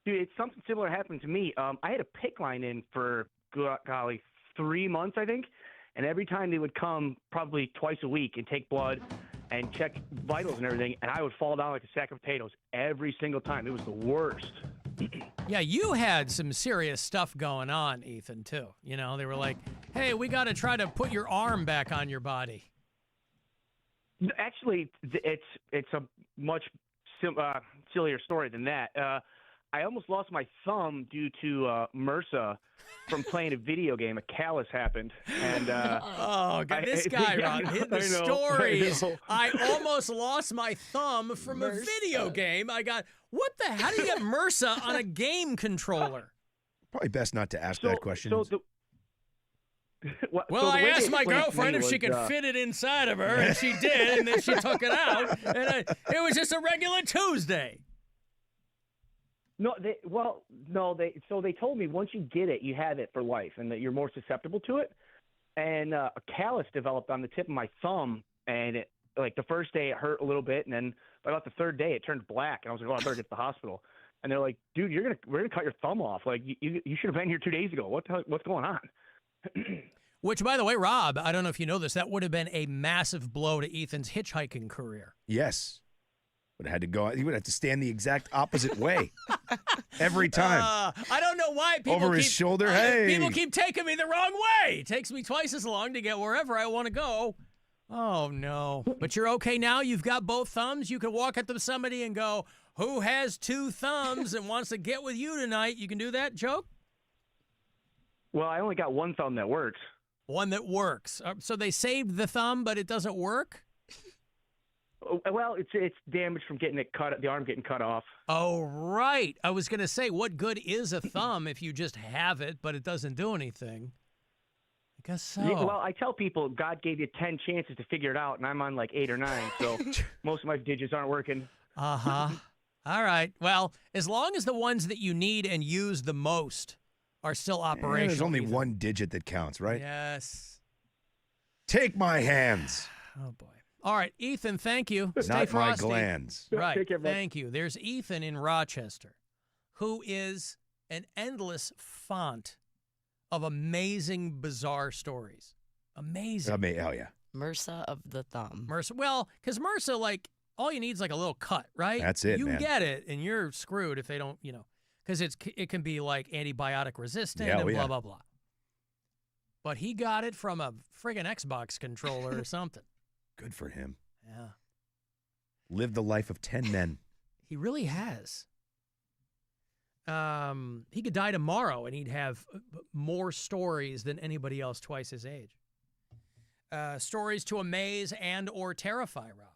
Dude, it's something similar happened to me. I had a PICC line in for, golly, 3 months, I think. And every time they would come probably twice a week and take blood and check vitals and everything, and I would fall down like a sack of potatoes every single time. It was the worst. Yeah, you had some serious stuff going on, Ethan, too. You know, they were like, hey, we got to try to put your arm back on your body. Actually, it's a much sillier story than that. I almost lost my thumb due to MRSA from playing a video game. A callus happened, and this guy, Rob, the story is I almost lost my thumb from a video game. How do you get MRSA on a game controller? Probably best not to ask that question. Well, I asked my girlfriend if she could fit it inside of her, and she did, and then she took it out, and it was just a regular Tuesday. They told me once you get it, you have it for life, and that you're more susceptible to it. And a callus developed on the tip of my thumb, and it, like the first day it hurt a little bit, and then by about the third day it turned black, and I was like, oh, I better get to the hospital. And they're like, dude, we're gonna cut your thumb off. Like you should have been here 2 days ago. What's going on? Which, by the way, Rob, I don't know if you know this, that would have been a massive blow to Ethan's hitchhiking career. Yes. Would have had to go. He would have to stand the exact opposite way every time. I don't know why people over his shoulder. Hey, people keep taking me the wrong way. It takes me twice as long to get wherever I want to go. Oh no! But you're okay now. You've got both thumbs. You can walk up to somebody and go, "Who has two thumbs and wants to get with you tonight?" You can do that joke. Well, I only got one thumb that works. One that works. So they saved the thumb, but it doesn't work. Well, it's damaged from getting it cut. The arm getting cut off. Oh, right. I was going to say, what good is a thumb if you just have it, but it doesn't do anything? I guess so. Yeah, well, I tell people God gave you 10 chances to figure it out, and I'm on like 8 or 9, so most of my digits aren't working. Uh-huh. All right. Well, as long as the ones that you need and use the most are still operational. There's only one digit that counts, right? Yes. Take my hands. Oh, boy. All right, Ethan, thank you. Not Stay frosty. my glands. Right, thank you. There's Ethan in Rochester, who is an endless font of amazing, bizarre stories. Amazing. Oh, yeah. MRSA of the thumb. MRSA. Well, because MRSA, like, all you need is like a little cut, right? That's it, You man. get it, and you're screwed if they don't, because it can be like antibiotic resistant Yeah, and yeah. blah, blah, blah. But he got it from a friggin' Xbox controller or something. Good for him. Yeah. Lived the life of 10 men. He really has. He could die tomorrow, and he'd have more stories than anybody else twice his age. Stories to amaze and or terrify, Rob.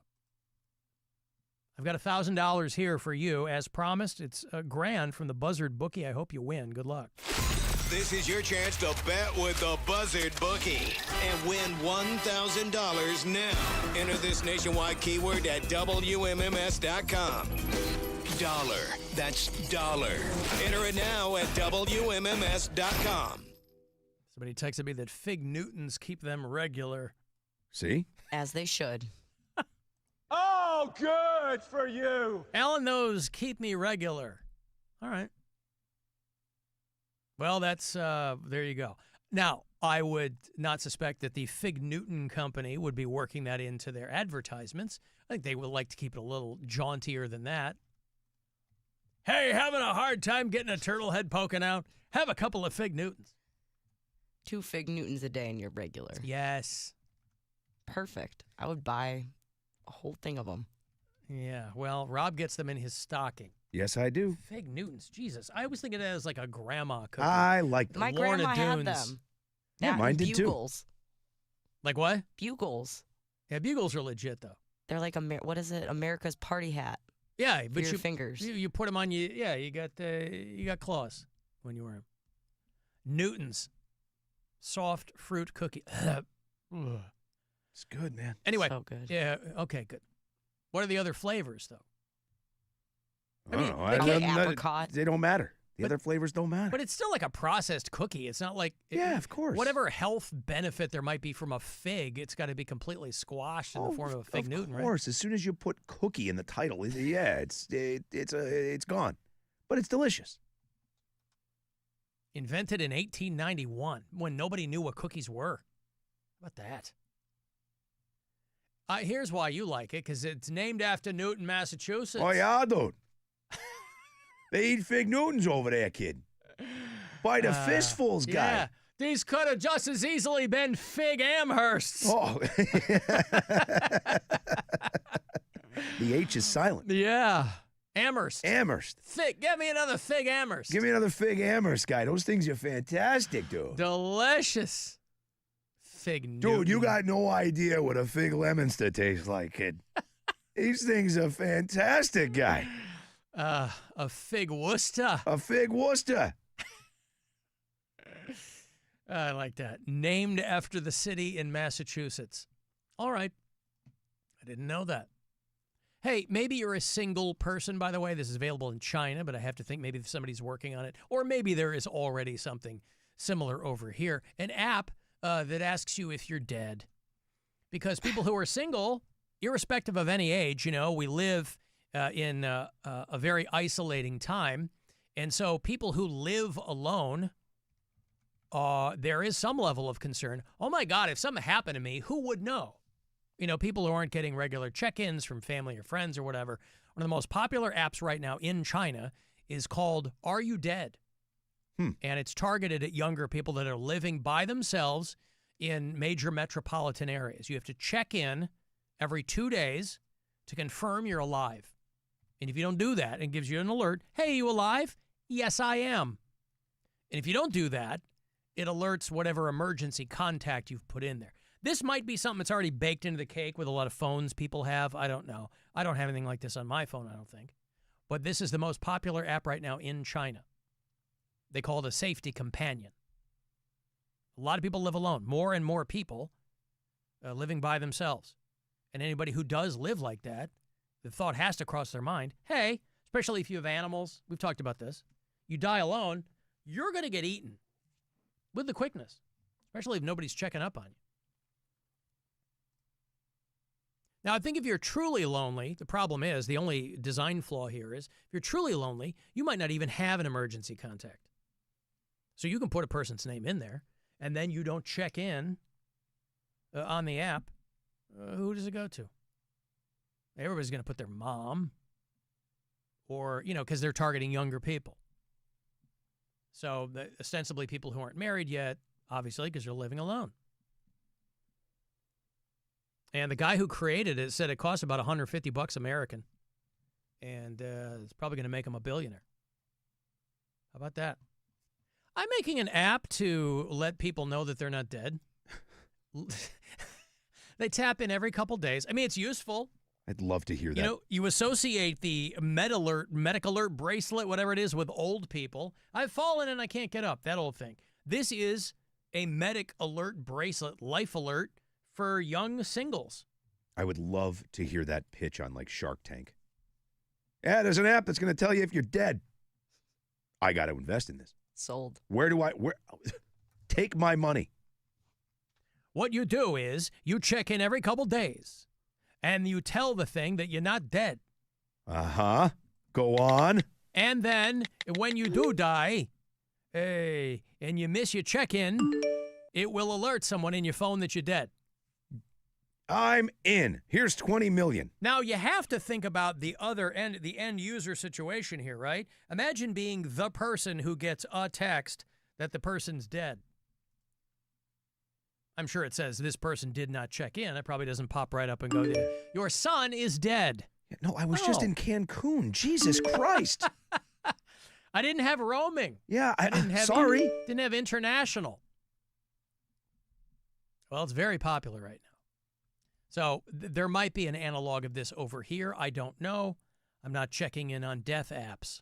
I've got $1,000 here for you. As promised, it's $1,000 from the Buzzard Bookie. I hope you win. Good luck. This is your chance to bet with the Buzzard Bookie and win $1,000 now. Enter this nationwide keyword at WMMS.com. Dollar. That's dollar. Enter it now at WMMS.com. Somebody texted me that Fig Newtons keep them regular. See? As they should. Oh, good for you. Alan, those keep me regular. All right. Well, that's, there you go. Now, I would not suspect that the Fig Newton company would be working that into their advertisements. I think they would like to keep it a little jauntier than that. Hey, having a hard time getting a turtle head poking out? Have a couple of Fig Newtons. 2 Fig Newtons a day and you're regular. Yes. Perfect. I would buy a whole thing of them. Yeah, well, Rob gets them in his stocking. Yes, I do. Fig Newtons, Jesus. I was thinking of it as like a grandma cookie. I like them. My Lorna grandma had Doones. them. Yeah, That mine and did too. Bugles. Like what? Bugles. Yeah, bugles are legit, though. They're like, what is it? America's party hat. Yeah, For but your you fingers. You put them on you. Yeah, you got claws when you wear them. Newtons, soft fruit cookie. Ugh. It's good, man. Anyway, So good. yeah, okay, good. What are the other flavors, though? I don't know. like apricot. They don't matter. The other flavors don't matter. But it's still like a processed cookie. It's not like Yeah, of course. Whatever health benefit there might be from a fig, it's got to be completely squashed in the form of a Fig Newton, Of course, as soon as you put cookie in the title, it's gone. But it's delicious. Invented in 1891 when nobody knew what cookies were. How about that? Here's why you like it, because it's named after Newton, Massachusetts. Oh, yeah, dude. They eat Fig Newtons over there, kid. By the fistfuls, guy. Yeah, these could have just as easily been Fig Amhersts. Oh. The H is silent. Yeah. Amherst. Amherst. Fig. Give me another Fig Amherst. Give me another Fig Amherst, guy. Those things are fantastic, dude. Delicious. Fig Newton. Dude, you got no idea what a Fig Lemonster tastes like, kid. These things are fantastic, guy. A Fig Worcester. A Fig Worcester. I like that. Named after the city in Massachusetts. All right. I didn't know that. Hey, maybe you're a single person, by the way. This is available in China, but I have to think maybe somebody's working on it. Or maybe there is already something similar over here. An app that asks you if you're dead. Because people who are single, irrespective of any age, we live in a very isolating time. And so people who live alone, there is some level of concern. Oh, my God, if something happened to me, who would know? People who aren't getting regular check-ins from family or friends or whatever. One of the most popular apps right now in China is called Are You Dead? And it's targeted at younger people that are living by themselves in major metropolitan areas. You have to check in every 2 days to confirm you're alive. And if you don't do that, it gives you an alert. Hey, you alive? Yes, I am. And if you don't do that, it alerts whatever emergency contact you've put in there. This might be something that's already baked into the cake with a lot of phones people have. I don't know. I don't have anything like this on my phone, I don't think. But this is the most popular app right now in China. They call it a safety companion. A lot of people live alone. More and more people living by themselves. And anybody who does live like that, the thought has to cross their mind, hey, especially if you have animals, we've talked about this, you die alone, you're going to get eaten with the quickness, especially if nobody's checking up on you. Now, I think if you're truly lonely, the problem is, the only design flaw here is, if you're truly lonely, you might not even have an emergency contact. So you can put a person's name in there, and then you don't check in on the app. Who does it go to? Everybody's going to put their mom or, because they're targeting younger people. So ostensibly people who aren't married yet, obviously, because they're living alone. And the guy who created it said it costs about $150 American. And it's probably going to make him a billionaire. How about that? I'm making an app to let people know that they're not dead. They tap in every couple days. I mean, it's useful. I'd love to hear that. You associate the Medic Alert bracelet, whatever it is, with old people. I've fallen and I can't get up, that old thing. This is a Medic Alert bracelet, life alert, for young singles. I would love to hear that pitch on, like, Shark Tank. Yeah, there's an app that's going to tell you if you're dead. I got to invest in this. Sold. Where take my money. What you do is you check in every couple days, and you tell the thing that you're not dead. Uh-huh. Go on. And then when you do die, and you miss your check-in, it will alert someone in your phone that you're dead. I'm in. Here's $20 million. Now, you have to think about the other end, the end user situation here, right? Imagine being the person who gets a text that the person's dead. I'm sure it says this person did not check in. It probably doesn't pop right up and go, your son is dead. No, I was just in Cancun. Jesus Christ. I didn't have roaming. Yeah, I didn't have sorry. Didn't have international. Well, it's very popular right now. So there might be an analog of this over here. I don't know. I'm not checking in on death apps.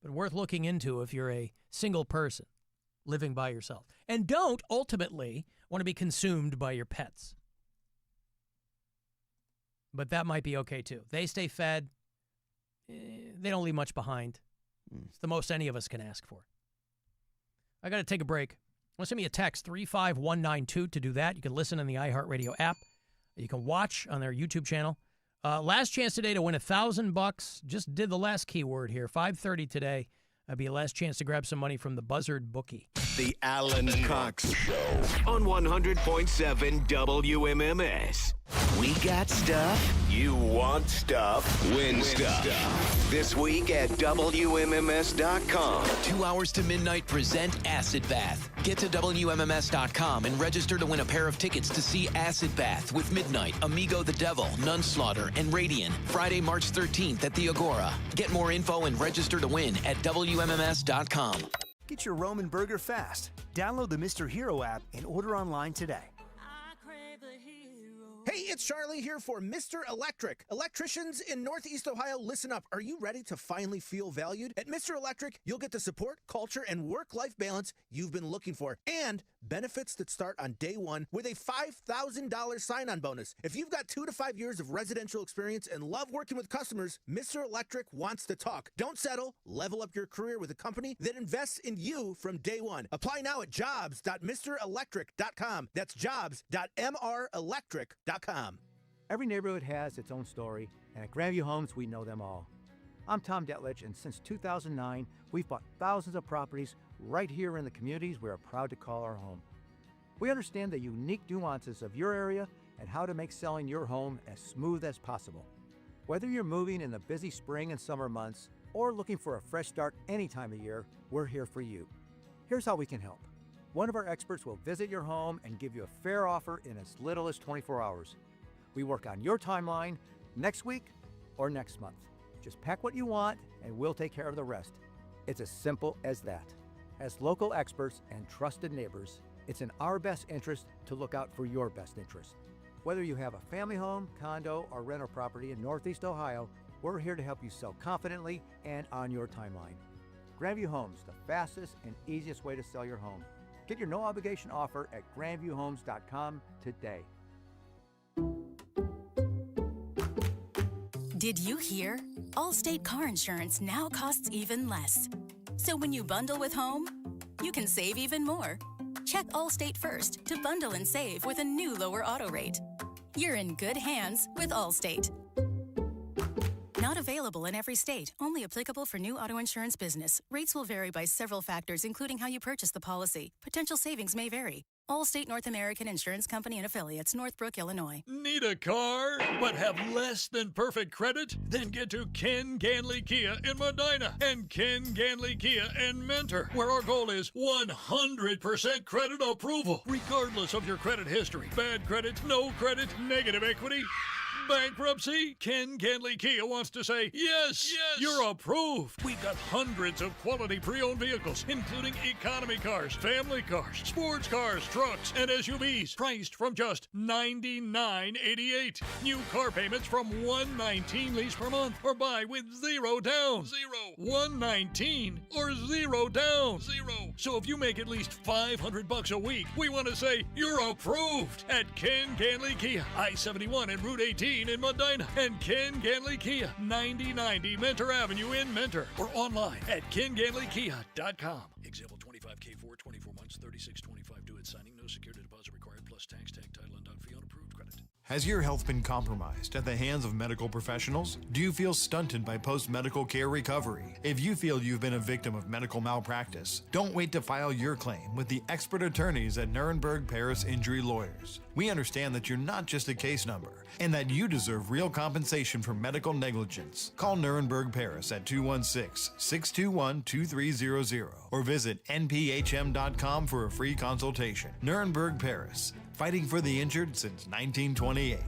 But worth looking into if you're a single person living by yourself. And don't ultimately want to be consumed by your pets. But that might be okay too. They stay fed. They don't leave much behind. It's the most any of us can ask for. I got to take a break. Want to send me a text, 35192 to do that. You can listen on the iHeartRadio app. You can watch on their YouTube channel. Last chance today to win $1,000. Just did the last keyword here. 5:30 today. That'll be a last chance to grab some money from the Buzzard bookie. The Alan Cox Show on 100.7 WMMS. We got stuff. You want stuff. Win stuff. This week at WMMS.com. 2 hours to midnight present Acid Bath. Get to WMMS.com and register to win a pair of tickets to see Acid Bath with Midnight, Amigo the Devil, Nunslaughter, and Radiant. Friday, March 13th at the Agora. Get more info and register to win at WMMS.com. Get your Roman burger fast. Download the Mr. Hero app and order online today. Hey, it's Charlie here for Mr. Electric. Electricians in Northeast Ohio, listen up. Are you ready to finally feel valued? At Mr. Electric, you'll get the support, culture, and work-life balance you've been looking for, and benefits that start on day one with a $5,000 sign-on bonus. If you've got 2 to 5 years of residential experience and love working with customers, Mr. Electric wants to talk. Don't settle. Level up your career with a company that invests in you from day one. Apply now at jobs.mrelectric.com. That's jobs.mrelectric.com. Every neighborhood has its own story, and at Grandview Homes, we know them all. I'm Tom Detlich, and since 2009, we've bought thousands of properties right here in the communities we are proud to call our home. We understand the unique nuances of your area and how to make selling your home as smooth as possible. Whether you're moving in the busy spring and summer months or looking for a fresh start any time of year, we're here for you. Here's how we can help. One of our experts will visit your home and give you a fair offer in as little as 24 hours. We work on your timeline next week or next month. Just pack what you want and we'll take care of the rest. It's as simple as that. As local experts and trusted neighbors, it's in our best interest to look out for your best interest. Whether you have a family home, condo, or rental property in Northeast Ohio, we're here to help you sell confidently and on your timeline. Grandview Homes, the fastest and easiest way to sell your home. Get your no-obligation offer at grandviewhomes.com today. Did you hear? Allstate car insurance now costs even less. So when you bundle with home, you can save even more. Check Allstate first to bundle and save with a new lower auto rate. You're in good hands with Allstate. Not available in every state. Only applicable for new auto insurance business. Rates will vary by several factors, including how you purchase the policy. Potential savings may vary. Allstate North American Insurance Company and Affiliates, Northbrook, Illinois. Need a car, but have less than perfect credit? Then get to Ken Ganley Kia in Medina and Ken Ganley Kia in Mentor, where our goal is 100% credit approval, regardless of your credit history. Bad credit, no credit, negative equity, bankruptcy. Ken Ganley Kia wants to say, yes, you're approved. We've got hundreds of quality pre-owned vehicles, including economy cars, family cars, sports cars, trucks, and SUVs, priced from just $99.88. New car payments from $119 lease per month, or buy with zero down. $119 or zero down. So if you make at least $500 a week, we want to say you're approved at Ken Ganley Kia, I-71 and Route 18 in Medina, and Ken Ganley Kia, 9090 Mentor Avenue in Mentor, or online at kenganleykia.com. Example 25K4, 24 months, $36.25 due at signing. No security deposit required, plus tax, tag, title, and fee on approved credit. Has your health been compromised at the hands of medical professionals? Do you feel stunted by post-medical care recovery? If you feel you've been a victim of medical malpractice, don't wait to file your claim with the expert attorneys at Nuremberg Paris Injury Lawyers. We understand that you're not just a case number and that you deserve real compensation for medical negligence. Call Nuremberg Paris at 216-621-2300 or visit nphm.com for a free consultation. Nuremberg Paris, fighting for the injured since 1928.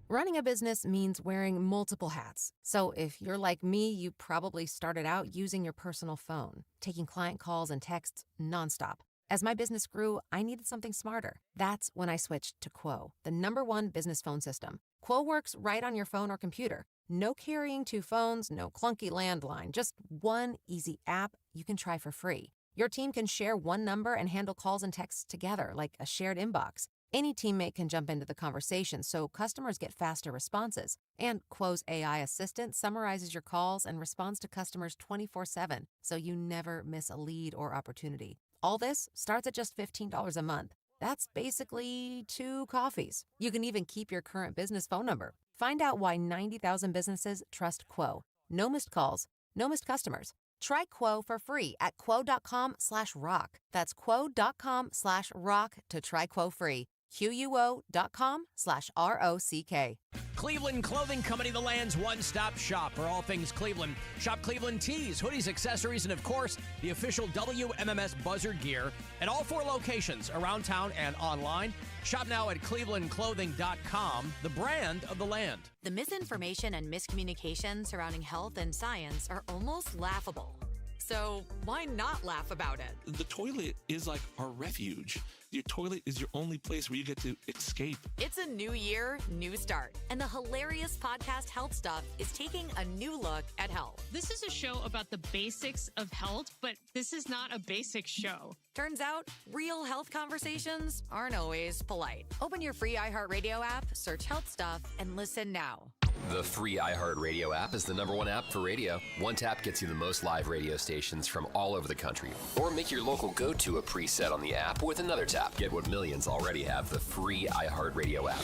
Running a business means wearing multiple hats. So if you're like me, you probably started out using your personal phone, taking client calls and texts nonstop. As my business grew, I needed something smarter. That's when I switched to Quo, the #1 business phone system. Quo works right on your phone or computer. No carrying 2 phones, no clunky landline, just one easy app you can try for free. Your team can share one number and handle calls and texts together like a shared inbox. Any teammate can jump into the conversation so customers get faster responses. And Quo's AI assistant summarizes your calls and responds to customers 24/7, so you never miss a lead or opportunity. All this starts at just $15 a month. That's basically 2 coffees. You can even keep your current business phone number. Find out why 90,000 businesses trust Quo. No missed calls, no missed customers. Try Quo for free at quo.com/rock. That's quo.com/rock to try Quo free. QUO.com/ROCK. Cleveland Clothing Company, the land's one-stop shop for all things Cleveland. Shop Cleveland tees, hoodies, accessories, and of course, the official WMMS buzzer gear at all 4 locations around town and online. Shop now at clevelandclothing.com, the brand of the land. The misinformation and miscommunication surrounding health and science are almost laughable. So why not laugh about it? The toilet is like our refuge. Your toilet is your only place where you get to escape. It's a new year, new start. And the hilarious podcast Health Stuff is taking a new look at health. This is a show about the basics of health, but this is not a basic show. Turns out, real health conversations aren't always polite. Open your free iHeartRadio app, search Health Stuff, and listen now. The free iHeartRadio app is the #1 app for radio. One tap gets you the most live radio stations from all over the country. Or make your local go-to a preset on the app with another tap. Get what millions already have, the free iHeartRadio app.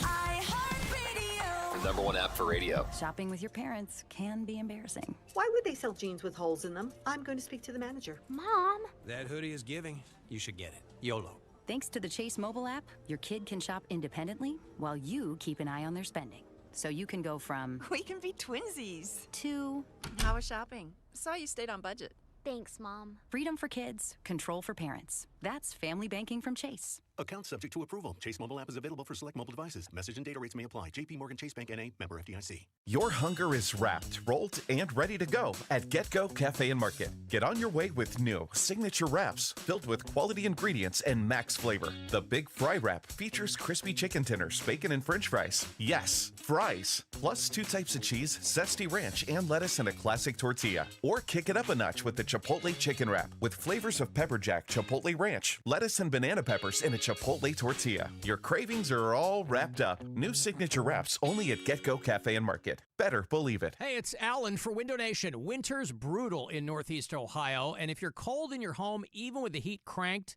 The #1 app for radio. Shopping with your parents can be embarrassing. Why would they sell jeans with holes in them? I'm going to speak to the manager. Mom! That hoodie is giving. You should get it. YOLO. Thanks to the Chase mobile app, your kid can shop independently while you keep an eye on their spending. So you can go from... We can be twinsies. ...to... How was shopping? Saw you stayed on budget. Thanks, Mom. Freedom for kids, control for parents. That's family banking from Chase. Account subject to approval. Chase mobile app is available for select mobile devices. Message and data rates may apply. JP Morgan Chase Bank N.A. member FDIC. Your hunger is wrapped, rolled, and ready to go at Get Go Cafe and Market. Get on your way with new signature wraps filled with quality ingredients and max flavor. The Big Fry Wrap features crispy chicken tenders, bacon, and French fries. Yes, fries. Plus 2 types of cheese, zesty ranch, and lettuce in a classic tortilla. Or kick it up a notch with the Chipotle Chicken Wrap with flavors of pepper jack, Chipotle ranch, lettuce, and banana peppers in a Chipotle tortilla. Your cravings are all wrapped up. New signature wraps only at Get Go Cafe and Market. Better believe it. Hey, it's Alan for Window Nation. Winter's brutal in Northeast Ohio, and if you're cold in your home, even with the heat cranked,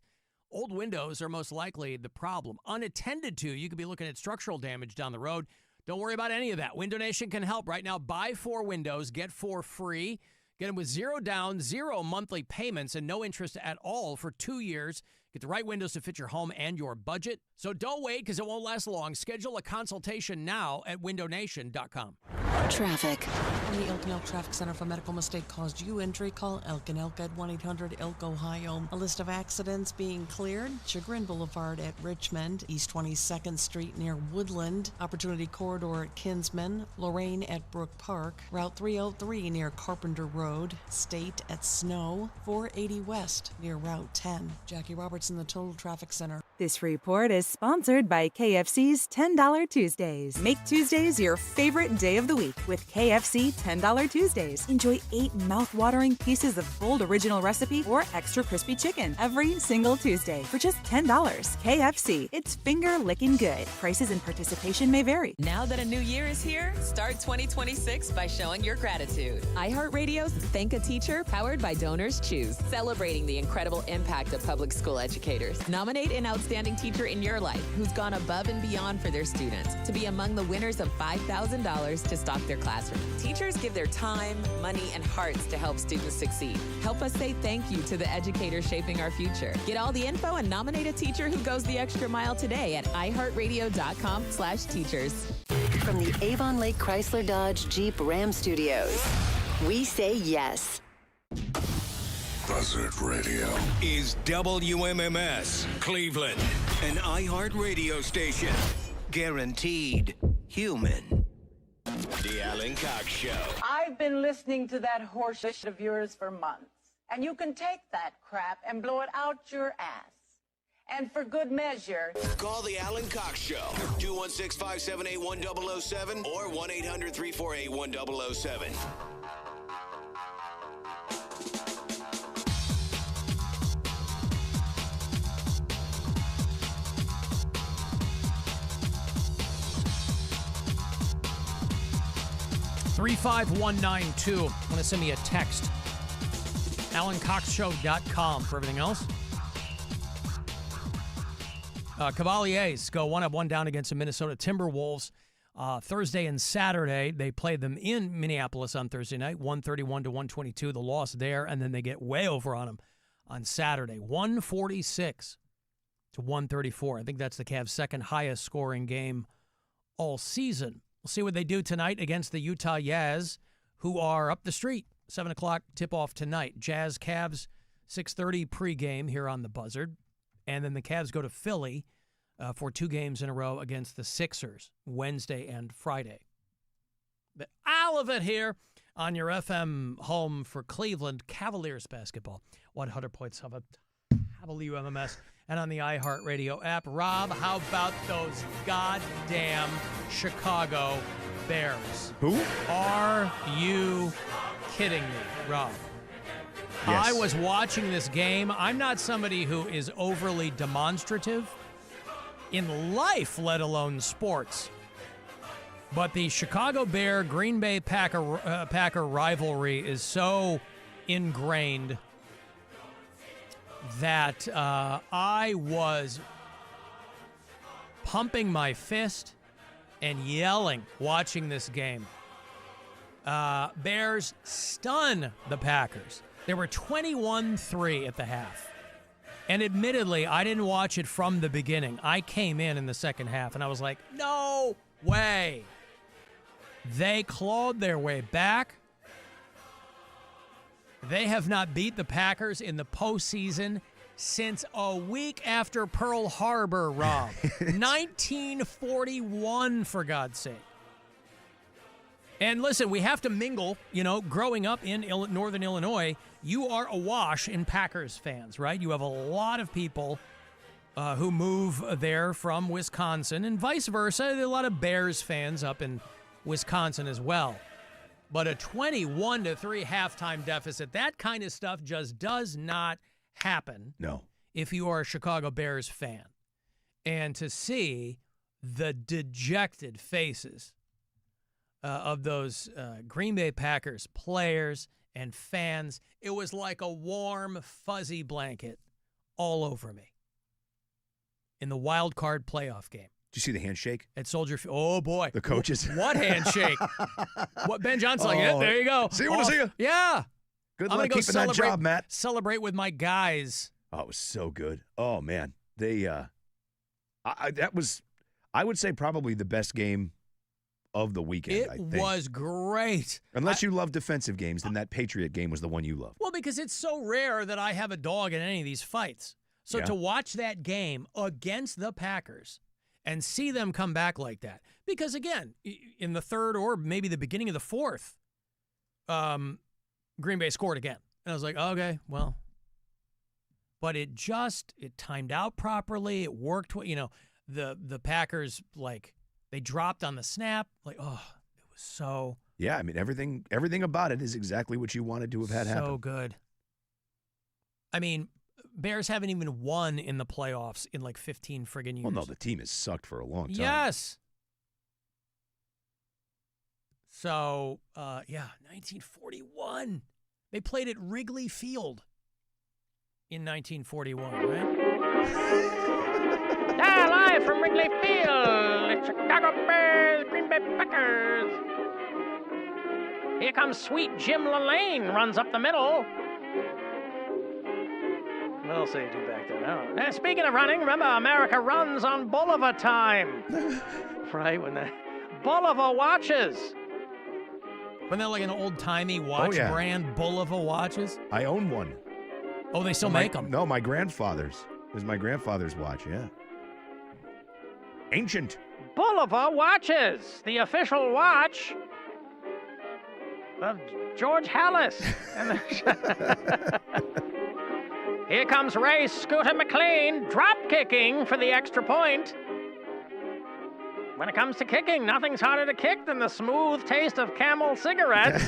old windows are most likely the problem. Unattended to, you could be looking at structural damage down the road. Don't worry about any of that. Window Nation can help right now. Buy 4 windows, get 4 free. Get them with 0 down, 0 monthly payments, and no interest at all for 2 years. Get the right windows to fit your home and your budget. So don't wait because it won't last long. Schedule a consultation now at windownation.com. Traffic. From the Elk and Elk Traffic Center, if a medical mistake caused you injury, call Elk and Elk at 1-800-ELK, Ohio. A list of accidents being cleared. Chagrin Boulevard at Richmond, East 22nd Street near Woodland, Opportunity Corridor at Kinsman, Lorraine at Brook Park, Route 303 near Carpenter Road, State at Snow, 480 West near Route 10. Jackie Roberts in the Total Traffic Center. This report is sponsored by KFC's $10 Tuesdays. Make Tuesdays your favorite day of the week with KFC $10 Tuesdays. Enjoy 8 mouth-watering pieces of bold original recipe or extra crispy chicken every single Tuesday for just $10. KFC, it's finger-licking good. Prices and participation may vary. Now that a new year is here, start 2026 by showing your gratitude. iHeartRadio's Thank a Teacher, powered by Donors Choose, celebrating the incredible impact of public school educators. Nominate an outstanding teacher in your life who's gone above and beyond for their students to be among the winners of $5,000 to stock their classroom. Teachers give their time, money, and hearts to help students succeed. Help us say thank you to the educators shaping our future. Get all the info and nominate a teacher who goes the extra mile today at iHeartRadio.com/teachers. From the Avon Lake Chrysler Dodge Jeep Ram Studios, we say yes. Buzzard Radio is WMMS Cleveland, an iHeart radio station. Guaranteed human. The Alan Cox Show. I've been listening to that horse shit of yours for months, and you can take that crap and blow it out your ass. And for good measure, call the Alan Cox Show, 216-578-1007 or 1-800-348-1007. $35192. Want to send me a text. AlanCoxShow.com for everything else. Cavaliers go 1 up, 1 down against the Minnesota Timberwolves Thursday and Saturday. They played them in Minneapolis on Thursday night, 131-122. The loss there, and then they get way over on them on Saturday, 146-134. I think that's the Cavs' second highest scoring game all season. We'll see what they do tonight against the Utah Jazz, who are up the street. 7 o'clock tip-off tonight. Jazz Cavs, 6:30 pregame here on the Buzzard. And then the Cavs go to Philly for 2 games in a row against the Sixers, Wednesday and Friday. But all of it here on your FM home for Cleveland Cavaliers basketball. 100.7 WMMS and on the iHeartRadio app. Rob, how about those goddamn Chicago Bears? Who? Are you kidding me, Rob? Yes. I was watching this game. I'm not somebody who is overly demonstrative in life, let alone sports. But the Chicago Bear-Green Bay Packer rivalry is so ingrained that I was pumping my fist and yelling watching this game. Bears stun the Packers. They were 21-3 at the half. And admittedly, I didn't watch it from the beginning. I came in the second half, and I was like, no way. They clawed their way back. They have not beat the Packers in the postseason since a week after Pearl Harbor, Rob. 1941, for God's sake. And listen, we have to mingle, growing up in Northern Illinois, you are awash in Packers fans, right? You have a lot of people who move there from Wisconsin and vice versa. There are a lot of Bears fans up in Wisconsin as well. But a 21-3 halftime deficit, that kind of stuff just does not happen. No. If you are a Chicago Bears fan. And to see the dejected faces of those Green Bay Packers players and fans, it was like a warm, fuzzy blanket all over me in the wild card playoff game. Did you see the handshake? At Soldier Field. Oh, boy. The coaches. What handshake? What Ben Johnson's like, yeah, there you go. See you when I see you. Yeah. Good I'm luck gonna go keeping that job, Matt. Celebrate with my guys. Oh, it was so good. Oh, man. They, that was, I would say, probably the best game of the weekend, I think. It was great. Unless you love defensive games, then that Patriot game was the one you loved. Well, because it's so rare that I have a dog in any of these fights. So to watch that game against the Packers and see them come back like that. Because, again, in the third or maybe the beginning of the fourth, Green Bay scored again. And I was like, okay, well. But it timed out properly. It worked. The Packers, they dropped on the snap. It was so. Yeah, I mean, everything about it is exactly what you wanted to have had happen. So good. I mean, Bears haven't even won in the playoffs in 15 friggin' years. Well, no, the team has sucked for a long time. Yes. So, 1941. They played at Wrigley Field in 1941, right? Live from Wrigley Field, it's Chicago Bears, Green Bay Packers. Here comes sweet Jim LaLanne, runs up the middle. What else did he do back there? Speaking of running, remember America runs on Bolivar time. Right, when the Bolivar watches. Wasn't that like an old-timey watch brand, Bolivar watches? I own one. Oh, they still make them? No, my grandfather's. It was my grandfather's watch, yeah. Ancient. Bolivar watches, the official watch of George Hallis. Here comes Ray Scooter McLean, drop kicking for the extra point. When it comes to kicking, nothing's harder to kick than the smooth taste of Camel cigarettes.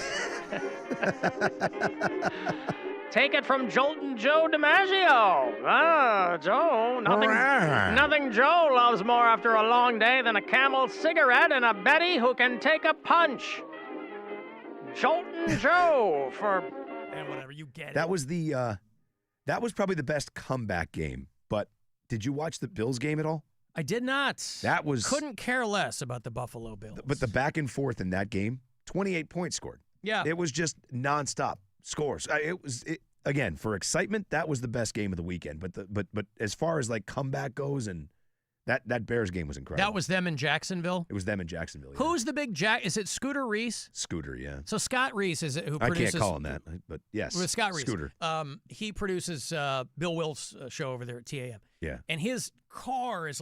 Take it from Joltin' Joe DiMaggio. Joe, nothing Joe loves more after a long day than a Camel cigarette and a Betty who can take a punch. Joltin' Joe for... And whatever, you get it. That was that was probably the best comeback game. But did you watch the Bills game at all? I did not. Couldn't care less about the Buffalo Bills. But the back and forth in that game, 28 points scored. Yeah. It was just nonstop scores. Again, for excitement, that was the best game of the weekend. But as far as comeback goes, and that Bears game was incredible. That was them in Jacksonville? It was them in Jacksonville. Yeah. Who's the big Is it Scooter Reese? Scooter, yeah. So Scott Reese is who produces. I can't call him that, but yes. With Scott Reese. Scooter. He produces Bill Wilf's show over there at TAM. Yeah. And his car is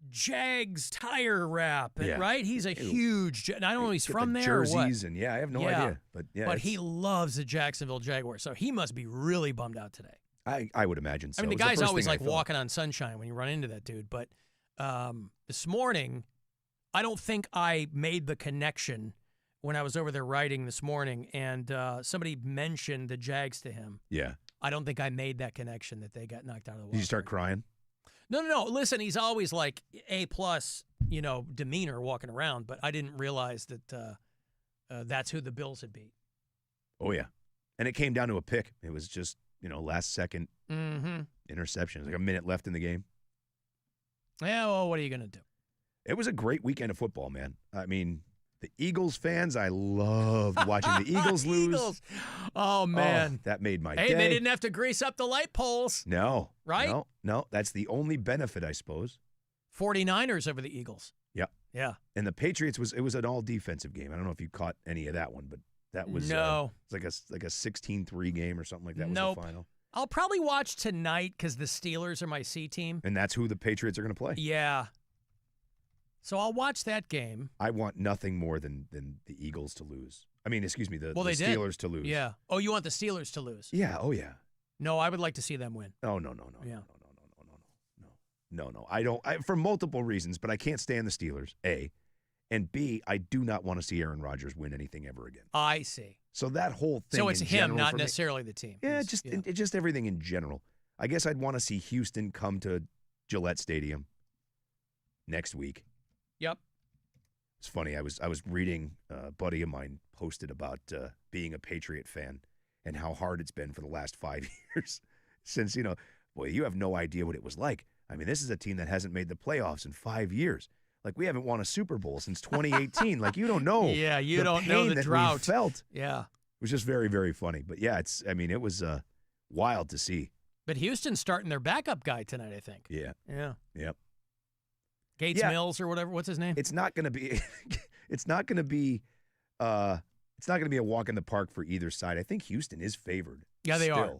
Jags tire wrap, Yeah. right? He's a huge. I don't know if he's Get from the there jerseys or what. and I have no idea. But but he loves the Jacksonville Jaguars, so he must be really bummed out today. I would imagine so. I mean, the It was guy's first always thing I like thought. walking on sunshine when you run into that dude. But this morning, I don't think I made the connection when I was over there writing this morning, and somebody mentioned the Jags to him. Yeah. I don't think I made that connection that they got knocked out of the wild. Did you start crying? No. Listen, he's always like A+, demeanor walking around, but I didn't realize that that's who the Bills had beat. Oh, yeah. And it came down to a pick. It was just, last second interception. It was like a minute left in the game. Yeah, well, what are you going to do? It was a great weekend of football, man. I mean, the Eagles fans, I loved watching the Eagles lose. Eagles. Oh, man. That made my Hey, day. they didn't have to grease up the light poles. No. Right? No. That's the only benefit, I suppose. 49ers over the Eagles. Yeah. Yeah. And the Patriots it was an all defensive game. I don't know if you caught any of that one, but that was No. it's like a 16-3 game or something like that Nope. was the final. I'll probably watch tonight because the Steelers are my C team. And that's who the Patriots are going to play. Yeah. So I'll watch that game. I want nothing more than the Eagles to lose. I mean, excuse me, the They Steelers did. to lose. Yeah. Oh, you want the Steelers to lose? Yeah. Oh, yeah. No, I would like to see them win. Oh, no. Yeah. No. I don't. For multiple reasons, but I can't stand the Steelers, A. And B, I do not want to see Aaron Rodgers win anything ever again. I see. So that whole thing. So it's in him, general not for me- necessarily the team. Yeah, just everything in general. I guess I'd want to see Houston come to Gillette Stadium next week. Yep. It's funny. I was reading a buddy of mine posted about being a Patriot fan and how hard it's been for the last 5 years since, boy, you have no idea what it was like. I mean, this is a team that hasn't made the playoffs in 5 years. Like, we haven't won a Super Bowl since 2018. Like, you don't know. Yeah, you the don't know pain the that drought. we felt. Yeah. It was just very, very funny. But yeah, it was wild to see. But Houston's starting their backup guy tonight, I think. Yeah. Yeah. Yep. Gates Mills or whatever. What's his name? It's not going to be. It's not going to be. It's not going to be a walk in the park for either side. I think Houston is favored. Yeah, they are.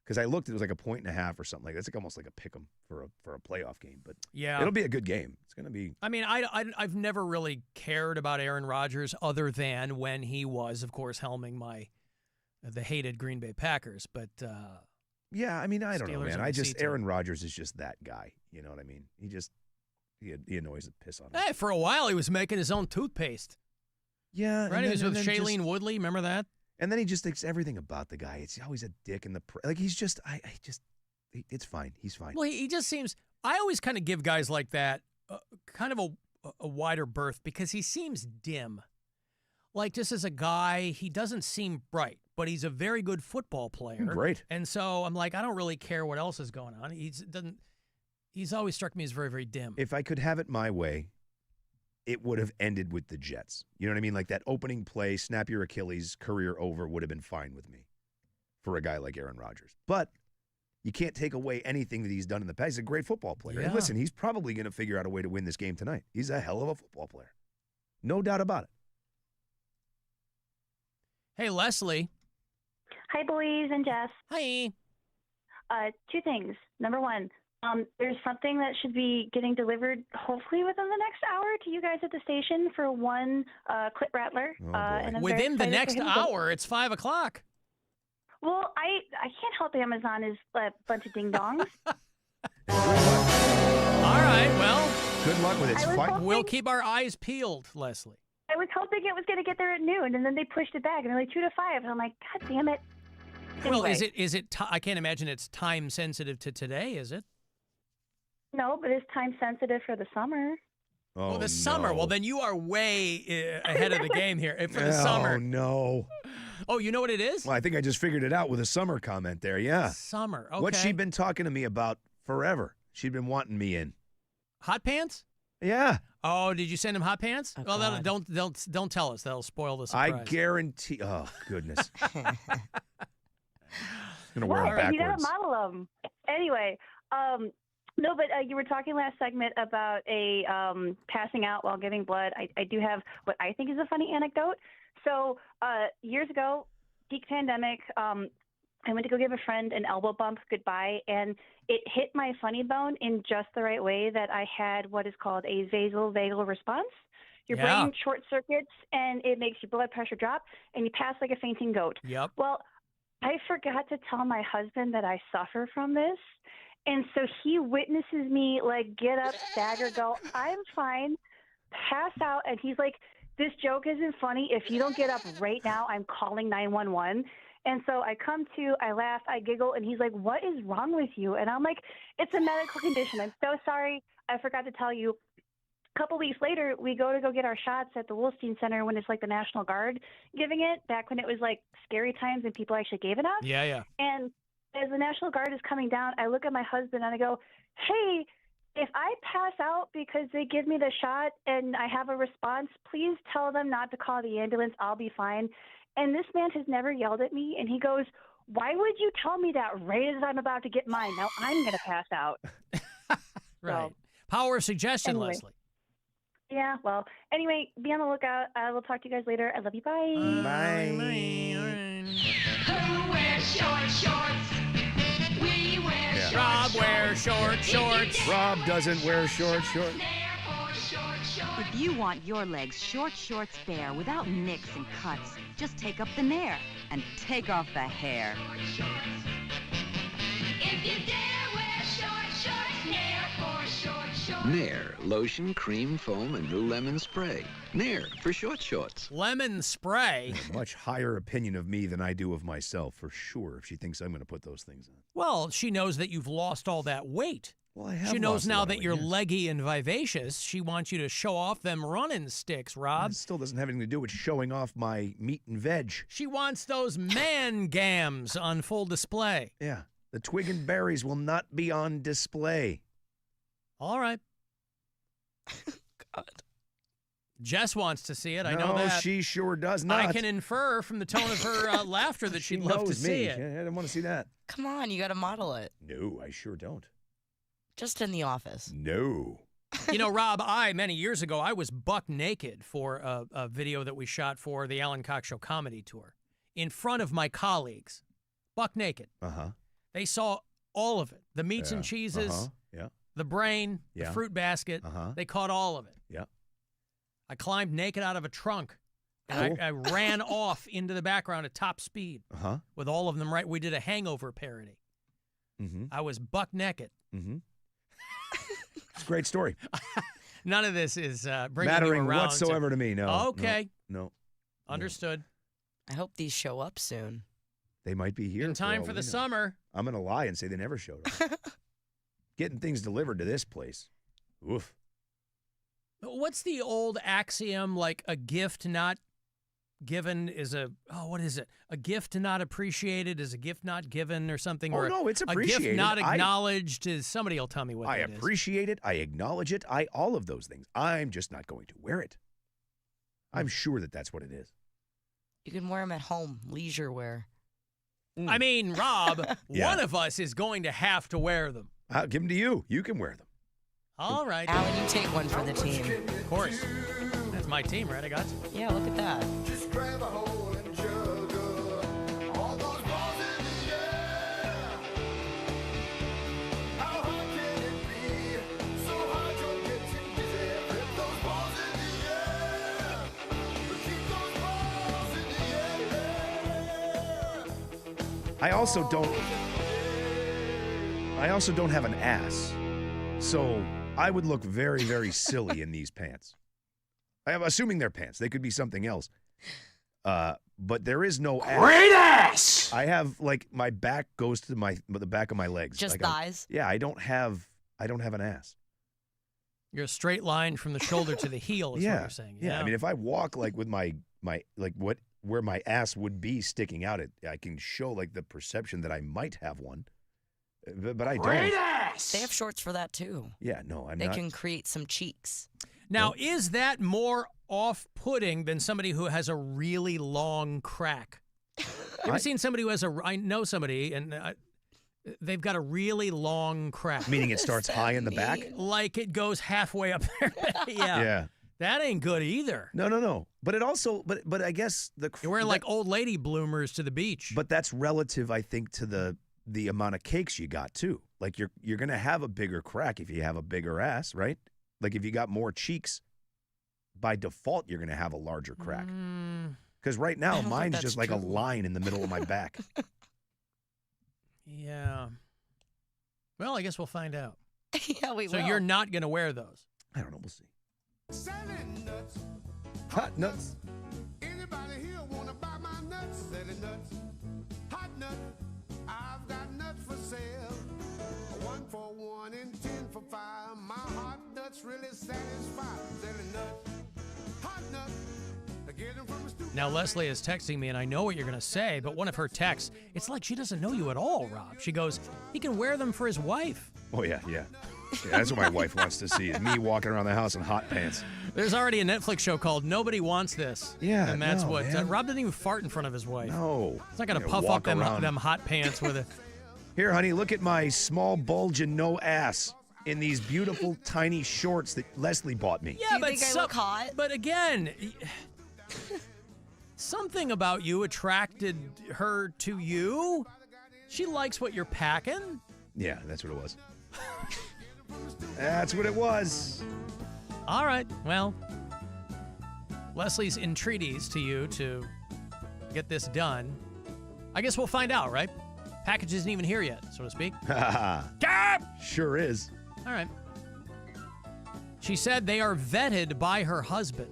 Because I looked, it was like 1.5 or something like that. It's like almost like a pick 'em for a playoff game. But yeah, it'll be a good game. It's going to be. I mean, I've never really cared about Aaron Rodgers other than when he was, of course, helming the hated Green Bay Packers. But yeah, I mean, I don't know, Steelers man. are the C team. Aaron Rodgers is just that guy. You know what I mean? He annoys the piss on him. Hey, for a while he was making his own toothpaste. Yeah, right. He was with Shailene Woodley. Remember that? And then he just thinks everything about the guy. It's always a dick in the like. He's just, it's fine. He's fine. Well, he just seems. I always kind of give guys like that kind of a wider berth because he seems dim. Like just as a guy, he doesn't seem bright, but he's a very good football player. Great. And so I'm like, I don't really care what else is going on. He's always struck me as very, very dim. If I could have it my way, it would have ended with the Jets. You know what I mean? Like that opening play, snap your Achilles, career over would have been fine with me for a guy like Aaron Rodgers. But you can't take away anything that he's done in the past. He's a great football player. Yeah. And listen, he's probably going to figure out a way to win this game tonight. He's a hell of a football player. No doubt about it. Hey, Leslie. Hi, boys and Jess. Hi. Two things. Number one, there's something that should be getting delivered hopefully within the next hour to you guys at the station for one Clit Rattler. And I'm very Within the excited next for him to- hour, it's 5 o'clock. Well, I can't help Amazon is a bunch of ding-dongs. All right, well. Good luck with it. It's fine. We'll keep our eyes peeled, Leslie. I was hoping it was going to get there at noon, and then they pushed it back, and they're like 2 to 5. And I'm like, God damn it. Well, Anyway. is it? I can't imagine it's time sensitive to today, is it? No, but it's time sensitive for the summer. Oh, the summer. Well, then you are way ahead of the game here for the summer. Oh, no. Oh, you know what it is? Well, I think I just figured it out with a summer comment there. Yeah. Summer. Okay. What's she been talking to me about forever? She'd been wanting me in. Hot pants? Yeah. Oh, did you send him hot pants? Oh, Well, don't tell us. That'll spoil the surprise. I guarantee. Oh, goodness. I'm going to wear What? them You got to backwards. model them. Anyway, no, but you were talking last segment about a passing out while giving blood. I do have what I think is a funny anecdote. So years ago, peak pandemic, I went to go give a friend an elbow bump goodbye, and it hit my funny bone in just the right way that I had what is called a vasovagal response. Your brain short circuits, and it makes your blood pressure drop, and you pass like a fainting goat. Yep. Well, I forgot to tell my husband that I suffer from this, and so he witnesses me, like, get up, stagger, go, I'm fine, pass out, and he's like, this joke isn't funny. If you don't get up right now, I'm calling 911. And so I come to, I laugh, I giggle, and he's like, what is wrong with you? And I'm like, it's a medical condition. I'm so sorry. I forgot to tell you. A couple weeks later, we go get our shots at the Wolstein Center when it's like the National Guard giving it, back when it was like scary times and people actually gave it up. Yeah, yeah. And as the National Guard is coming down, I look at my husband and I go, hey, if I pass out because they give me the shot and I have a response, please tell them not to call the ambulance. I'll be fine. And this man has never yelled at me. And he goes, why would you tell me that right as I'm about to get mine? Now I'm going to pass out. Right. So, power of suggestion, anyway. Leslie. Yeah, well, anyway, be on the lookout. I will talk to you guys later. I love you. Bye. Bye. Who wears short shorts? We wear short Rob wears shorts. Rob doesn't wear short shorts. If you want your legs short bare without nicks and cuts, just take up the Nair and take off the hair. If you dare wear short shorts, Nair for short shorts. Nair, lotion, cream, foam, and new lemon spray. Nair for short shorts. Lemon spray? A much higher opinion of me than I do of myself, for sure, if she thinks I'm going to put those things on. Well, she knows that you've lost all that weight. Well, I have she knows lost now a lot that of you're weight, yes. leggy and vivacious. She wants you to show off them running sticks, Rob. It still doesn't have anything to do with showing off my meat and veg. She wants those man gams on full display. Yeah. The twig and berries will not be on display. All right. God. Jess wants to see it. I No, know that. she sure does not. I can infer from the tone of her laughter that she'd love to see it. I don't want to see that. Come on, you got to model it. No, I sure don't. Just in the office. No. You know, Rob, many years ago, I was buck naked for a video that we shot for the Alan Cox Show comedy tour in front of my colleagues. Buck naked. Uh-huh. They saw all of it. The meats and cheeses, the brain, the fruit basket. They caught all of it. Yeah. I climbed naked out of a trunk, and I ran off into the background at top speed with all of them right. We did a Hangover parody. Mm-hmm. I was buck naked. Mm-hmm. It's a great story. None of this is bringing mattering you around whatsoever to me. No. Okay. No. Understood. I hope these show up soon. They might be here in time for the summer. I'm going to lie and say they never showed up. Getting things delivered to this place. Oof. What's the old axiom, like a gift not given is what is it? A gift not appreciated is a gift not given or something? Oh, no, it's appreciated. A gift not acknowledged is, somebody will tell me what I that is. appreciate it. I acknowledge it. All of those things. I'm just not going to wear it. I'm sure that that's what it is. You can wear them at home, leisure wear. I mean, Rob, one of us is going to have to wear them. I'll give them to you. You can wear them. All right. Alan, you take one for the team. Of course. That's my team, right? I got you. Yeah, look at that. Just grab a hole and jug up all those balls in the air. How hard can it be? So hard you're getting dizzy. Flip those balls in the air. But keep those balls in the air. I also don't have an ass. So I would look very, very silly in these pants. I'm assuming they're pants. They could be something else. But there is no ass. Great ass! I have, like, my back goes to the back of my legs. Just like thighs? Yeah, I don't have an ass. You're a straight line from the shoulder to the heel is what you're saying. Yeah, I mean, if I walk, like, with my like, where my ass would be sticking out, I can show, like, the perception that I might have one. But I Great don't. ass! They have shorts for that, too. Yeah, no, I'm they not. can create some cheeks. Now, is that more off-putting than somebody who has a really long crack? You ever seen somebody who has I know somebody, and they've got a really long crack. Meaning it starts high in the back? Like it goes halfway up there. Yeah. That ain't good either. No. But it also, but I guess You're wearing like old lady bloomers to the beach. But that's relative, I think, to the amount of cakes you got too. Like you're gonna have a bigger crack if you have a bigger ass, right? Like if you got more cheeks, by default you're gonna have a larger crack. Because right now mine's just like a line in the middle of my back. Yeah. Well, I guess we'll find out. Yeah, we will. So you're not gonna wear those? I don't know. We'll see. Selling nuts. Hot nuts. Anybody here wanna buy my nuts? Selling nuts. Hot nut. I've got nuts for sale. 1 for 1 and 10 for 5. My hot nuts really satisfy. Selling nuts. Hot nuts. Get 'em from the stoop. Now, Leslie is texting me, and I know what you're going to say, but one of her texts, it's like she doesn't know you at all, Rob. She goes, he can wear them for his wife. Oh, yeah. That's what my wife wants to see, is me walking around the house in hot pants. There's already a Netflix show called Nobody Wants This. Yeah, and that's no, what man. Rob didn't even fart in front of his wife. No. He's not going to Yeah, puff walk up around. them hot pants with a... Here, honey, look at my small bulge and no ass in these beautiful tiny shorts that Leslie bought me. Yeah, Do you think I look hot? But again, something about you attracted her to you. She likes what you're packing. Yeah, that's what it was. That's what it was. All right, well, Leslie's entreaties to you to get this done. I guess we'll find out, right? Package isn't even here yet, so to speak. Sure is. All right. She said they are vetted by her husband.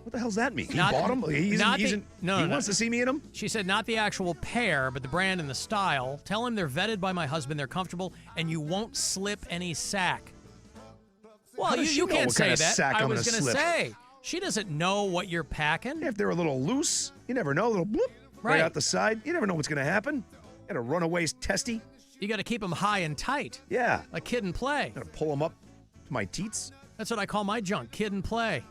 What the hell's that mean? He bought them? He wants to see me in them? She said not the actual pair, but the brand and the style. Tell him they're vetted by my husband, they're comfortable, and you won't slip any sack. Well, How does she you know can't what say kind of that. sack I I'm was gonna going to slip? say, she doesn't know what you're packing. If they're a little loose, you never know. A little bloop right out the side. You never know what's going to happen. Got a runaway testy. You got to keep them high and tight. Yeah. Like Kid and Play. Got to pull them up to my teats. That's what I call my junk, Kid and Play.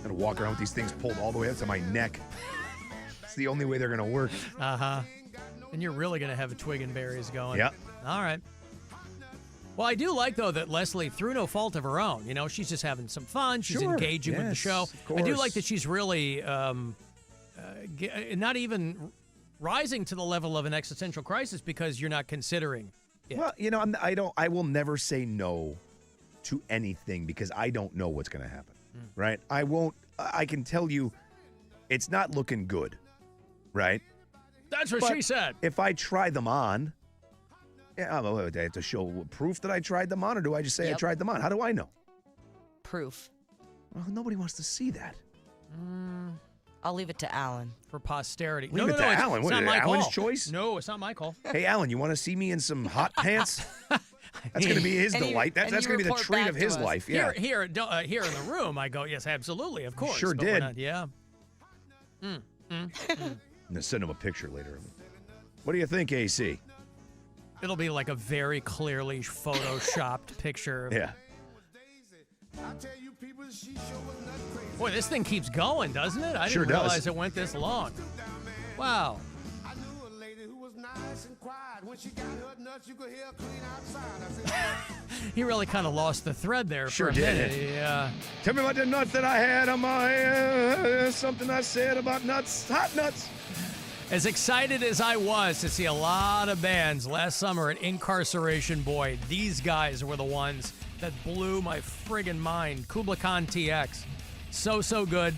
Got to walk around with these things pulled all the way up to my neck. It's the only way they're going to work. Uh-huh. And you're really going to have a twig and berries going. Yep. All right. Well, I do like, though, that Leslie, through no fault of her own, she's just having some fun. She's Sure. engaging with the Yes, show. of I do course. like that she's really not even rising to the level of an existential crisis because you're not considering it. Well, I will never say no to anything because I don't know what's going to happen. Right? I can tell you it's not looking good. Right? That's what But she said. If I try them on, do I have to show proof that I tried them on, or do I just say I tried them on? How do I know? Proof. Well, nobody wants to see that. I'll leave it to Alan. For posterity. Leave it to Alan. It's What not is it, my Alan's call. choice? No, it's not my call. Hey, Alan, you want to see me in some hot pants? That's going to be his And you- delight. That's and you going to be the report treat back of to his us. life. Yeah. Here in the room, I go, yes, absolutely, of course. Sure but we're did. not- yeah. I'm going to send him a picture later. What do you think, AC? It'll be like a very clearly photoshopped picture. Yeah. Boy, this thing keeps going, doesn't it? I Sure didn't does. realize it went this long. Wow. He really kind of lost the thread there Sure for a minute. did. Yeah. Tell me about the nuts that I had on my something I said about nuts, hot nuts. As excited as I was to see a lot of bands last summer at Incarceration, boy, these guys were the ones that blew my friggin' mind. Kubla Khan TX. So good.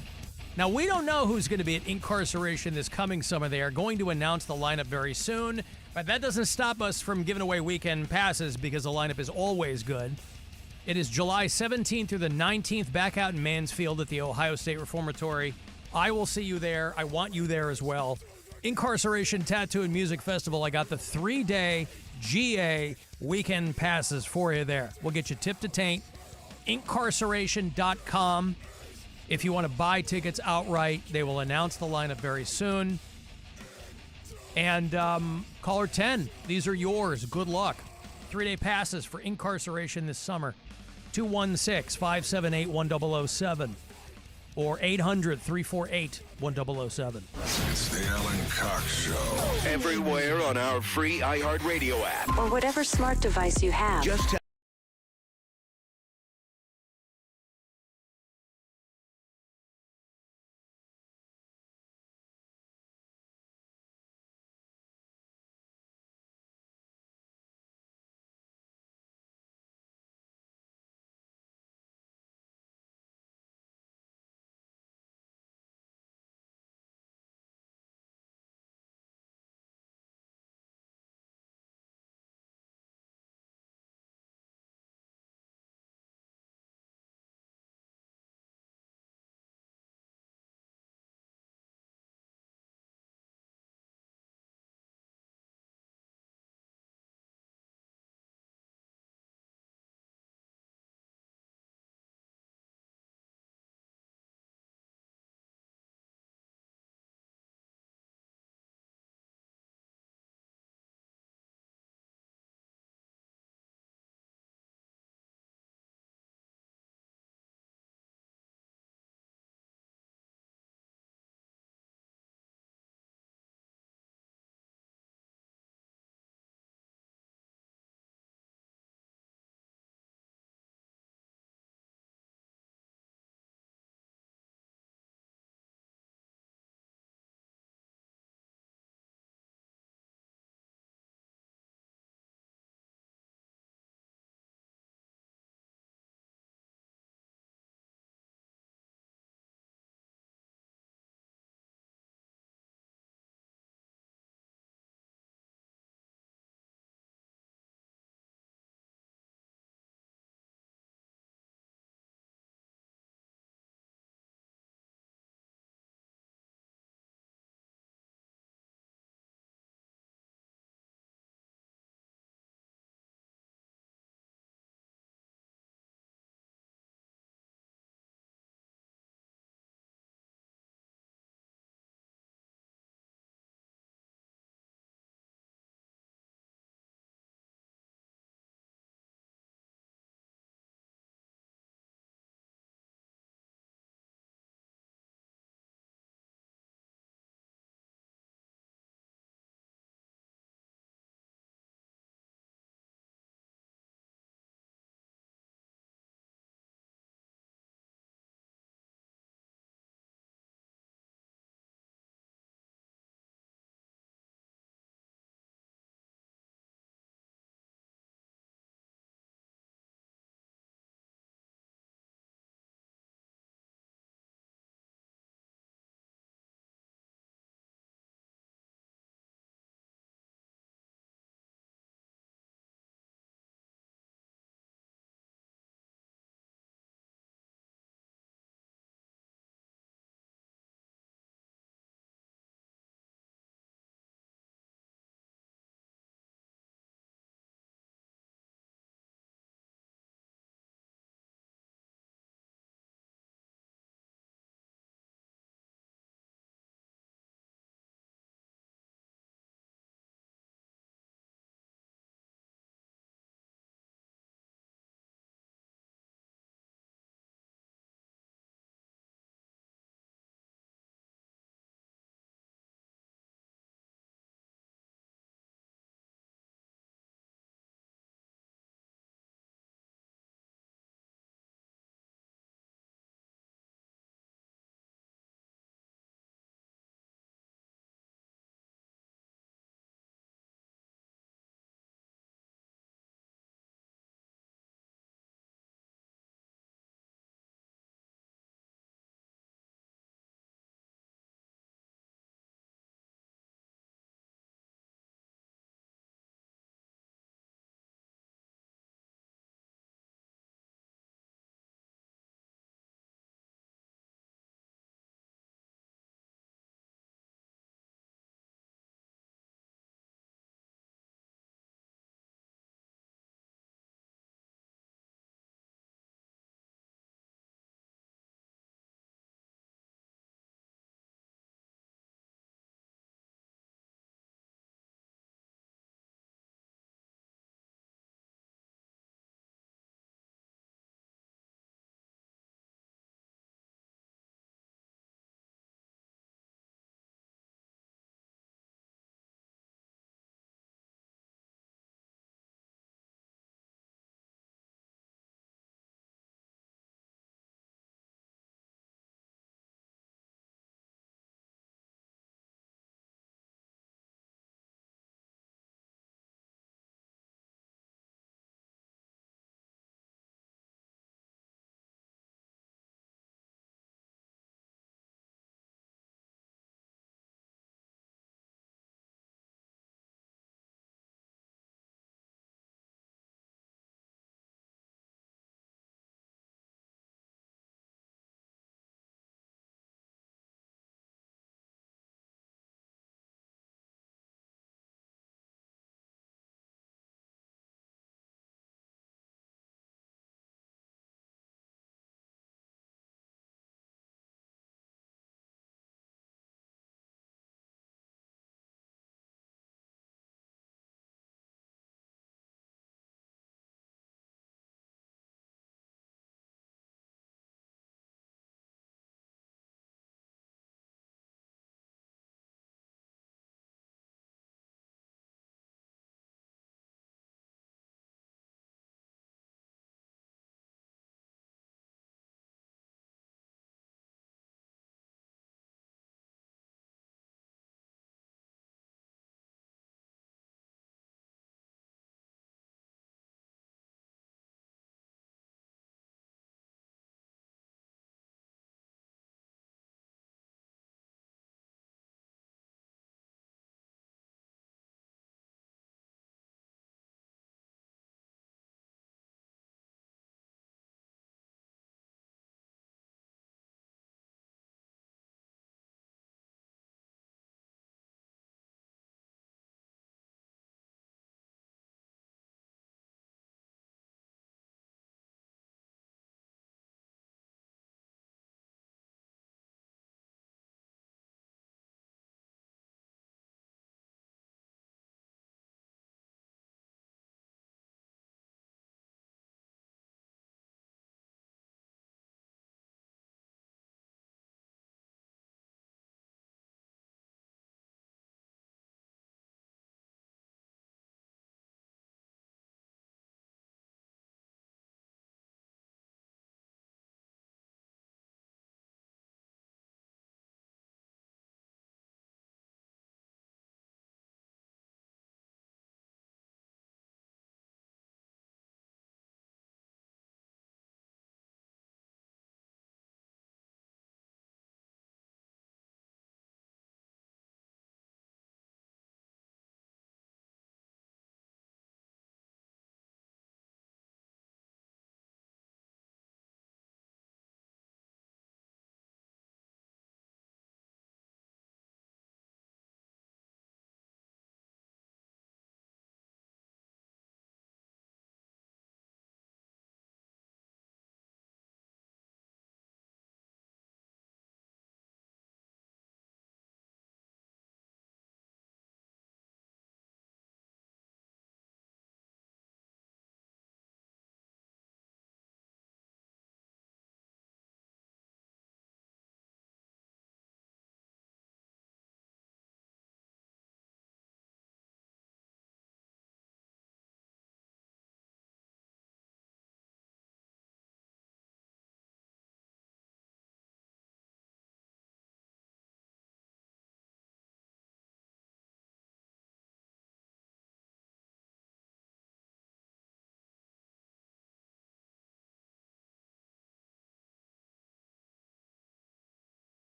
Now, we don't know who's going to be at Incarceration this coming summer. They are going to announce the lineup very soon, but that doesn't stop us from giving away weekend passes because the lineup is always good. It is July 17th through the 19th back out in Mansfield at the Ohio State Reformatory. I will see you there. I want you there as well. Incarceration Tattoo and Music Festival. I got the 3-day GA weekend passes for you there. We'll get you tip to taint. Incarceration.com. If you want to buy tickets outright, they will announce the lineup very soon. And caller 10, these are yours. Good luck. 3-day passes for Incarceration this summer. 216-578-1007. or 800-348-1007. It's the Alan Cox Show. Everywhere on our free iHeartRadio app. Or whatever smart device you have. Just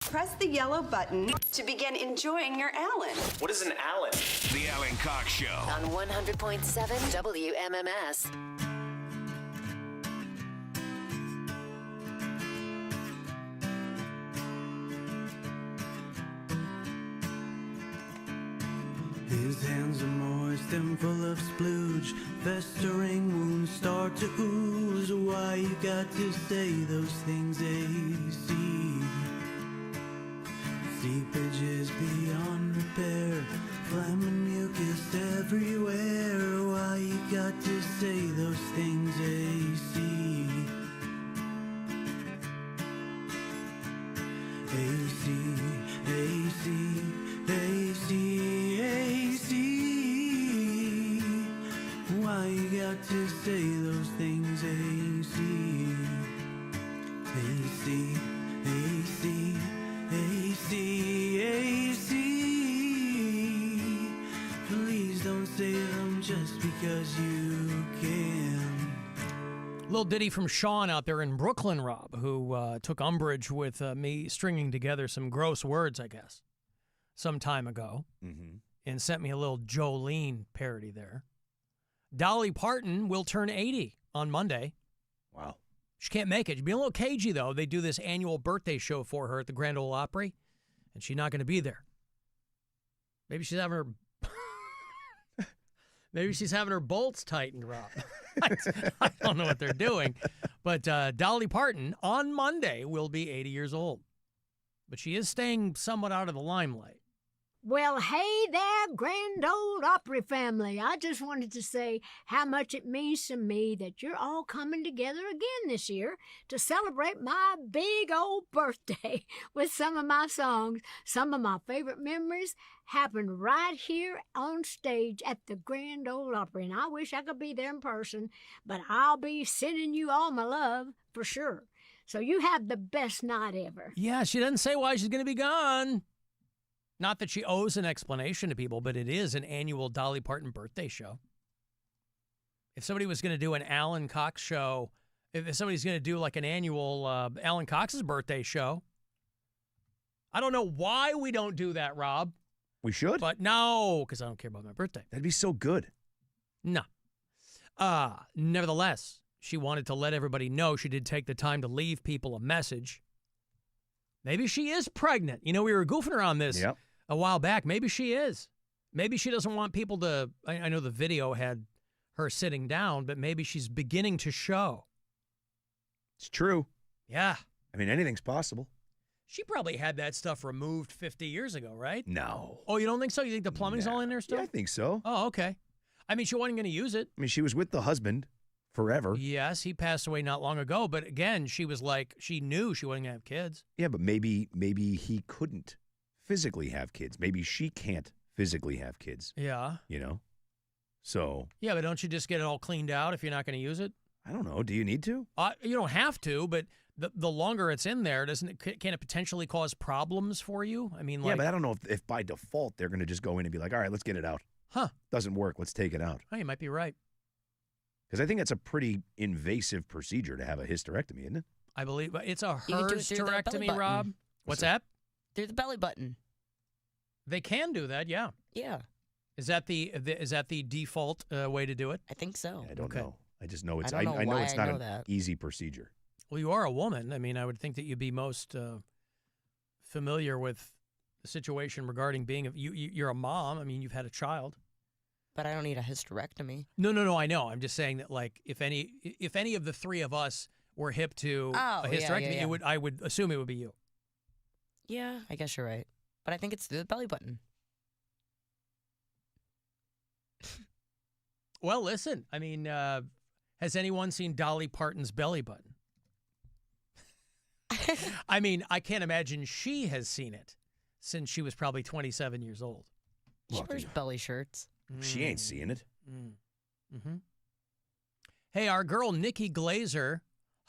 Press the yellow button to begin enjoying your Alan. What is an Alan? The Alan Cox Show. On 100.7 WMMS. His hands are moist and full of splooge. Festering wounds start to ooze. Why you got to say those things, AC? Seepage is beyond repair. Phlegm and mucus everywhere. Why you got to say those things, AC? AC, AC, AC, AC. Why you got to say those things, AC? AC, AC, AC, AC. Please don't say them just because you can. Little ditty from Sean out there in Brooklyn, Rob, who took umbrage with me stringing together some gross words, I guess, some time ago, and sent me a little Jolene parody there. Dolly Parton will turn 80 on Monday. Wow. She can't make it. She'd be a little cagey, though. They do this annual birthday show for her at the Grand Ole Opry, and she's not going to be there. Maybe she's having her... Maybe she's having her bolts tightened, Rob. I don't know what they're doing. But Dolly Parton, on Monday, will be 80 years old. But she is staying somewhat out of the limelight. Well, hey there, Grand Ole Opry family. I just wanted to say how much it means to me that you're all coming together again this year to celebrate my big old birthday with some of my songs. Some of my favorite memories happened right here on stage at the Grand Ole Opry, and I wish I could be there in person, but I'll be sending you all my love for sure. So you have the best night ever. Yeah, she doesn't say why she's going to be gone. Not that she owes an explanation to people, but it is an annual Dolly Parton birthday show. If somebody was going to do an Alan Cox show, if somebody's going to do like an annual Alan Cox's birthday show, I don't know why we don't do that, Rob. We should. But no, because I don't care about my birthday. That'd be so good. No. Nevertheless, she wanted to let everybody know she did take the time to leave people a message. Maybe she is pregnant. You know, we were goofing around this a while back. Maybe she is. Maybe she doesn't want people to... I know the video had her sitting down, but maybe she's beginning to show. It's true. Yeah. I mean, anything's possible. She probably had that stuff removed 50 years ago, right? No. Oh, you don't think so? You think the plumbing's all in there still? Yeah, I think so. Oh, okay. I mean, she wasn't going to use it. I mean, she was with the husband forever. Yes, he passed away not long ago. But again, she was like, she knew she wasn't going to have kids. Yeah, but maybe he couldn't physically have kids. Maybe she can't physically have kids. Yeah. You know? So. Yeah, but don't you just get it all cleaned out if you're not going to use it? I don't know. Do you need to? You don't have to, but the longer it's in there, can it potentially cause problems for you? I mean, like. Yeah, but I don't know if by default they're going to just go in and be like, all right, let's get it out. Huh. Doesn't work. Let's take it out. Oh, you might be right. Because I think that's a pretty invasive procedure to have a hysterectomy, isn't it? I believe it's a You can do it through the belly hysterectomy, button. Rob. What's that? Through the belly button. They can do that, yeah. Yeah. Is that the default way to do it? I think so. I don't know. I just know it's. I don't know I know why it's I not know an that. easy procedure. Well, you are a woman. I mean, I would think that you'd be most familiar with the situation regarding being you're a mom. I mean, you've had a child. But I don't need a hysterectomy. No, I know. I'm just saying that, like, if any of the three of us were hip to a hysterectomy, yeah. I would assume it would be you. Yeah, I guess you're right. But I think it's through the belly button. Well, listen. I mean, has anyone seen Dolly Parton's belly button? I mean, I can't imagine she has seen it since she was probably 27 years old. She wears belly shirts. She ain't seeing it. Mm-hmm. Hey, our girl Nikki Glazer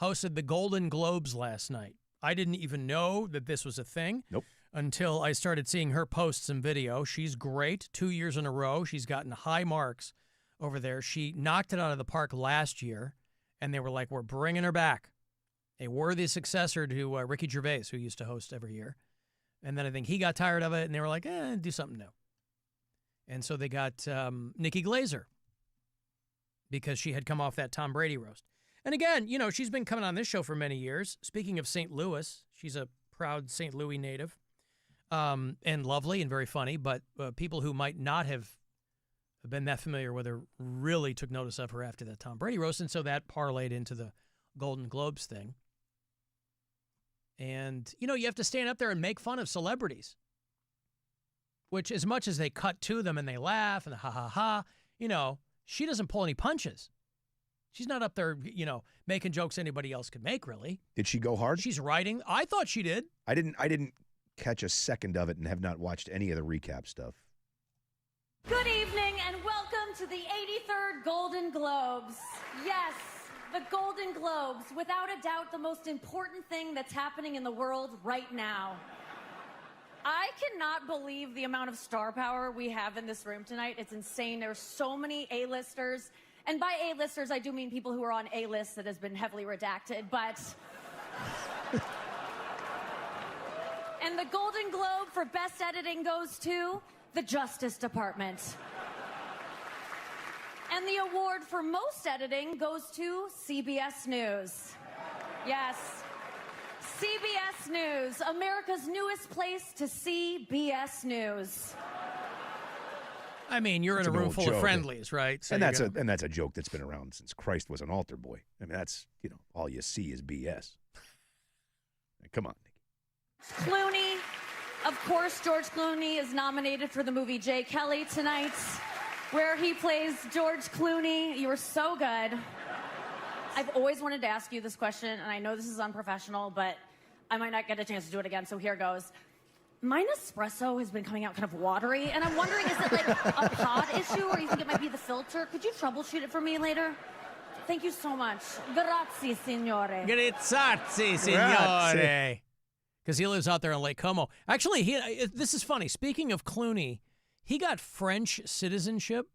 hosted the Golden Globes last night. I didn't even know that this was a thing. Nope. Until I started seeing her post some video. She's great. 2 years in a row. She's gotten high marks over there. She knocked it out of the park last year, and they were like, we're bringing her back. A worthy successor to Ricky Gervais, who used to host every year. And then I think he got tired of it, and they were like, do something new. And so they got Nikki Glaser because she had come off that Tom Brady roast. And again, she's been coming on this show for many years. Speaking of St. Louis, she's a proud St. Louis native and lovely and very funny. But people who might not have been that familiar with her really took notice of her after that Tom Brady roast. And so that parlayed into the Golden Globes thing. And, you have to stand up there and make fun of celebrities, which as much as they cut to them and they laugh and ha, ha, ha, she doesn't pull any punches. She's not up there, making jokes anybody else could make, really. Did she go hard? She's writing. I thought she did. I didn't catch a second of it and have not watched any of the recap stuff. Good evening and welcome to the 83rd Golden Globes. Yes, the Golden Globes, without a doubt the most important thing that's happening in the world right now. I cannot believe the amount of star power we have in this room tonight. It's insane. There's so many A-listers. And by A-listers, I do mean people who are on A-list that has been heavily redacted, but... And the Golden Globe for Best Editing goes to the Justice Department. And the award for Most Editing goes to CBS News. Yes. CBS News, America's newest place to see BS News. I mean, you're in a room full of friendlies, right? So and that's a joke that's been around since Christ was an altar boy. I mean, that's, all you see is BS. Come on, Nikki. Clooney, of course, George Clooney is nominated for the movie Jay Kelly tonight, where he plays George Clooney. You were so good. I've always wanted to ask you this question, and I know this is unprofessional, but I might not get a chance to do it again, so here goes. My Nespresso has been coming out kind of watery, and I'm wondering, is it like a pod issue, or you think it might be the filter? Could you troubleshoot it for me later? Thank you so much. Grazie, signore. Grazie, signore. Because he lives out there in Lake Como. Actually, this is funny. Speaking of Clooney, he got French citizenship.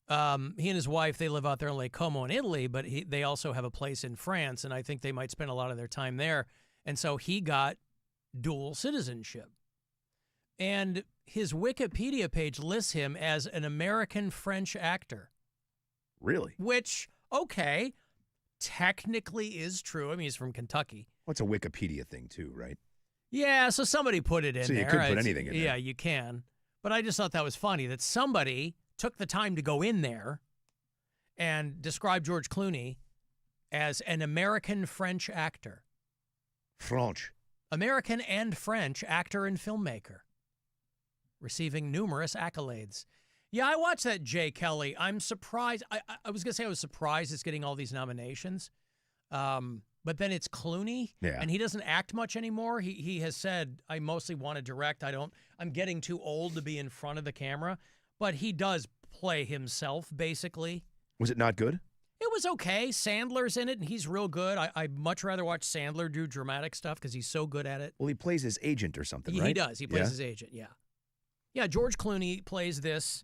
He and his wife, they live out there in Lake Como in Italy, but they also have a place in France, and I think they might spend a lot of their time there. And so he got dual citizenship. And his Wikipedia page lists him as an American-French actor. Really? Which, okay, technically is true. I mean, he's from Kentucky. Well, it's a Wikipedia thing, too, right? Yeah, so somebody put it in there. So you could put anything in there. Yeah, you can. But I just thought that was funny that somebody took the time to go in there and describe George Clooney as an American-French actor. French. American and French actor and filmmaker, receiving numerous accolades. Yeah, I watched that Jay Kelly. I'm surprised. I was going to say I was surprised it's getting all these nominations. But then it's Clooney, and he doesn't act much anymore. He has said, I mostly want to direct. I'm getting too old to be in front of the camera. But he does play himself, basically. Was it not good? It was okay. Sandler's in it, and he's real good. I'd much rather watch Sandler do dramatic stuff because he's so good at it. Well, he plays his agent or something, right? He does. He plays his agent, yeah. Yeah, George Clooney plays this,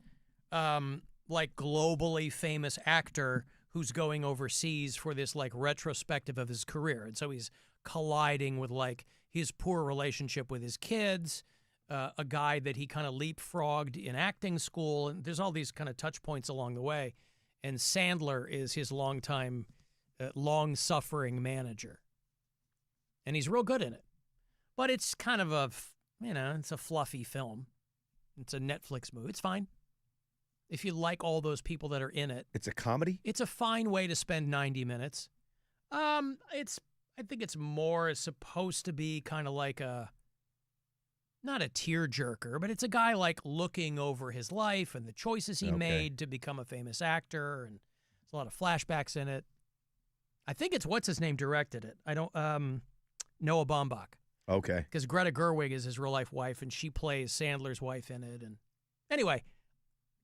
like, globally famous actor who's going overseas for this, like, retrospective of his career. And so he's colliding with, like, his poor relationship with his kids, a guy that he kind of leapfrogged in acting school, and there's all these kind of touch points along the way. And Sandler is his long-suffering manager. And he's real good in it. But it's kind of it's a fluffy film. It's a Netflix movie. It's fine. If you like all those people that are in it. It's a comedy? It's a fine way to spend 90 minutes. I think it's more supposed to be kind of like not a tearjerker, but it's a guy like looking over his life and the choices he made to become a famous actor, and there's a lot of flashbacks in it. I think it's what's his name directed it. Noah Baumbach. Okay. Because Greta Gerwig is his real life wife, and she plays Sandler's wife in it. And anyway,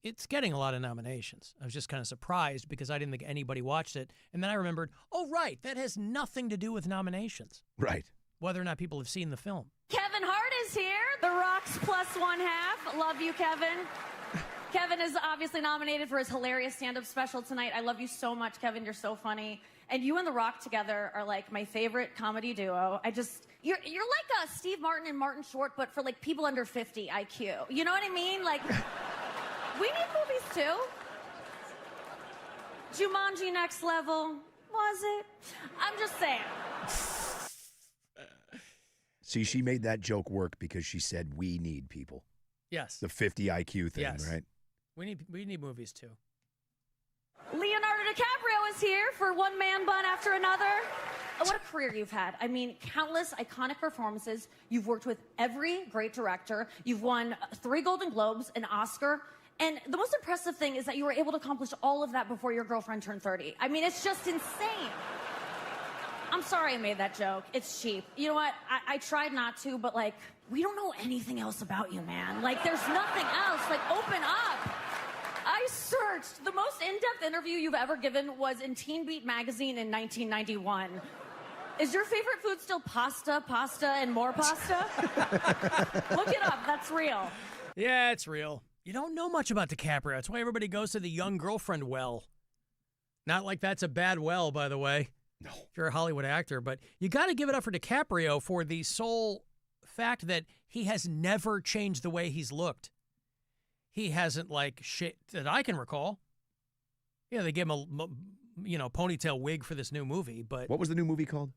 it's getting a lot of nominations. I was just kind of surprised because I didn't think anybody watched it, and then I remembered, oh right, that has nothing to do with nominations. Right. Whether or not people have seen the film. Kevin Hart is here. The Rock's +1/2. Love you, Kevin. Kevin is obviously nominated for his hilarious stand-up special tonight. I love you so much, Kevin. You're so funny. And you and The Rock together are like my favorite comedy duo. You're like Steve Martin and Martin Short, but for like people under 50 IQ. You know what I mean? Like, we need movies too. Jumanji Next Level, was it? I'm just saying. See, she made that joke work because she said we need people. Yes. The 50 IQ thing, Yes. right? We need movies too. Leonardo DiCaprio is here for One Man Bun After Another. What a career you've had. I mean, countless iconic performances. You've worked with every great director. You've won 3 Golden Globes, an Oscar. And the most impressive thing is that you were able to accomplish all of that before your girlfriend turned 30. I mean, it's just insane. I'm sorry I made that joke. It's cheap. You know what? I tried not to, but, like, we don't know anything else about you, man. Like, there's nothing else. Like, open up. I searched. The most in-depth interview you've ever given was in Teen Beat magazine in 1991. Is your favorite food still pasta, and more pasta? Look it up. That's real. Yeah, it's real. You don't know much about DiCaprio. That's why everybody goes to the young girlfriend well. Not like that's a bad well, by the way. No. If you're a Hollywood actor. But you got to give it up for DiCaprio for the sole fact that he has never changed the way he's looked. He hasn't, like, shit that I can recall. Yeah, they gave him a, ponytail wig for this new movie, but... What was the new movie called?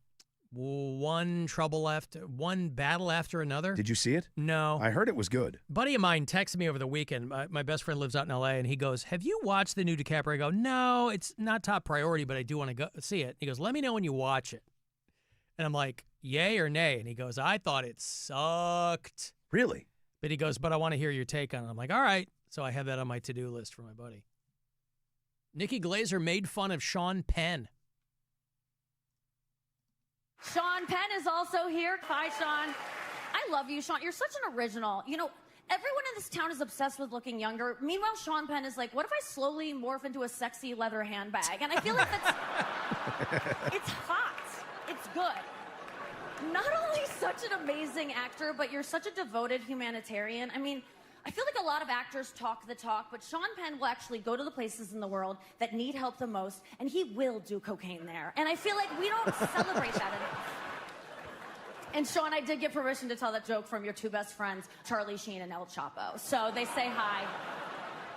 One Battle After Another. Did you see it? No. I heard it was good. A buddy of mine texted me over the weekend. My best friend lives out in L.A., and he goes, have you watched the new DiCaprio? I go, no, it's not top priority, but I do want to go see it. He goes, let me know when you watch it. And I'm like, yay or nay? And he goes, I thought it sucked. Really? But he goes, but I want to hear your take on it. I'm like, all right. So I have that on my to-do list for my buddy. Nikki Glazer made fun of Sean Penn. Sean Penn is also here. Hi, Sean. I love you, Sean. You're such an original. You know, everyone in this town is obsessed with looking younger. Meanwhile, Sean Penn is like, what if I slowly morph into a sexy leather handbag? And I feel like that's... It's hot. It's good. Not only such an amazing actor, but you're such a devoted humanitarian. I mean, I feel like a lot of actors talk the talk, but Sean Penn will actually go to the places in the world that need help the most, and he will do cocaine there. And I feel like we don't celebrate that enough. And Sean, I did get permission to tell that joke from your 2 best friends, Charlie Sheen and El Chapo. So they say hi.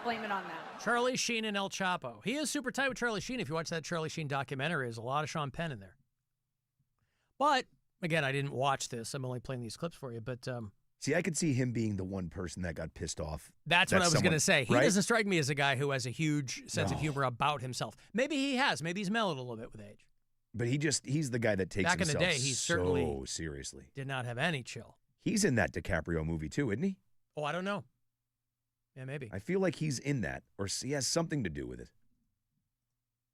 Blame it on them. Charlie Sheen and El Chapo. He is super tight with Charlie Sheen. If you watch that Charlie Sheen documentary, there's a lot of Sean Penn in there. But, again, I didn't watch this. I'm only playing these clips for you, but... See, I could see him being the one person that got pissed off. That's what I was going to say. He right? doesn't strike me as a guy who has a huge sense of humor about himself. Maybe he has. Maybe he's mellowed a little bit with age. But he's the guy that takes Back in himself the day, he certainly so seriously. Did not have any chill. He's in that DiCaprio movie too, isn't he? Oh, I don't know. Yeah, maybe. I feel like he's in that, or he has something to do with it.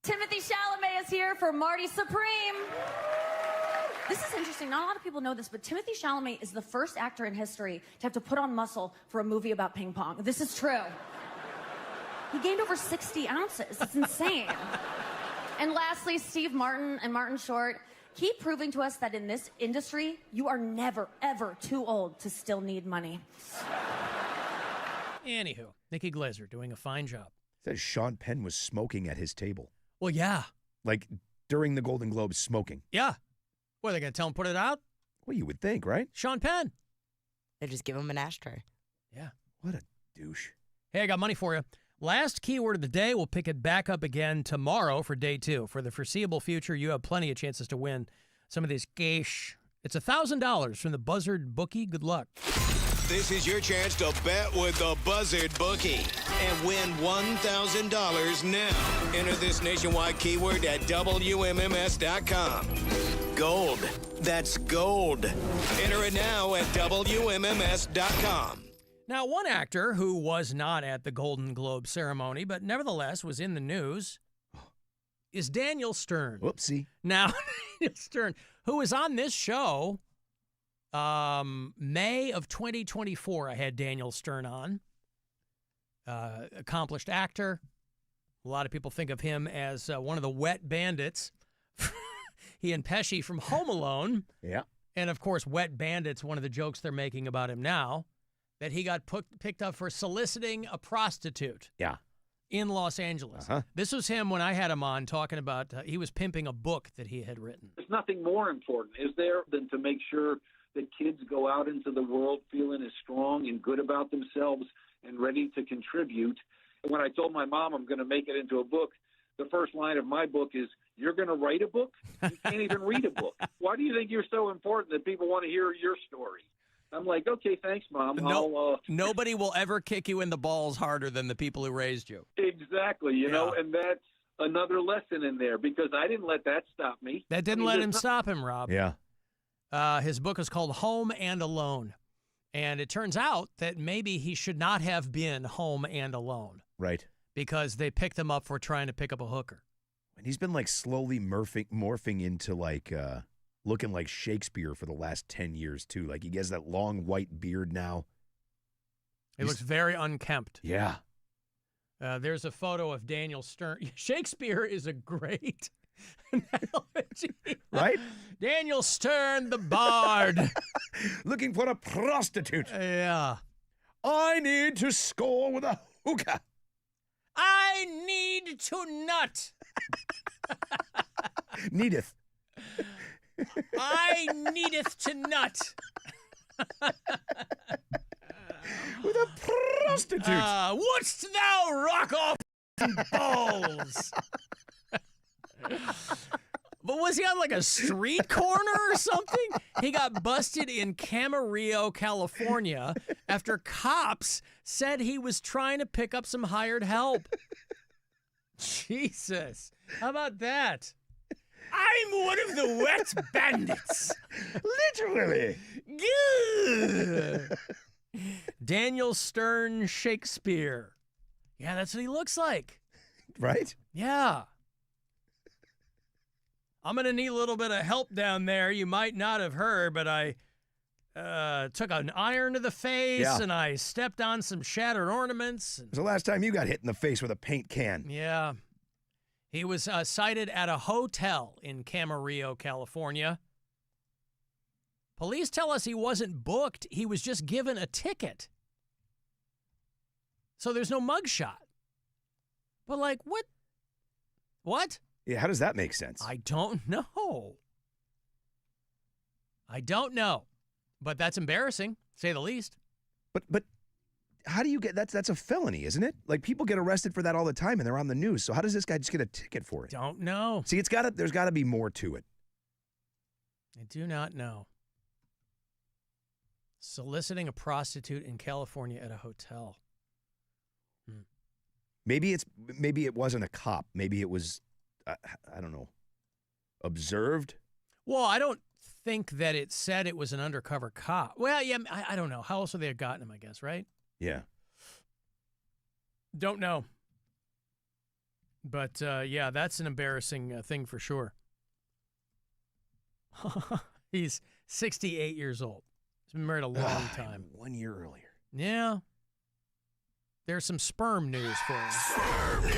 Timothy Chalamet is here for Marty Supreme. This is interesting. Not a lot of people know this, but Timothy Chalamet is the first actor in history to have to put on muscle for a movie about ping pong. This is true. He gained over 60 ounces. It's insane. And lastly, Steve Martin and Martin Short keep proving to us that in this industry, you are never, ever too old to still need money. Anywho, Nikki Glazer doing a fine job. Says Sean Penn was smoking at his table. Well, yeah. Like during the Golden Globes, smoking. Yeah. What, are they going to tell him put it out? Well, you would think, right? Sean Penn. They just give him an ashtray. Yeah. What a douche. Hey, I got money for you. Last keyword of the day. We'll pick it back up again tomorrow for day 2. For the foreseeable future, you have plenty of chances to win some of these cash. It's $1,000 from the Buzzard Bookie. Good luck. This is your chance to bet with the Buzzard Bookie and win $1,000 now. Enter this nationwide keyword at WMMS.com. Gold. That's gold. Enter it now at WMMS.com. Now, one actor who was not at the Golden Globe ceremony, but nevertheless was in the news, is Daniel Stern. Whoopsie. Now, Daniel Stern, who was on this show May of 2024, I had Daniel Stern on. Accomplished actor. A lot of people think of him as one of the wet bandits. He and Pesci from Home Alone. Yeah. And, of course, Wet Bandits, one of the jokes they're making about him now, that he got picked up for soliciting a prostitute. Yeah. in Los Angeles. This was him when I had him on talking about he was pimping a book that he had written. There's nothing more important, is there, than to make sure that kids go out into the world feeling as strong and good about themselves and ready to contribute. And when I told my mom I'm going to make it into a book, the first line of my book is, "You're going to write a book? You can't even read a book. Why do you think you're so important that people want to hear your story?" I'm like, "Okay, thanks, Mom. Nobody will ever kick you in the balls harder than the people who raised you. Exactly, you know, and that's another lesson in there because I didn't let that stop me. That didn't let him stop him, Rob. Yeah. His book is called Home and Alone. And it turns out that maybe he should not have been home and alone. Right. Because they picked him up for trying to pick up a hooker. And he's been like slowly morphing into like looking like Shakespeare for the last 10 years too. Like he has that long white beard now. He looks very unkempt. Yeah. There's a photo of Daniel Stern. Shakespeare is a great analogy. Right? Daniel Stern, the bard. Looking for a prostitute. Yeah. I need to score with a hookah. I need to nut. Needeth. I needeth to nut. With a prostitute. Wouldst thou rock off balls? But was he on like a street corner or something? He got busted in Camarillo, California, after cops said he was trying to pick up some hired help. Jesus. How about that? I'm one of the wet bandits. Literally. Gah. Daniel Stern Shakespeare. Yeah, that's what he looks like. Right? Yeah. I'm going to need a little bit of help down there. You might not have heard, but I took an iron to the face and I stepped on some shattered ornaments. It was the last time you got hit in the face with a paint can. Yeah. He was cited at a hotel in Camarillo, California. Police tell us he wasn't booked. He was just given a ticket. So there's no mugshot. But like, what? What? Yeah, how does that make sense? I don't know. I don't know. But that's embarrassing, to say the least. But how do you get that's a felony, isn't it? Like people get arrested for that all the time and they're on the news. So how does this guy just get a ticket for it? Don't know. See, there's got to be more to it. I do not know. Soliciting a prostitute in California at a hotel. Maybe it wasn't a cop. Maybe it was I don't know. Observed? Well, I don't think that it said it was an undercover cop. Well, yeah, I don't know. How else would they have gotten him, I guess, right? Yeah. Don't know. But, yeah, that's an embarrassing thing for sure. He's 68 years old. He's been married a long time. 1 year earlier. Yeah. There's some sperm news for him. Sperm news.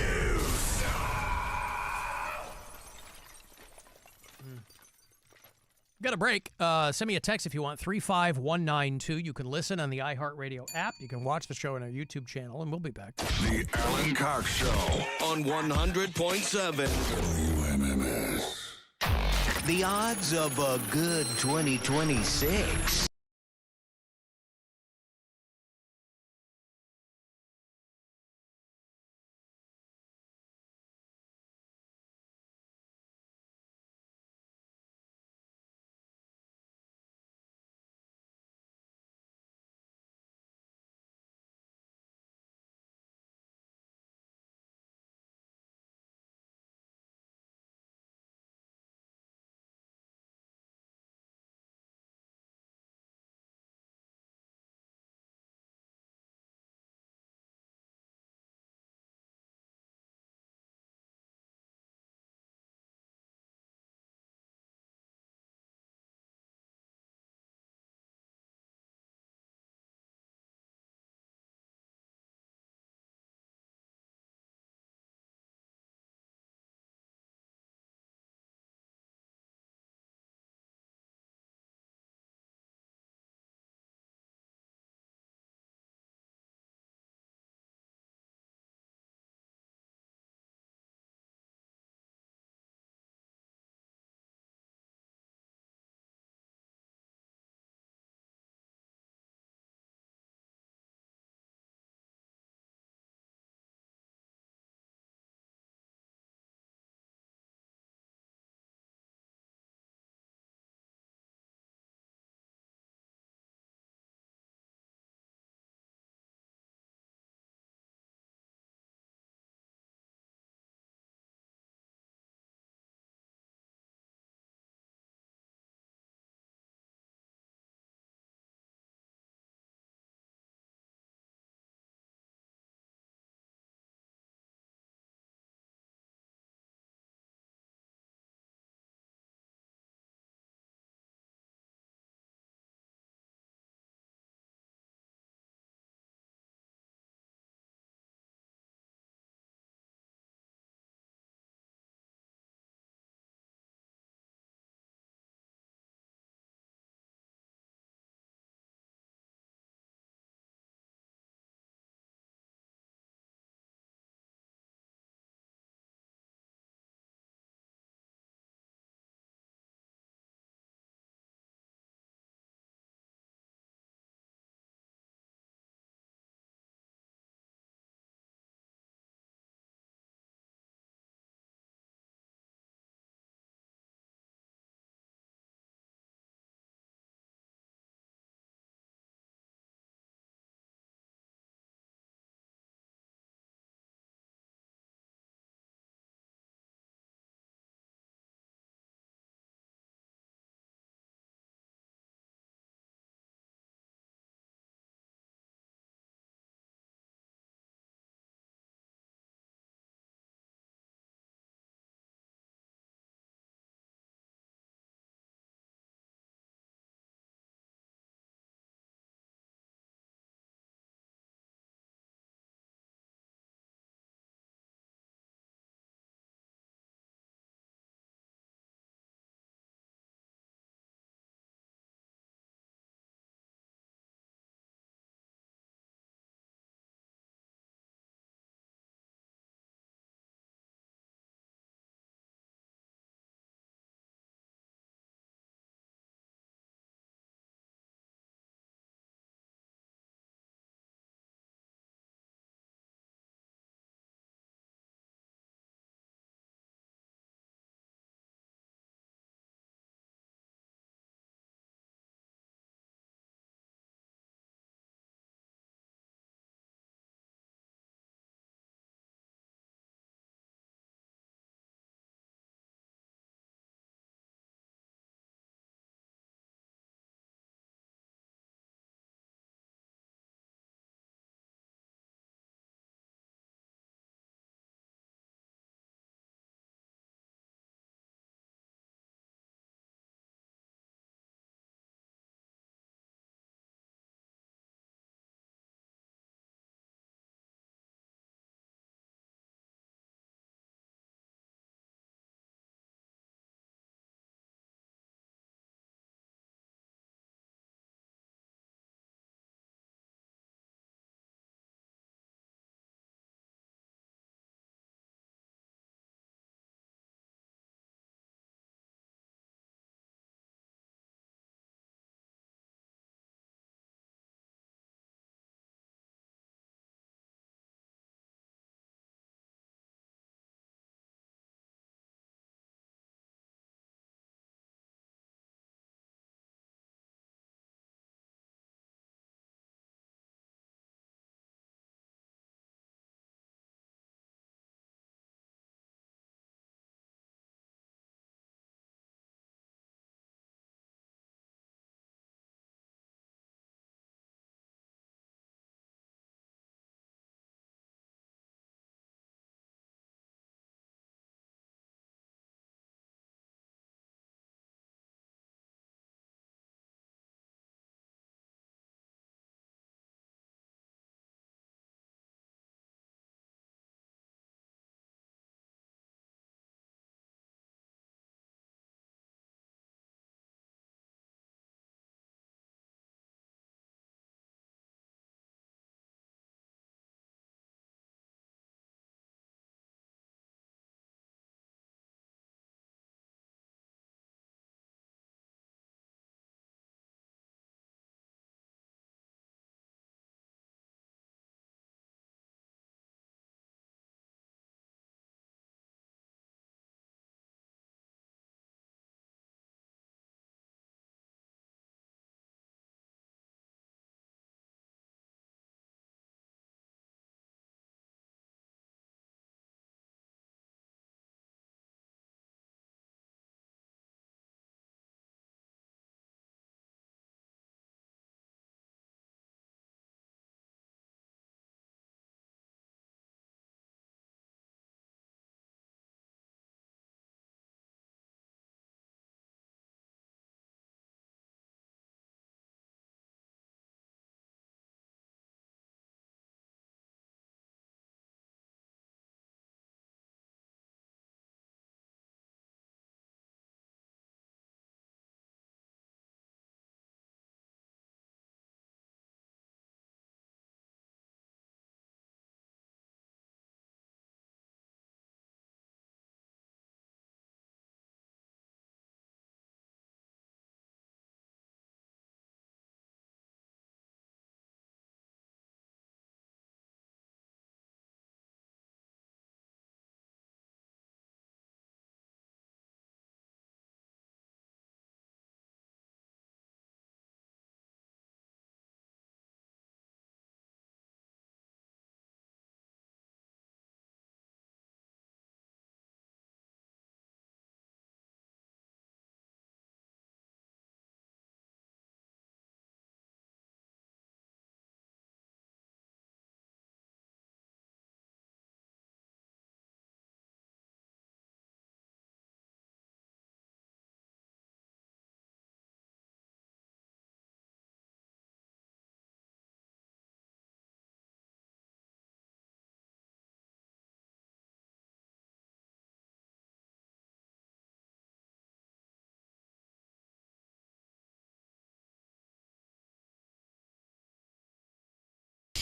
Got a break. Send me a text if you want, 35192. You can listen on the iHeartRadio app. You can watch the show on our YouTube channel, and we'll be back. The Alan Cox Show On 100.7 WMMS. The odds of a good 2026.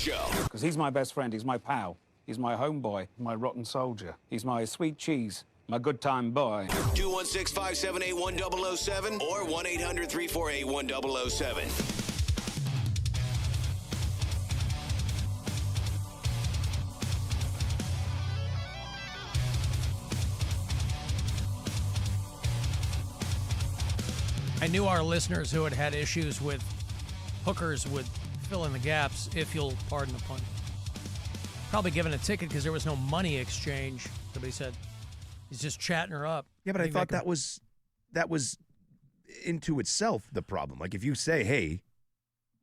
Show. Because he's my best friend, he's my pal, he's my homeboy, my rotten soldier, he's my sweet cheese, my good time boy. 216-578-1007 or 1-800-348-1007. I knew our listeners who had had issues with hookers would fill in the gaps, if you'll pardon the pun. Probably given a ticket because there was no money exchange. Somebody said he's just chatting her up. Yeah, but I thought that was into itself the problem. Like if you say, hey,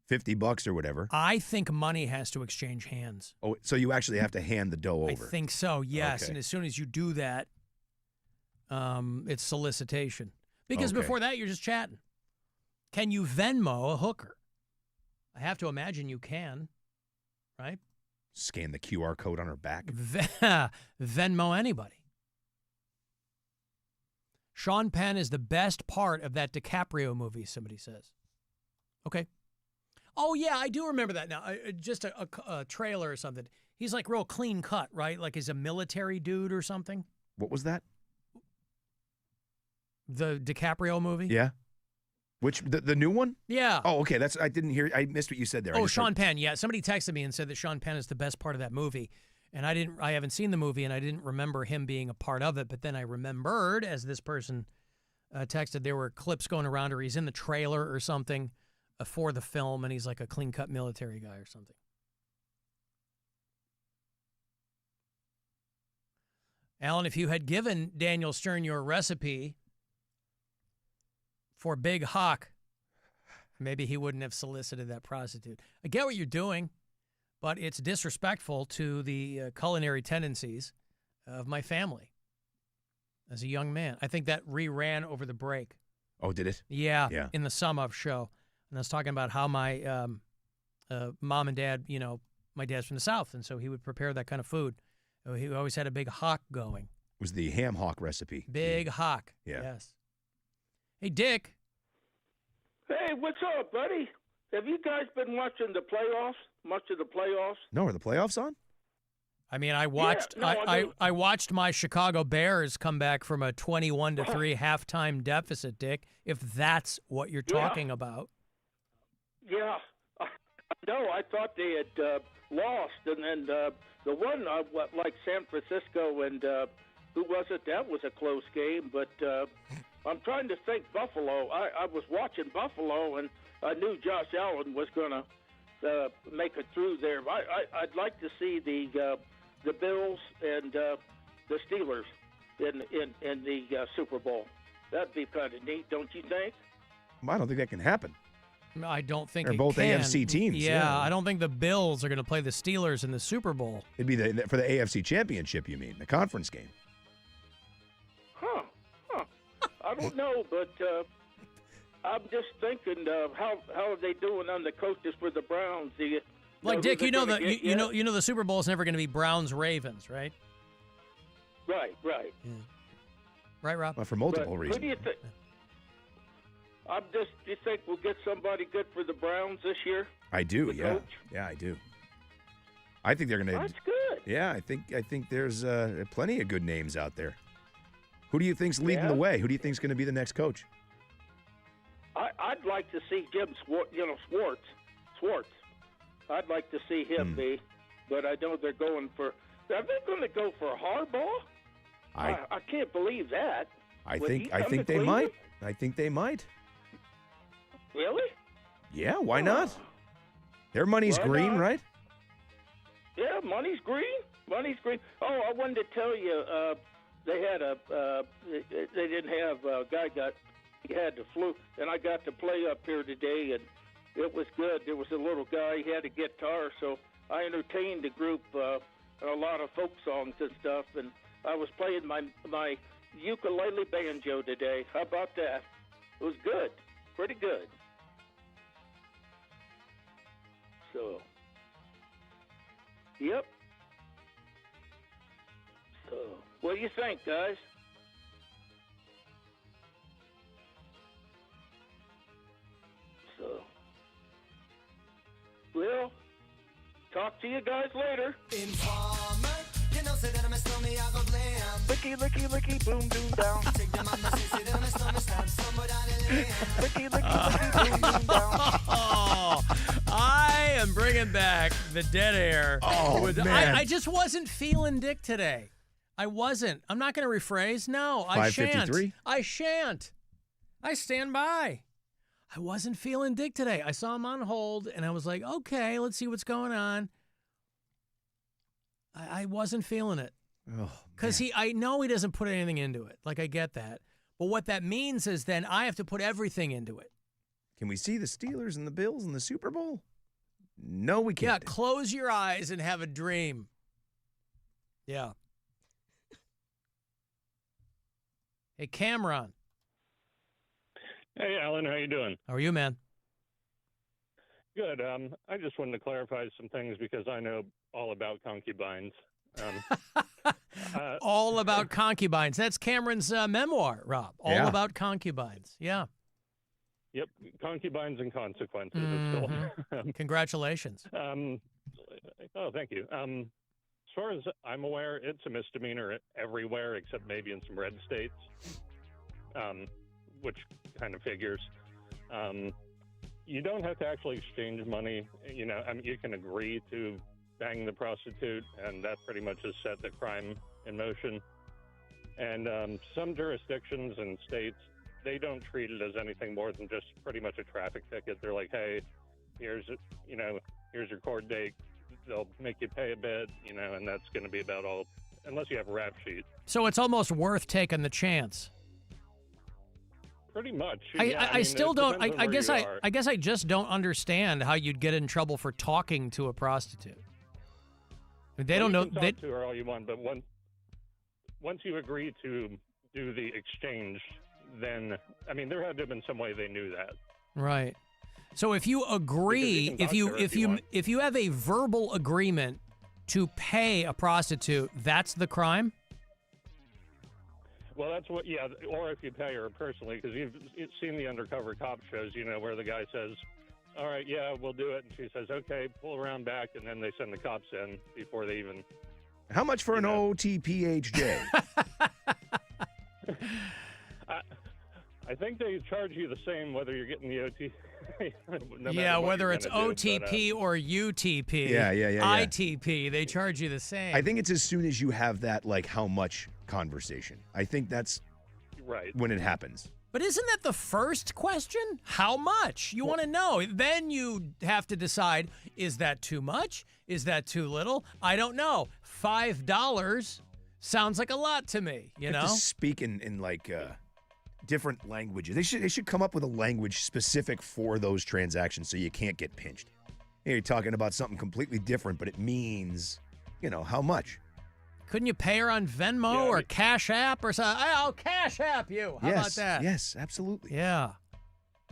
$50 or whatever. I think money has to exchange hands. Oh, so you actually have to hand the dough over. I think so, yes. Okay. And as soon as you do that, it's solicitation. Because Okay. before that, you're just chatting. Can you Venmo a hooker? I have to imagine you can, right? Scan the QR code on her back. Venmo anybody. Sean Penn is the best part of that DiCaprio movie, somebody says. Okay. Oh, yeah, I do remember that now. Just a trailer or something. He's like real clean cut, right? Like he's a military dude or something. What was that? The DiCaprio movie? Yeah. Which the new one? Yeah. Oh, okay. I didn't hear. I missed what you said there. Oh, Sean Penn. Yeah, somebody texted me and said that Sean Penn is the best part of that movie, and I haven't seen the movie, and I didn't remember him being a part of it. But then I remembered, as this person texted, there were clips going around, or he's in the trailer or something for the film, and he's like a clean-cut military guy or something. Alan, if you had given Daniel Stern your recipe for Big Hawk, maybe he wouldn't have solicited that prostitute. I get what you're doing, but it's disrespectful to the culinary tendencies of my family as a young man. I think that reran over the break. Oh, did it? Yeah. In the Sum Of show. And I was talking about how my mom and dad, my dad's from the South, and so he would prepare that kind of food. He always had a big hawk going. It was the ham hock recipe. Big hawk. Yeah. Yes. Hey, Dick. Hey, what's up, buddy? Have you guys been watching the playoffs? Much of the playoffs? No, are the playoffs on? I mean, I watched. I watched my Chicago Bears come back from a 21-3 halftime deficit, Dick. If that's what you're talking about. Yeah, no, I thought they had lost, and then the one like San Francisco and who was it? That was a close game, but I'm trying to think. Buffalo. I was watching Buffalo, and I knew Josh Allen was going to make it through there. I'd like to see the Bills and the Steelers in the Super Bowl. That'd be kind of neat, don't you think? I don't think that can happen. I don't think They're it both can. AFC teams. Yeah, I don't think the Bills are going to play the Steelers in the Super Bowl. It'd be for the AFC Championship, you mean, the conference game. Huh. I don't know, but I'm just thinking how are they doing on the coaches for the Browns? Dick, you know the Super Bowl is never going to be Browns Ravens, right? Right. Yeah. Right, Rob? Well, for multiple reasons. Who do you think? Do you think we'll get somebody good for the Browns this year? I do, yeah. Coach? Yeah, I do. I think they're going to. That's good. Yeah, I think there's plenty of good names out there. Who do you think's leading the way? Who do you think's going to be the next coach? I'd like to see Jim Schwartz. I'd like to see him be, but I know they're going for. Are they going to go for Harbaugh? I can't believe that. I think they might. I think they might. Really? Yeah, why not? Their money's green, right? Yeah, money's green. Money's green. Oh, I wanted to tell you, they had they didn't have a guy he had the flu, and I got to play up here today, and it was good. There was a little guy, he had a guitar, so I entertained the group and a lot of folk songs and stuff, and I was playing my ukulele banjo today. How about that? It was good. Pretty good. So, yep. So, what do you think, guys? So, well, Talk to you guys later. Informer, you know, say that I'm a stormy, I go blam. Licky, licky, licky, boom, boom, down. Take them on the say that I'm a stormy, slam, somewhere down the lane. Licky, licky, licky, boom, boom, down. Oh, I am bringing back the dead air. Oh, man. I just wasn't feeling Dick today. I wasn't. I'm not going to rephrase. No, I shan't. 553? I shan't. I stand by. I wasn't feeling Dick today. I saw him on hold, and I was like, okay, let's see what's going on. I wasn't feeling it. Because I know he doesn't put anything into it. Like, I get that. But what that means is then I have to put everything into it. Can we see the Steelers and the Bills in the Super Bowl? No, we can't. Yeah, close your eyes and have a dream. Yeah. Hey, Cameron. Hey, Alan, how you doing? How are you, man? Good. I just wanted to clarify some things because I know all about concubines. All about concubines. That's Cameron's memoir, Rob. All about concubines. Yeah. Yep, concubines and consequences. It's called. Congratulations. Oh, thank you. As far as I'm aware, it's a misdemeanor everywhere except maybe in some red states, which kind of figures. You don't have to actually exchange money. You know, I mean, you can agree to bang the prostitute, and that pretty much has set the crime in motion. And some jurisdictions and states, they don't treat it as anything more than just pretty much a traffic ticket. They're like, hey, here's your court date. They'll make you pay a bit, and that's going to be about all, unless you have a rap sheet. So it's almost worth taking the chance. Pretty much. I still don't. I guess I just don't understand how you'd get in trouble for talking to a prostitute. They don't know. You can talk to her all you want, but once you agree to do the exchange, then there had to have been some way they knew that. Right. So if you agree, if you have a verbal agreement to pay a prostitute, that's the crime? Well, that's what, yeah, or if you pay her personally, because you've seen the undercover cop shows, where the guy says, all right, yeah, we'll do it. And she says, okay, pull around back, and then they send the cops in before they even... How much for an OTPHJ? I think they charge you the same whether you're getting the OT. Whether it's OTP or UTP. Yeah. ITP, they charge you the same. I think it's as soon as you have that, like, how much conversation. I think that's right when it happens. But isn't that the first question? How much? You want to know. Then you have to decide, is that too much? Is that too little? I don't know. $5 sounds like a lot to me, you know? Have to speak in like different languages. They should come up with a language specific for those transactions so you can't get pinched. You're talking about something completely different, but it means, how much? Couldn't you pay her on Venmo or Cash App or something? I'll Cash App you. How about that? Yes, absolutely. Yeah.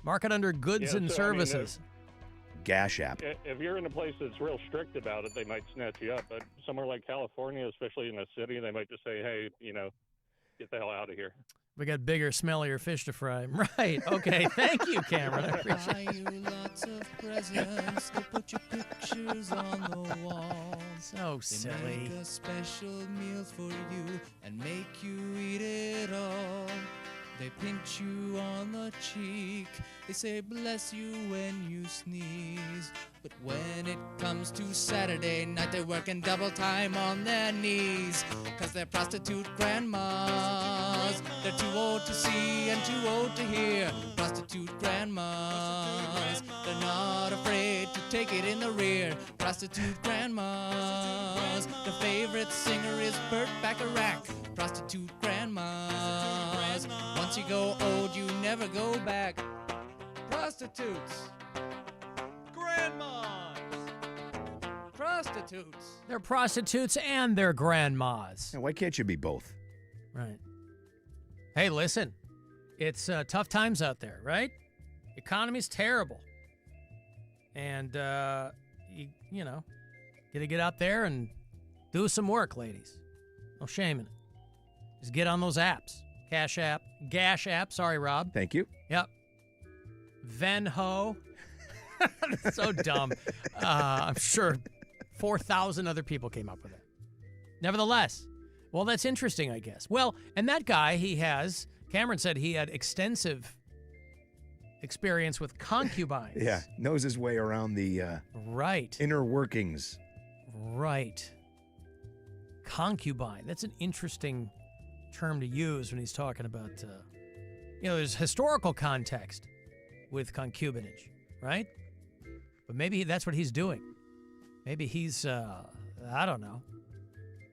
Mark it under goods and services. Gash App. If you're in a place that's real strict about it, they might snatch you up. But somewhere like California, especially in a city, they might just say, hey, get the hell out of here. We got bigger, smellier fish to fry. Right. Okay. Thank you, Cameron. I appreciate it. Buy you lots of presents to put your pictures on the wall. So silly. They make a special meal for you and make you eat it all. They pinch you on the cheek. They say bless you when you sneeze. But when it comes to Saturday night, they're working double time on their knees. 'Cause they're prostitute grandmas. They're too old to see and too old to hear. Prostitute grandmas. They're not afraid to take it in the rear. Prostitute grandmas. The favorite singer is Burt Bacharach. Prostitute grandmas. Once you go old, you never go back. Prostitutes. Grandmas. Prostitutes. They're prostitutes and they're grandmas. Why can't you be both? Right. Hey, listen. It's tough times out there, right? Economy's terrible. And, you know, gotta get out there and do some work, ladies. No shame in it. Just get on those apps. Cash App. Gash App. Sorry, Rob. Thank you. Yep. Venho. So dumb. I'm sure 4,000 other people came up with it. Nevertheless, well, that's interesting, I guess. Well, and that guy, Cameron said he had extensive experience with concubines. Yeah, knows his way around the inner workings. Right. Concubine. That's an interesting term to use when he's talking about, there's historical context with concubinage, right? But maybe that's what he's doing. Maybe he's, I don't know.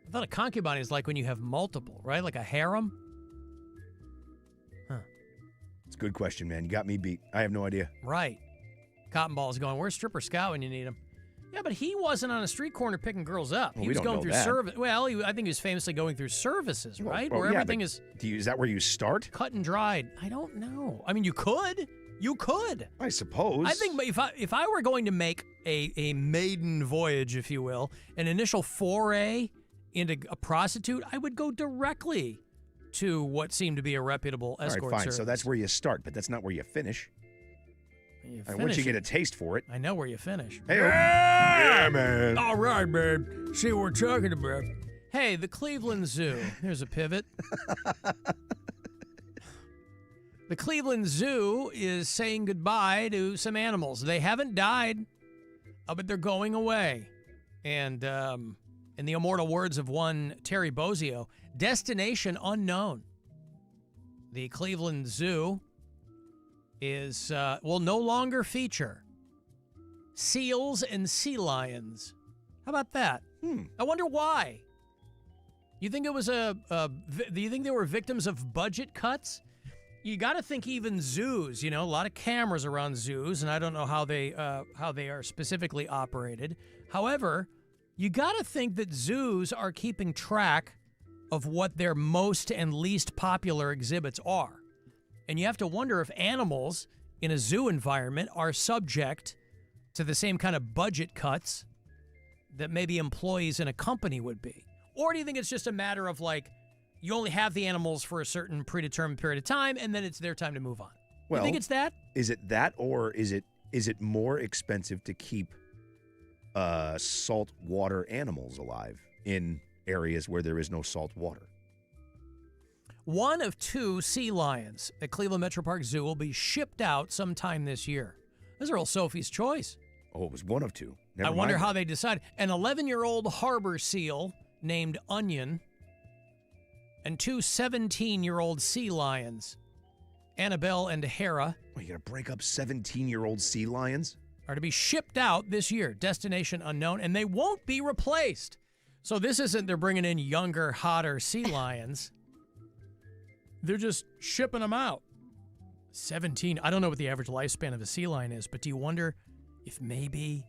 I thought a concubine is like when you have multiple, right? Like a harem? Huh. It's a good question, man. You got me beat. I have no idea. Right. Cotton Ball's going, where's Stripper Scott when you need him? Yeah, but he wasn't on a street corner picking girls up. Well, he was going through service. Well, I think he was famously going through services, right? Where everything is. Is that where you start? Cut and dried. I don't know. I mean, you could. You could. I suppose. I think if I were going to make a maiden voyage, if you will, an initial foray into a prostitute, I would go directly to what seemed to be a reputable escort All right, fine. service. So that's where you start, but that's not where you finish. finish Once you get it. a taste for it. I know where you finish. Hey, yeah, man. All right, babe. See what we're talking about. Hey, the Cleveland Zoo. Here's a pivot. The Cleveland Zoo is saying goodbye to some animals. They haven't died, but they're going away. And in the immortal words of one Terry Bozzio, destination unknown. The Cleveland Zoo will no longer feature seals and sea lions. How about that? I wonder why. You think it was do you think they were victims of budget cuts? You got to think even zoos, a lot of cameras around zoos, and I don't know how they are specifically operated. However, you got to think that zoos are keeping track of what their most and least popular exhibits are. And you have to wonder if animals in a zoo environment are subject to the same kind of budget cuts that maybe employees in a company would be. Or do you think it's just a matter of you only have the animals for a certain predetermined period of time and then it's their time to move on? Well, you think it's that? Is it that, or is it more expensive to keep saltwater animals alive in areas where there is no salt water? One of 2 sea lions at Cleveland Metro Park Zoo will be shipped out sometime this year. Those are all Sophie's choice. Oh, it was one of 2. I wonder how they decided. An 11-year-old harbor seal named Onion and 2 17-year-old sea lions, Annabelle and Hera. Oh, you got to break up 17-year-old sea lions? Are to be shipped out this year, destination unknown, and they won't be replaced. So this isn't they're bringing in younger, hotter sea lions. They're just shipping them out. 17. I don't know what the average lifespan of a sea lion is, but do you wonder if maybe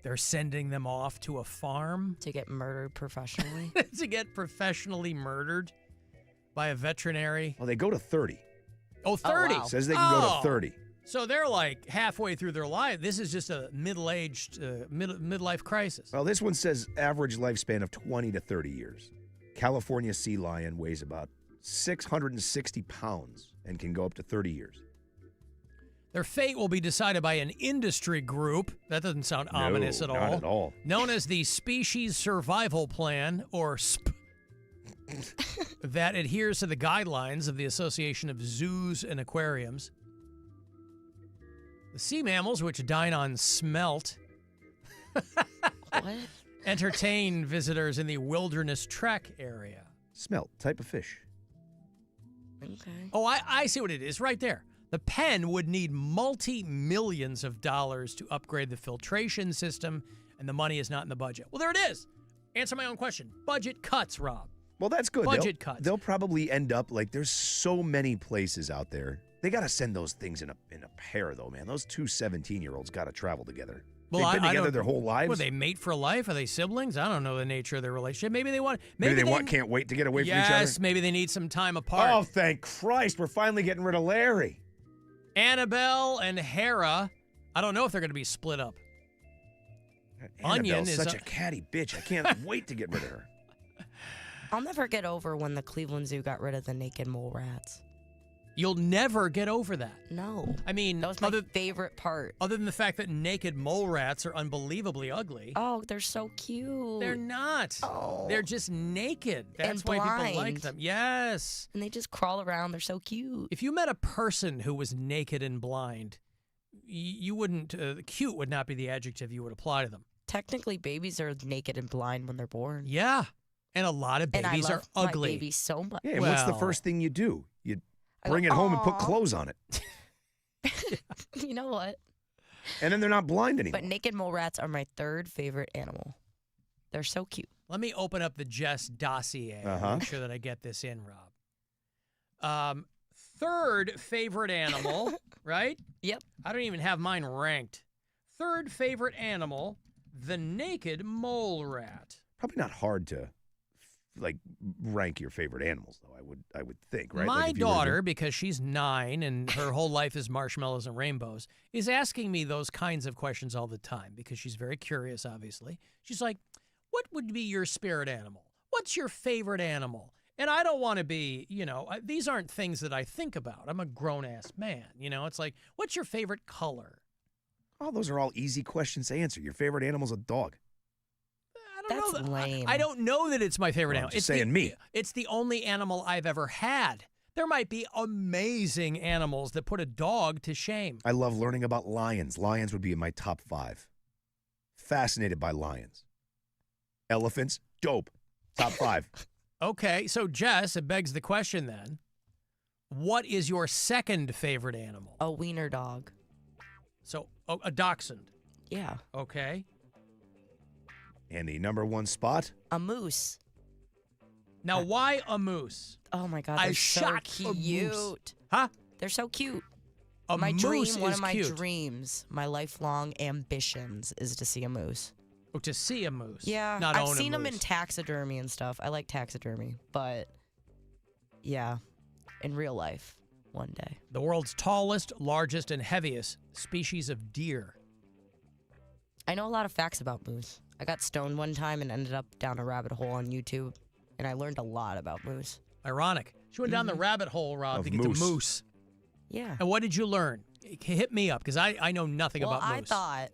they're sending them off to a farm? To get murdered professionally? To get professionally murdered by a veterinary? Well, they go to 30. Oh, 30. Oh, wow. Says they can go to 30. So they're halfway through their life. This is just a middle-aged, midlife crisis. Well, this one says average lifespan of 20 to 30 years. California sea lion weighs about 660 pounds and can go up to 30 years. Their fate will be decided by an industry group. That doesn't sound ominous at all. Not at all. Known as the Species Survival Plan, or SP, that adheres to the guidelines of the Association of Zoos and Aquariums. The sea mammals, which dine on smelt, entertain visitors in the Wilderness Trek area. Smelt, type of fish. Okay. Oh, I see what it is right there. The pen would need multi-millions of dollars to upgrade the filtration system, and the money is not in the budget. Well, there it is. Answer my own question. Budget cuts, Rob. Well, that's good. Budget cuts. They'll probably end up there's so many places out there. They got to send those things in a pair, though, man. Those 2 17-year-olds got to travel together. Well, They've been together their whole lives. Were they mate for life? Are they siblings? I don't know the nature of their relationship. Maybe they want. Maybe they can't wait to get away from each other. Yes, maybe they need some time apart. Oh, thank Christ! We're finally getting rid of Larry. Annabelle and Hera. I don't know if they're going to be split up. Annabelle's such a catty bitch. I can't wait to get rid of her. I'll never get over when the Cleveland Zoo got rid of the naked mole rats. You'll never get over that. No. I mean, that was my favorite part. Other than the fact that naked mole rats are unbelievably ugly. Oh, they're so cute. They're not. Oh. They're just naked. That's And why people like blind. them. Yes. And they just crawl around. They're so cute. If you met a person who was naked and blind, you wouldn't, cute would not be the adjective you would apply to them. Technically, babies are naked and blind when they're born. Yeah. And a lot of babies and I are love ugly. My babies so much. Yeah, and what's the Well- first thing you do? You I go, bring it home and put "Aw." clothes on it. You know what? And then they're not blind anymore. But naked mole rats are my third favorite animal. They're so cute. Let me open up the Jess dossier. Uh-huh. Make sure that I get this in, Rob. Third favorite animal, right? Yep. I don't even have mine ranked. Third favorite animal, the naked mole rat. Probably not hard to rank your favorite animals, though. I would think, right? My Like, if you were to- daughter, because she's 9 and her whole life is marshmallows and rainbows, is asking me those kinds of questions all the time because she's very curious, obviously. She's like, what would be your spirit animal? What's your favorite animal? And I don't want to be, these aren't things that I think about. I'm a grown-ass man. It's like, what's your favorite color? Oh, those are all easy questions to answer. Your favorite animal's a dog. That's lame. I don't know that it's my favorite Well, I'm animal. just saying me. It's the only animal I've ever had. There might be amazing animals that put a dog to shame. I love learning about lions. Lions would be in my top 5. Fascinated by lions. Elephants, dope. Top 5. Okay, so Jess, it begs the question then. What is your second favorite animal? A wiener dog. So, a dachshund. Yeah. Okay. And the number 1 spot? A moose. Now, why a moose? Oh my God, I they're so shot cute. a moose. Huh? They're so cute. A my moose dream, is one of my cute. dreams, my lifelong ambitions is to see a moose. Oh, to see a moose. Yeah, not I've own seen a them in moose. taxidermy and stuff. I like taxidermy, but yeah, in real life, one day. The world's tallest, largest, and heaviest species of deer. I know a lot of facts about moose. I got stoned one time and ended up down a rabbit hole on YouTube, and I learned a lot about moose. Ironic. She went down the rabbit hole, Rob, Of to get moose. to moose. Yeah. And what did you learn? Hit me up, because I know nothing Well, about I moose. thought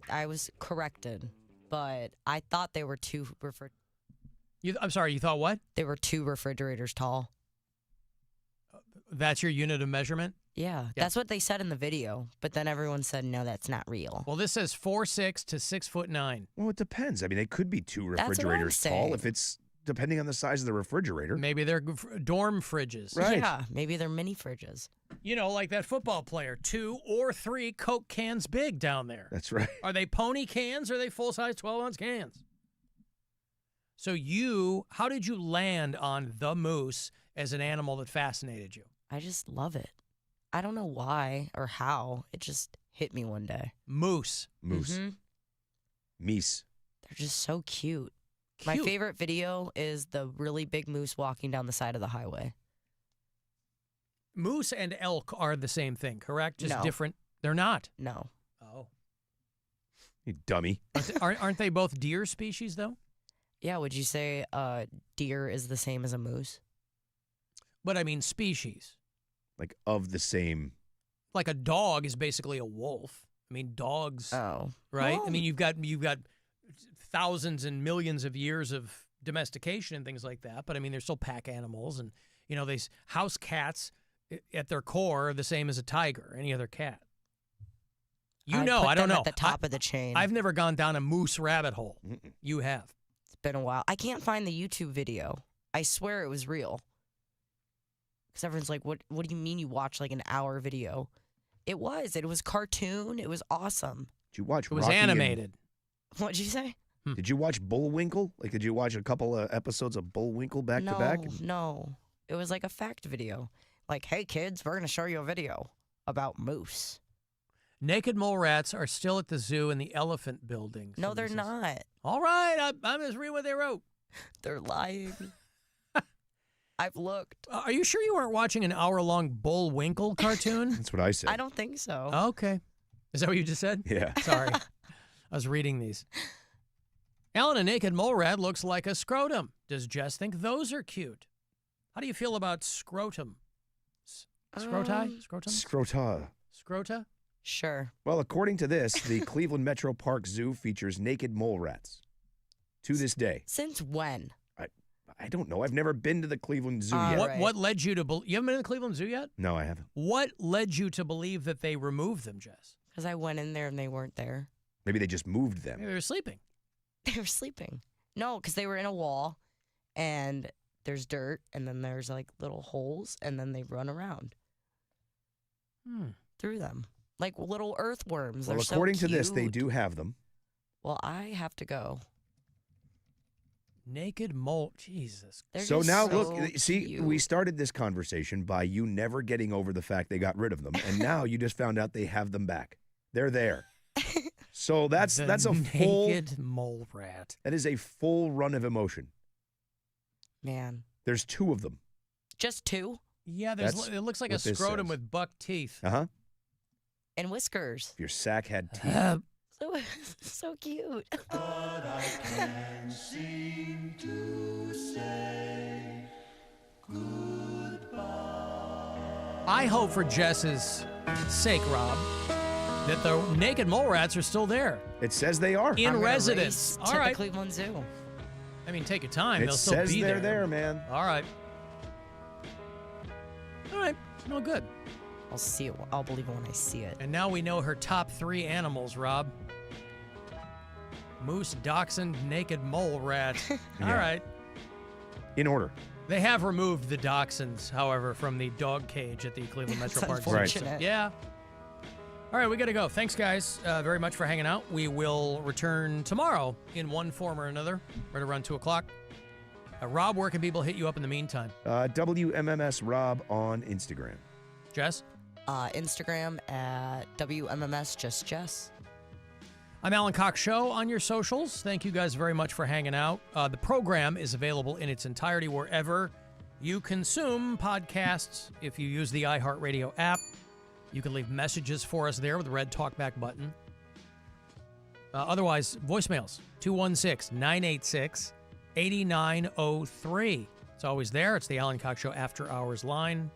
I was corrected, but I thought they were I'm sorry, you thought what? They were 2 refrigerators tall. That's your unit of measurement? Yeah, that's what they said in the video. But then everyone said, no, that's not real. Well, this says 4'6" to 6'9". Well, it depends. I mean, they could be 2 That's what I'm refrigerators tall saying. if it's depending on the size of the refrigerator. Maybe they're dorm fridges. Right. Yeah, maybe they're mini fridges. Like that football player, 2 or 3 Coke cans big down there. That's right. Are they pony cans or are they full-size 12-ounce cans? So how did you land on the moose as an animal that fascinated you? I just love it. I don't know why or how. It just hit me one day. Moose. Moose. Mhm. Meese. They're just so cute. My Cute. favorite video is the really big moose walking down the side of the highway. Moose and elk are the same thing, correct? Just No. different. They're not. No. Oh. You dummy. Aren't they both deer species, though? Yeah, would you say deer is the same as a moose? But I mean species. Like of the same. Like a dog is basically a wolf. I mean, dogs, Oh. right? Well, I mean, you've got thousands and millions of years of domestication and things like that. But I mean, they're still pack animals, and these house cats at their core are the same as a tiger, or any other cat. I'd I put don't them know. at the top of the chain. I've never gone down a moose rabbit hole. Mm-mm. You have. It's been a while. I can't find the YouTube video. I swear it was real. Because everyone's like, what do you mean you watch like an hour video? It was cartoon. It was awesome. Did you watch It was Rocky and- animated. What'd you say? Did you watch Bullwinkle? Like, did you watch a couple of episodes of Bullwinkle back to back? No. It was like a fact video. Like, hey kids, we're going to show you a video about moose. Naked mole rats are still at the zoo in the elephant building. No, So they're this is- not. All right, I'm just reading what they wrote. They're lying. I've looked. Are you sure you weren't watching an hour-long Bullwinkle cartoon? That's what I said. I don't think so. Okay. Is that what you just said? Yeah. Sorry. I was reading these. Alan, a naked mole rat looks like a scrotum. Does Jess think those are cute? How do you feel about scrotum? Scroti? Scrotum? Scrota. Scrota? Sure. Well, according to this, the Cleveland Metro Park Zoo features naked mole rats to this day. Since when? I don't know. I've never been to the Cleveland Zoo yet. What led you to believe? You haven't been to the Cleveland Zoo yet? No, I haven't. What led you to believe that they removed them, Jess? Because I went in there and they weren't there. Maybe they just moved them. Maybe they were sleeping. They were sleeping. No, because they were in a wall, and there's dirt, and then there's like little holes, and then they run around through them. Like little earthworms. Well, They're according so to this, they cute. do have them. Well, I have to go. Naked mole. Jesus. So now, look, see, we started this conversation by you never getting over the fact they got rid of them, and now you just found out they have them back. They're there. So that's a full naked mole rat. That is a full run of emotion. Man. There's 2 of them. Just 2? Yeah, That's it looks like a what this scrotum says. with buck teeth. Uh-huh. And whiskers. If your sack had teeth. So cute. Seem to say I hope for Jess's sake, Rob, that the naked mole rats are still there. It says they are. In I'm gonna residence. race All to right. the Cleveland Zoo. I mean, take your time. It They'll still says be they're there. there, man. All right. All right. No good. I'll see it. I'll believe it when I see it. And now we know her top 3 animals, Rob. Moose, dachshund, naked mole rat. All Yeah. right. In order. They have removed the dachshunds, however, from the dog cage at the Cleveland Metro Park Zoo. unfortunate. Yeah. All right, we got to go. Thanks, guys, very much for hanging out. We will return tomorrow in one form or another, right around 2 o'clock. Rob, where can people hit you up in the meantime? WMMS Rob on Instagram. Jess? Instagram at WMMS Just Jess. I'm Alan Cox Show on your socials. Thank you guys very much for hanging out. The program is available in its entirety wherever you consume podcasts. If you use the iHeartRadio app, you can leave messages for us there with the red talkback button. Otherwise, voicemails, 216-986-8903. It's always there. It's the Alan Cox Show After Hours line.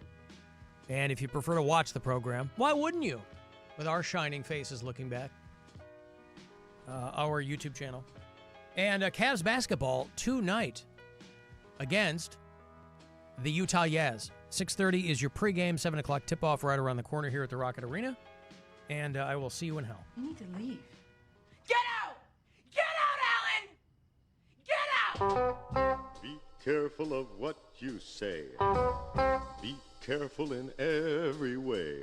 And if you prefer to watch the program, why wouldn't you? With our shining faces looking back. Our YouTube channel. And Cavs basketball tonight against the Utah Jazz. 6:30 is your pregame, 7 o'clock tip-off right around the corner here at the Rocket Arena. And I will see you in hell. You need to leave. Get out! Get out, Alan! Get out! Be careful of what you say. Be careful in every way.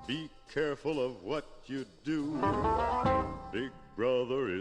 Be careful of what you do. Big Brother is